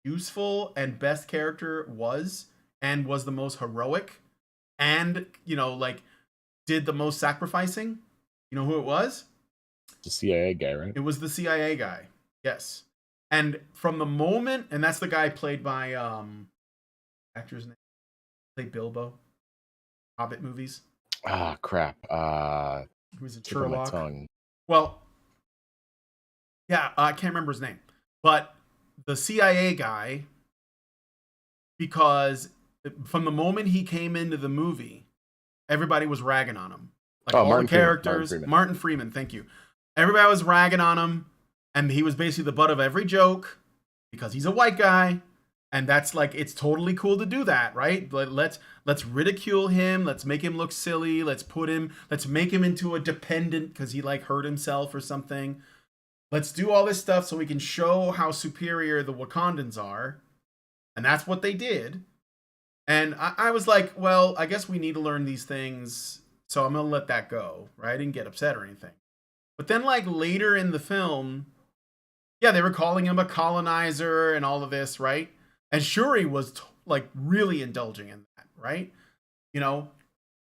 useful and best character was, and was the most heroic, and, you know, like did the most sacrificing? You know who it was? The CIA guy, right? It was the CIA guy. Yes. And from the moment, and that's the guy played by actor's name, played Bilbo, Hobbit movies. Ah, crap. Who's in tip of my Sherlock? tongue. Well, yeah, I can't remember his name, but the CIA guy, because from the moment he came into the movie, everybody was ragging on him. Like Oh, all Martin the Freeman, characters, Martin Freeman, thank you. Everybody was ragging on him, and he was basically the butt of every joke because he's a white guy, and that's like it's totally cool to do that, right? Let's ridicule him, let's make him look silly, let's make him into a dependent because he like hurt himself or something. Let's do all this stuff so we can show how superior the Wakandans are, and that's what they did. And I was like, well, I guess we need to learn these things, so I'm gonna let that go, right? I didn't get upset or anything. But then, like, later in the film, yeah, they were calling him a colonizer and all of this, right? And Shuri was, like, really indulging in that, right? You know?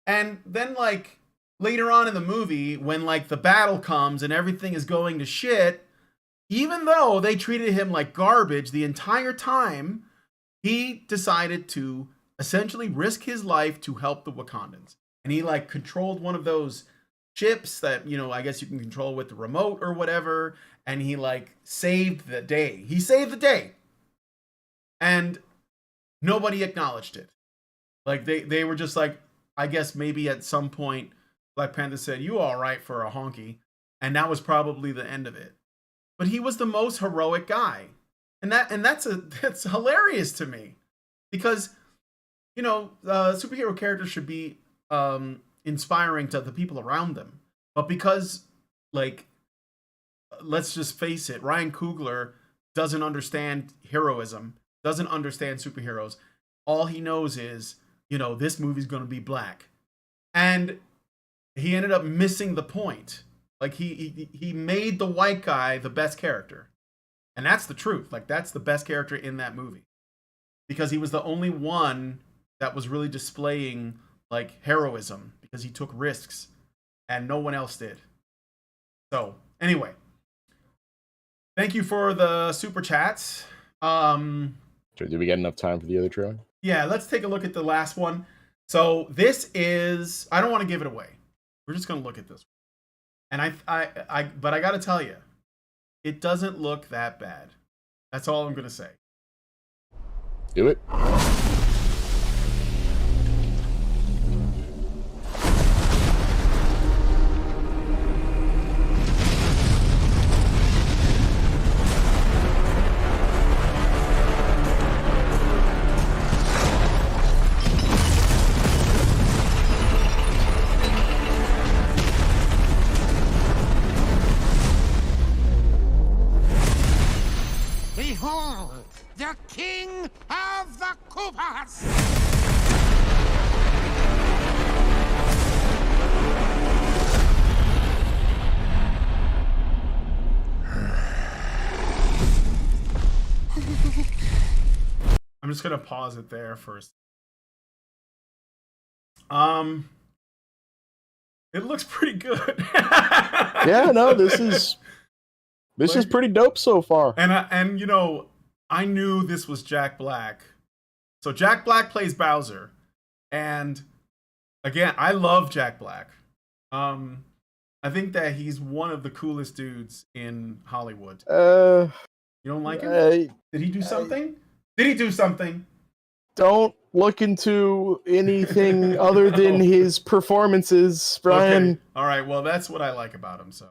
And then, like, later on in the movie, when, like, the battle comes and everything is going to shit, even though they treated him like garbage the entire time, he decided to essentially risk his life to help the Wakandans. And he, like, controlled one of those ships that, you know, I guess you can control with the remote or whatever, and he like saved the day. He saved the day. And nobody acknowledged it. Like they were just like, I guess maybe at some point Black Panther said, "You all right for a honky," and that was probably the end of it. But he was the most heroic guy. And that's hilarious to me. Because, you know, superhero characters should be inspiring to the people around them, but because, like, let's just face it, Ryan Coogler doesn't understand heroism, doesn't understand superheroes. All he knows is, you know, this movie's gonna be black, and he ended up missing the point. Like he made the white guy the best character, and that's the truth. Like that's the best character in that movie because he was the only one that was really displaying like heroism because he took risks and no one else did. So anyway, thank you for the super chats. Did we get enough time for the other trailer? Yeah, let's take a look at the last one. So this is, I don't want to give it away. We're just going to look at this. And but I got to tell you, it doesn't look that bad. That's all I'm going to say. Do it. Behold, the king of the Koopas! I'm just gonna pause it there first. It looks pretty good. Yeah, no, this is pretty dope so far. And you know, I knew this was Jack Black. So Jack Black plays Bowser, and again, I love Jack Black. I think that he's one of the coolest dudes in Hollywood. You don't like him? Did he do something? Did he do something? Don't look into anything other than his performances, Brian. Okay. All right. Well, that's what I like about him. So,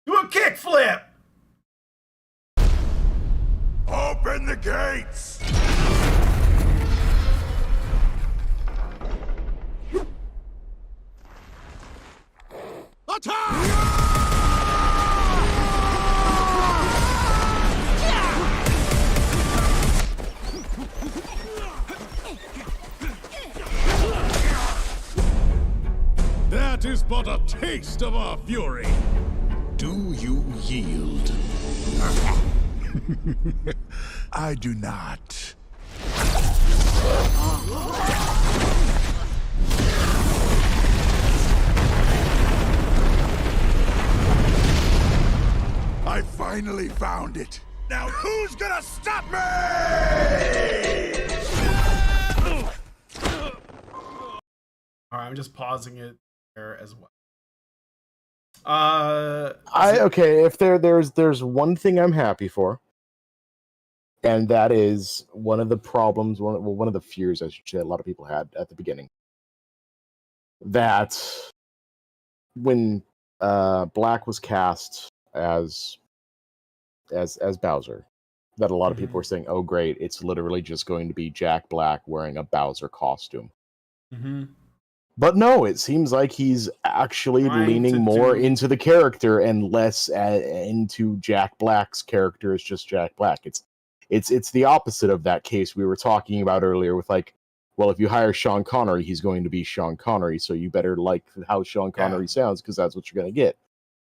do a kickflip. Open the gates. Attack! That is but a taste of our fury. Do you yield? I do not. I finally found it. Now who's gonna stop me? All right, I'm just pausing it there as well. Okay, if there's one thing I'm happy for, and that is one of the problems, one of the fears I should say a lot of people had at the beginning, that when Black was cast as Bowser, that a lot of people were saying, "Oh, great! It's literally just going to be Jack Black wearing a Bowser costume." Mm-hmm. But no, it seems like he's actually Trying leaning to more do- into the character and less into Jack Black's character as just Jack Black. It's the opposite of that case we were talking about earlier with like, well, if you hire Sean Connery, he's going to be Sean Connery, so you better like how Sean Connery sounds because that's what you're going to get.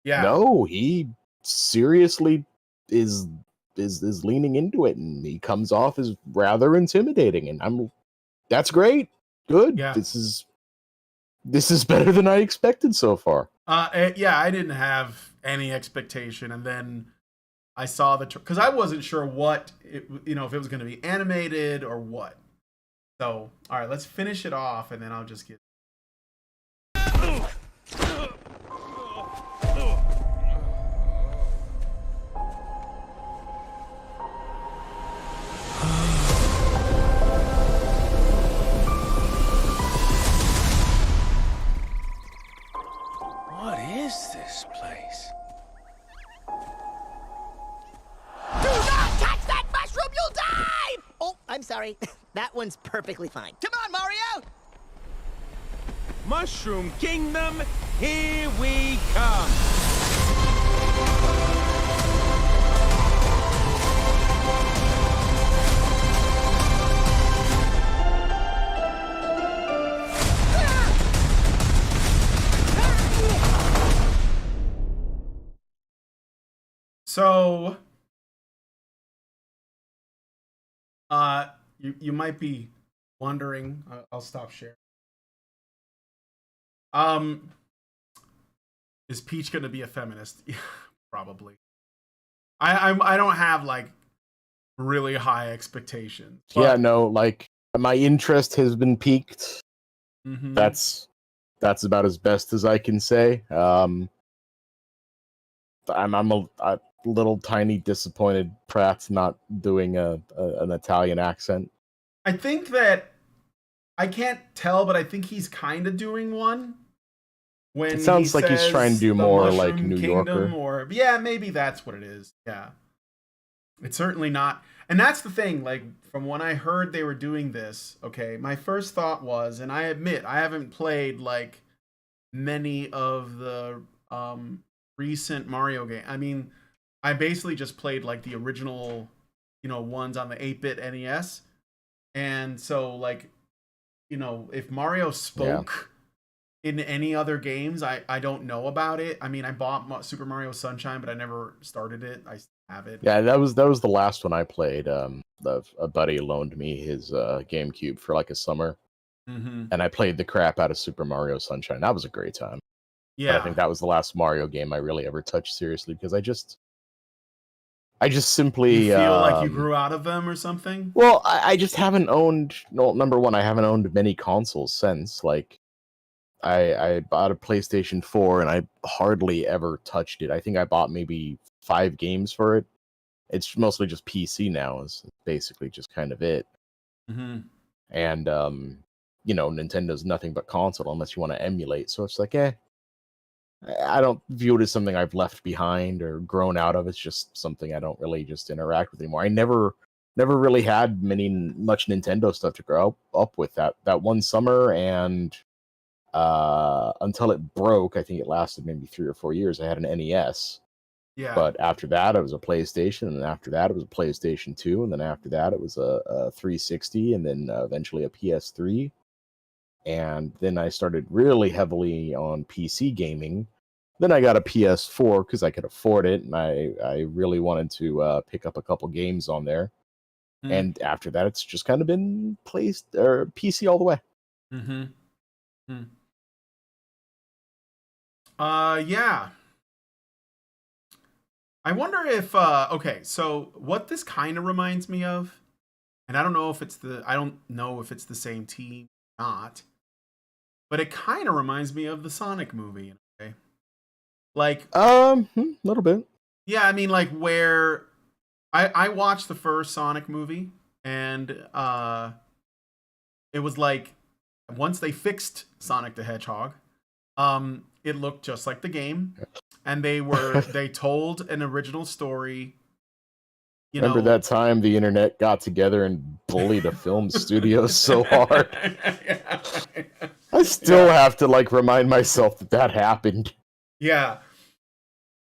Yeah. No, he seriously is leaning into it, and he comes off as rather intimidating, and that's great. Good. Yeah. This is better than I expected so far. Yeah, I didn't have any expectation, and then I saw because I wasn't sure what if it was going to be animated or what. So, all right, let's finish it off, and then I'll just get. What is this place? Do not touch that mushroom, you'll die! Oh, I'm sorry. That one's perfectly fine. Come on, Mario! Mushroom Kingdom, here we come! So, you might be wondering. I'll stop sharing. Is Peach gonna be a feminist? Probably. I don't have like really high expectations. Yeah, no, like my interest has been piqued. Mm-hmm. That's about as best as I can say. I'm a little tiny disappointed Pratt's not doing an Italian accent. I think that I can't tell, but I think he's kind of doing one. When It sounds like he's trying to do the more like Mushroom New Kingdom, Yorker. or yeah, maybe that's what it is. Yeah, it's certainly not. And that's the thing. Like from when I heard they were doing this, okay, my first thought was, and I admit I haven't played like many of the recent Mario game. I mean, I basically just played like the original, ones on the 8-bit NES. And so like, if Mario spoke in any other games, I don't know about it. I mean, I bought Super Mario Sunshine, but I never started it. I have it. Yeah, that was the last one I played. A buddy loaned me his GameCube for like a summer, and I played the crap out of Super Mario Sunshine. That was a great time. Yeah, But I think that was the last Mario game I really ever touched seriously because I just simply you feel like you grew out of them or something. Well, I just haven't owned. No, number one, I haven't owned many consoles since. Like, I bought a PlayStation 4 and I hardly ever touched it. I think I bought maybe 5 games for it. It's mostly just PC now. Is basically just kind of it. Mm-hmm. And Nintendo's nothing but console unless you want to emulate. So it's like, I don't view it as something I've left behind or grown out of. It's just something I don't really just interact with anymore. I never really had much Nintendo stuff to grow up with. That one summer and until it broke, I think it lasted maybe 3 or 4 years. I had an NES. Yeah. But after that, it was a PlayStation, and after that, it was a PlayStation 2, and then after that, it was a 360, and then eventually a PS3. And then I started really heavily on PC gaming. Then I got a PS4 because I could afford it, and I really wanted to pick up a couple games on there. And after that, it's just kind of been PC all the way. Mm-hmm. Yeah. I wonder if okay, so what this kind of reminds me of, and I don't know if it's the same team or not, but it kind of reminds me of the Sonic movie in a way. Like a little bit. Yeah, I mean like where I watched the first Sonic movie and it was like once they fixed Sonic the Hedgehog, it looked just like the game, and they told an original story. Remember that time the internet got together and bullied a film studio so hard? I still have to like remind myself that happened. Yeah.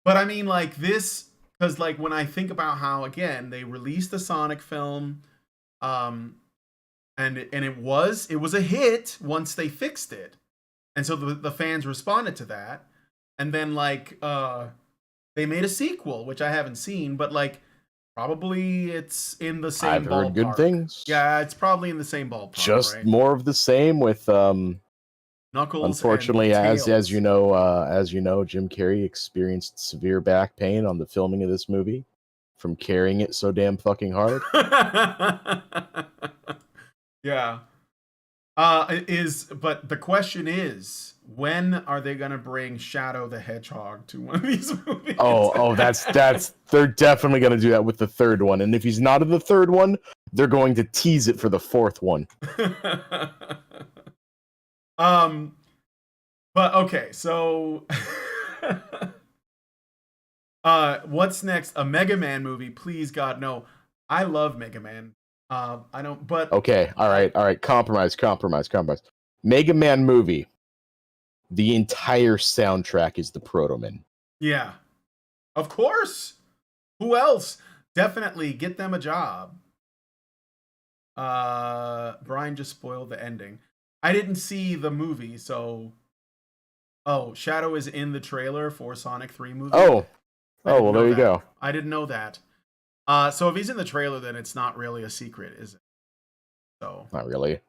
But I mean, like this, because like when I think about how, again, they released the Sonic film, and it was a hit once they fixed it. And so the fans responded to that. And then like they made a sequel, which I haven't seen, but like probably it's in the same I've heard good things. Yeah, it's probably in the same ballpark. Just right? more of the same with Knuckles. Unfortunately, and as you know, Jim Carrey experienced severe back pain on the filming of this movie from carrying it so damn fucking hard. Yeah. But the question is, when are they gonna bring Shadow the Hedgehog to one of these movies? That's they're definitely gonna do that with the third one. And if he's not in the third one, they're going to tease it for the fourth one. But okay, so what's next? A Mega Man movie? Please, God, no. I love Mega Man. I don't, but okay, all right. Compromise. Mega Man movie. The entire soundtrack is the Proto Man. Yeah, of course. Who else? Definitely get them a job. Brian just spoiled the ending. I didn't see the movie, so. Oh, Shadow is in the trailer for Sonic 3 movie. Oh, well, there you go. I didn't know that. So if he's in the trailer, then it's not really a secret, is it? So not really.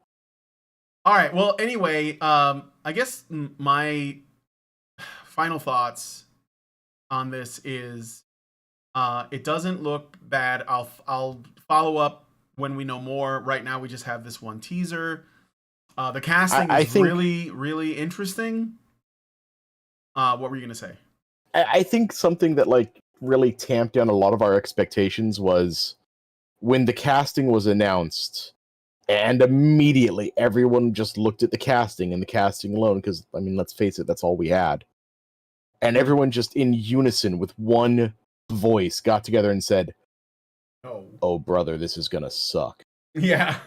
All right. Well, anyway, I guess my final thoughts on this is, it doesn't look bad. I'll follow up when we know more. Right now, we just have this one teaser. The casting is really, really interesting. What were you gonna say? I think something that like really tamped down a lot of our expectations was when the casting was announced, and immediately everyone just looked at the casting and the casting alone, because I mean, let's face it, that's all we had. And everyone just in unison with one voice got together and said, "Oh brother, this is gonna suck." Yeah.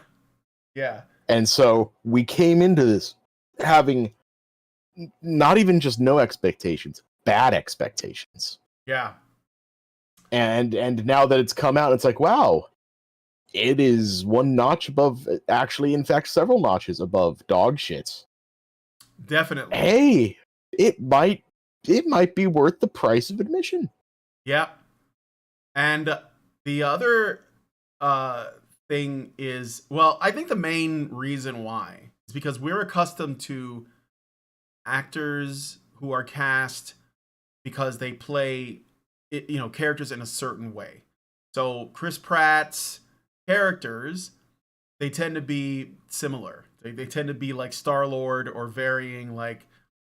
Yeah. And so we came into this having not even just no expectations, bad expectations. Yeah. And now that it's come out, it's like, wow, it is one notch above, actually, in fact, several notches above dog shit. Definitely. Hey, it might be worth the price of admission. Yep. And the other thing is, well, I think the main reason why is because we're accustomed to actors who are cast because they play, characters in a certain way. So Chris Pratt's characters, they tend to be similar. They tend to be like Star-Lord or varying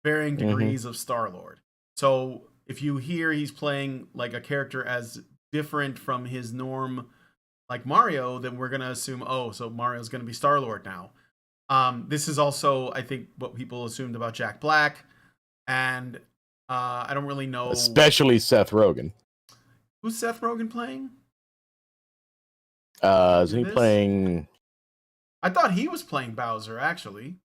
degrees of Star-Lord. So if you hear he's playing like a character as different from his norm, like Mario, then we're gonna assume, so Mario's gonna be Star-Lord now. This is also, I think, what people assumed about Jack Black, and I don't really know. Especially Seth Rogen. Who's Seth Rogen playing? Isn't he playing? I thought he was playing Bowser, actually.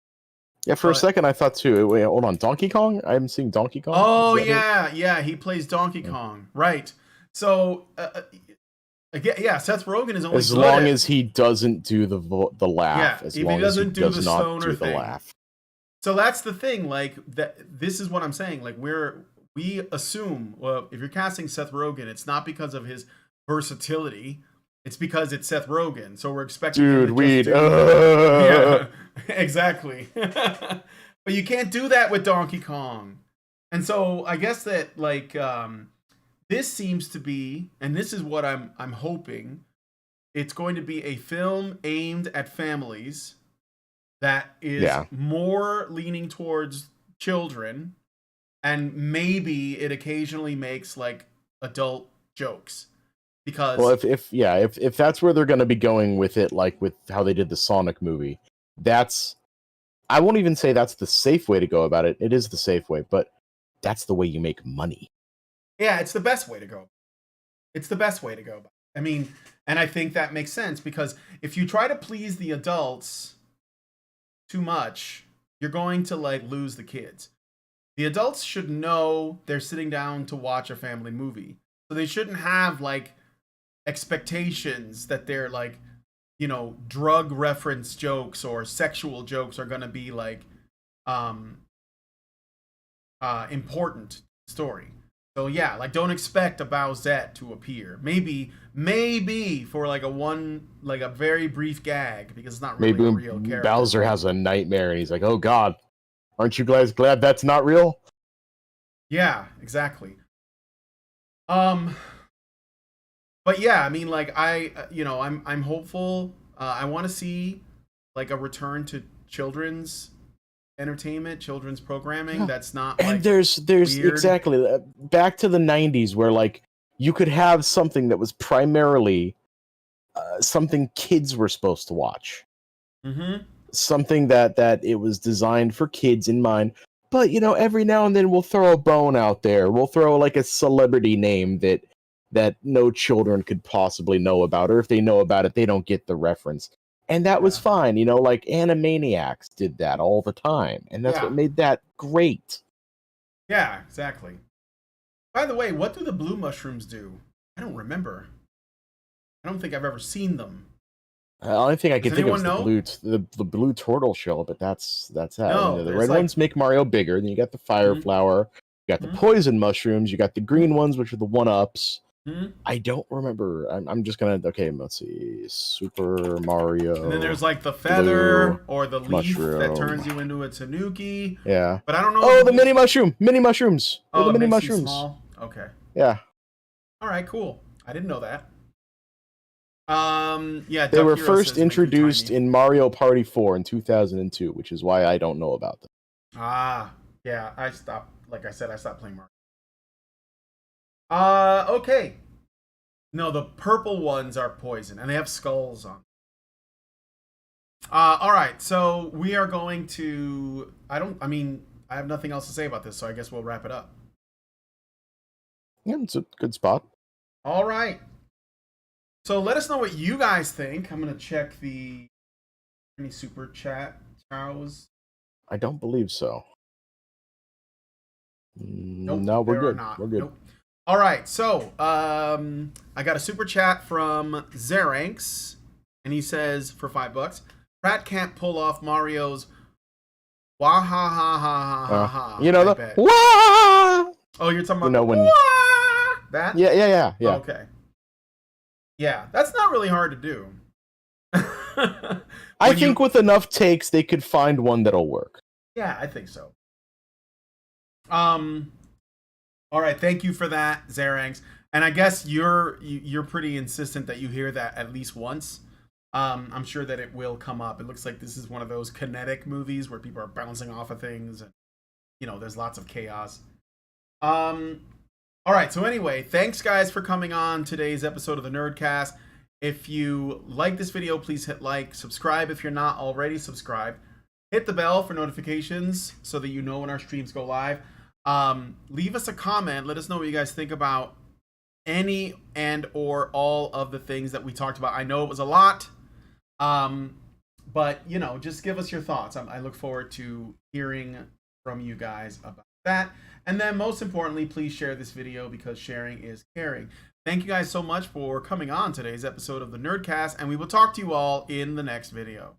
Yeah, for a second I thought too. Wait, hold on, Donkey Kong? I'm seeing Donkey Kong. Oh yeah, he plays Donkey Kong, right? So, Seth Rogen is only as long as he doesn't do the laugh. Yeah, as if long he doesn't as he do does the not stoner do the thing. laugh. So that's the thing. Like that. This is what I'm saying. Like we assume, well, if you're casting Seth Rogen, it's not because of his versatility. It's because it's Seth Rogen. So we're expecting. Dude, weed. Yeah, exactly. But you can't do that with Donkey Kong. And so I guess that this seems to be, and this is what I'm hoping, it's going to be a film aimed at families that is more leaning towards children, and maybe it occasionally makes like adult jokes. Because if that's where they're going to be going with it, like with how they did the Sonic movie, that's I won't even say that's the safe way to go about it. It is the safe way, but that's the way you make money. Yeah, it's the best way to go. It's the best way to go. I mean, and I think that makes sense because if you try to please the adults too much, you're going to like lose the kids. The adults should know they're sitting down to watch a family movie. So they shouldn't have like expectations that they're like, you know, drug reference jokes or sexual jokes are going to be like important story. So yeah, like don't expect a Bowsette to appear. Maybe for like a very brief gag because it's not really a real character. Bowser has a nightmare and he's like, "Oh God, aren't you guys glad that's not real?" Yeah, exactly. But yeah, I mean, like I'm hopeful. I want to see like a return to children's entertainment, children's programming. That's not like, and there's weird. Exactly back to the 90s where like you could have something that was primarily something kids were supposed to watch. Mm-hmm. Something that it was designed for kids in mind. But you know, every now and then we'll throw a bone out there. We'll throw like a celebrity name that no children could possibly know about, or if they know about it, they don't get the reference. And that was fine, you know, like Animaniacs did that all the time. And that's what made that great. Yeah, exactly. By the way, what do the blue mushrooms do? I don't remember. I don't think I've ever seen them. The only thing I can think of is know? the blue turtle shell, but that's that. No, you know, the red ones make Mario bigger. Then you got the fire flower, you got the poison mushrooms, you got the green ones, which are the one-ups. I don't remember. I'm just gonna let's see. Super Mario. And then there's like the feather or the leaf that turns you into a tanuki. Yeah. But I don't know. Oh, the mini mushrooms. Oh, the mini makes you mushrooms. Small? Okay. Yeah. All right, cool. I didn't know that. Yeah. They were first introduced in Mario Party 4 in 2002, which is why I don't know about them. Ah, yeah. I stopped playing Mario. Okay. No, the purple ones are poison, and they have skulls on. All right, so we are going to. I have nothing else to say about this, so I guess we'll wrap it up. Yeah, it's a good spot. All right. So let us know what you guys think. I'm gonna check any super chat. Charles. I don't believe so. Nope, no, we're good. Not. We're good. Nope. All right, so I got a super chat from Zeranx, and he says for $5, Pratt can't pull off Mario's wah ha ha ha ha ha. You know the wah. Oh, you're talking about when wah! That? Yeah. Okay. Yeah, that's not really hard to do. I think with enough takes, they could find one that'll work. Yeah, I think so. All right, thank you for that, Zeranx. And I guess you're pretty insistent that you hear that at least once. I'm sure that it will come up. It looks like this is one of those kinetic movies where people are bouncing off of things, and there's lots of chaos. All right, so anyway, thanks guys for coming on today's episode of the Nerdcast. If you like this video, please hit like, subscribe if you're not already subscribed. Hit the bell for notifications so that you know when our streams go live. Leave us a comment. Let us know what you guys think about any and or all of the things that we talked about. I know it was a lot, but just give us your thoughts. I look forward to hearing from you guys about that. And then most importantly, please share this video because sharing is caring. Thank you guys so much for coming on today's episode of the Nerdcast, and we will talk to you all in the next video.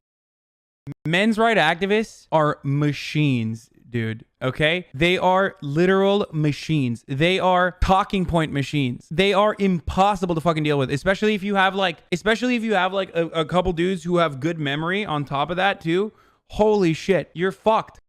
Men's rights activists are machines, dude. Okay? They are literal machines. They are talking point machines. They are impossible to fucking deal with, especially if you have like a couple dudes who have good memory on top of that too. Holy shit, you're fucked.